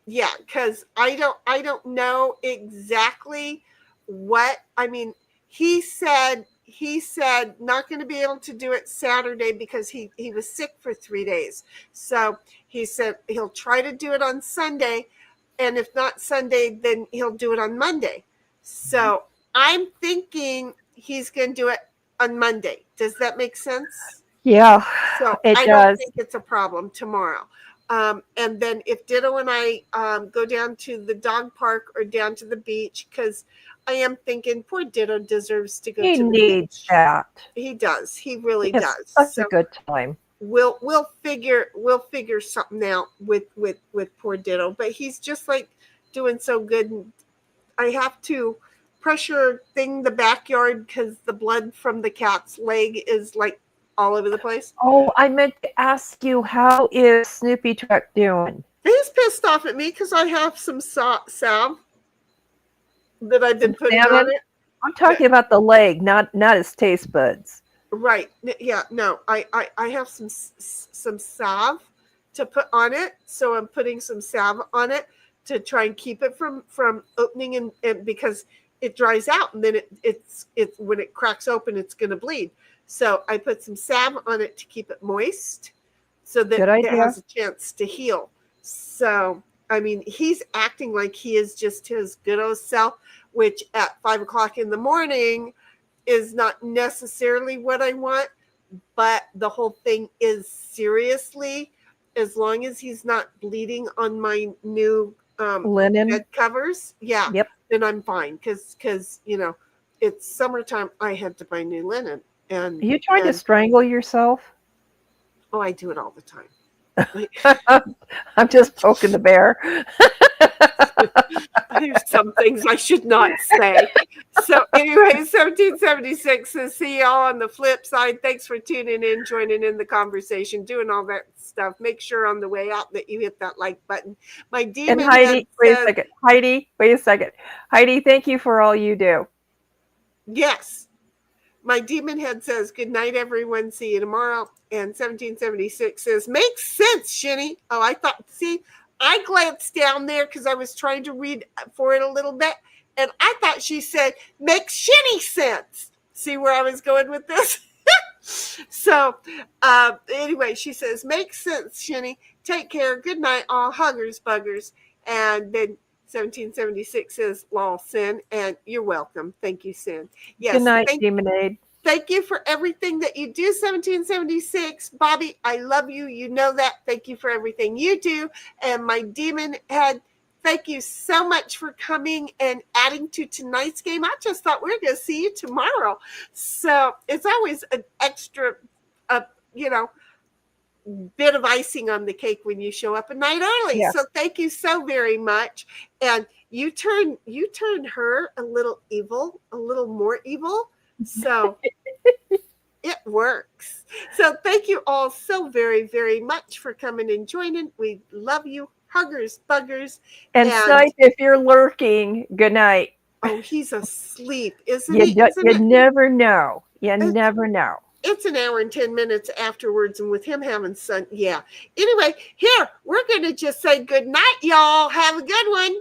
S1: Yeah, because I don't know exactly what, I mean, he said not going to be able to do it Saturday because he was sick for 3 days. So he said he'll try to do it on Sunday, and if not Sunday, then he'll do it on Monday. So I'm thinking he's going to do it on Monday. Does that make sense?
S2: Yeah,
S1: so
S2: it
S1: I
S2: does.
S1: don't think it's a problem tomorrow. And then if Ditto and I go down to the dog park or down to the beach, because I am thinking poor Ditto deserves to go to the beach.
S2: He needs that.
S1: He does. He really
S2: does. Such a good time.
S1: We'll figure something out with poor Ditto, but he's just like doing so good. And I have to pressure thing the backyard because the blood from the cat's leg is like all over the place.
S2: Oh, I meant to ask you, how is Snoopy Truck doing?
S1: He's pissed off at me because I have some salve that I've been putting on it.
S2: I'm talking about the leg, not his taste buds.
S1: Right. Yeah. No. I have some salve to put on it, so I'm putting some salve on it to try and keep it from opening and because it dries out and then it's when it cracks open it's going to bleed. So I put some salve on it to keep it moist, so that it has a chance to heal. So I mean, he's acting like he is just his good old self, which at 5 o'clock in the morning is not necessarily what I want. But the whole thing is, seriously, as long as he's not bleeding on my new
S2: Linen
S1: bed covers,
S2: Yep.
S1: then I'm fine. Because it's summertime. I had to buy new linen. And
S2: Are you trying to strangle yourself?
S1: Oh, I do it all the time.
S2: I'm just poking the bear.
S1: There's some things I should not say. So anyway, 1776 says, see y'all on the flip side. Thanks for tuning in, joining in the conversation, doing all that stuff. Make sure on the way out that you hit that like button. My demon
S2: And Heidi, wait
S1: says,
S2: a second. Heidi, wait a second. Heidi, thank you for all you do.
S1: yes. My demon head says, good night, everyone. See you tomorrow. And 1776 says, makes sense, Shinny. Oh, I thought, see, I glanced down there because I was trying to read for it a little bit. And I thought she said, makes Shinny sense. See where I was going with this? So anyway, she says, makes sense, Shinny. Take care. Good night, all huggers, buggers. And then 1776 says, lol, Sin, and you're welcome. Thank you, Sin. Yes.
S2: Good night, Demonade.
S1: Thank you for everything that you do, 1776. Bobby, I love you. You know that. Thank you for everything you do. And my demon head, thank you so much for coming and adding to tonight's game. I just thought we were going to see you tomorrow. So it's always an extra, bit of icing on the cake when you show up a night early.
S2: Yes.
S1: So thank you so very much. And you turn her a little evil, a little more evil. So it works. So thank you all so very, very much for coming and joining. We love you. Huggers, buggers.
S2: And Snipe, if you're lurking, good night.
S1: Oh, he's asleep, isn't he?
S2: You never know. You never know.
S1: It's an hour and 10 minutes afterwards, and with him having sun, yeah. Anyway, here, we're going to just say good night, y'all. Have a good one.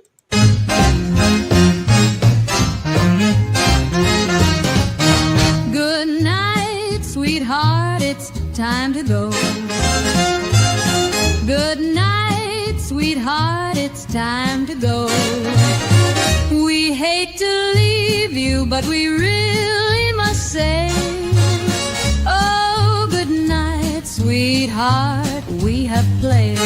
S4: Good night, sweetheart, it's time to go. Good night, sweetheart, it's time to go. We hate to leave you, but we really must say, oh, good night, sweetheart, we have played.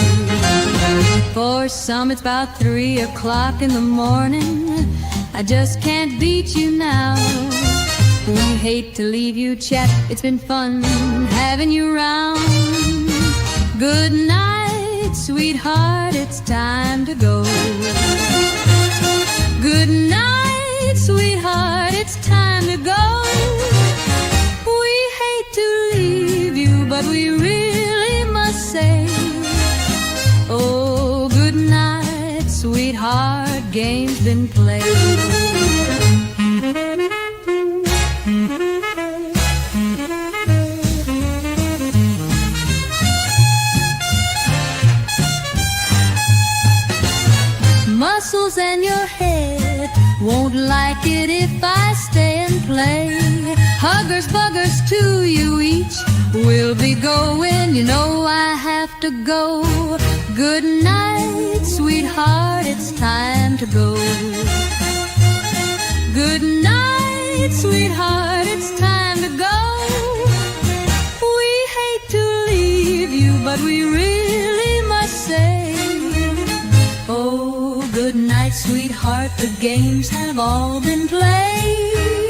S4: For some it's about 3 o'clock in the morning. I just can't beat you now. We hate to leave you, chat. It's been fun having you round. Good night, sweetheart, it's time to go. Good night, sweetheart, it's time to go. We hate to leave you, but we really must say, oh, good night, sweetheart, game's been played. Muscles and your head won't like it if I stay and play. Huggers, buggers to you each. We'll be going, you know I have to go. Good night, sweetheart, it's time to go. Good night, sweetheart, it's time to go. We hate to leave you, but we really must say, oh, good night, sweetheart, the games have all been played.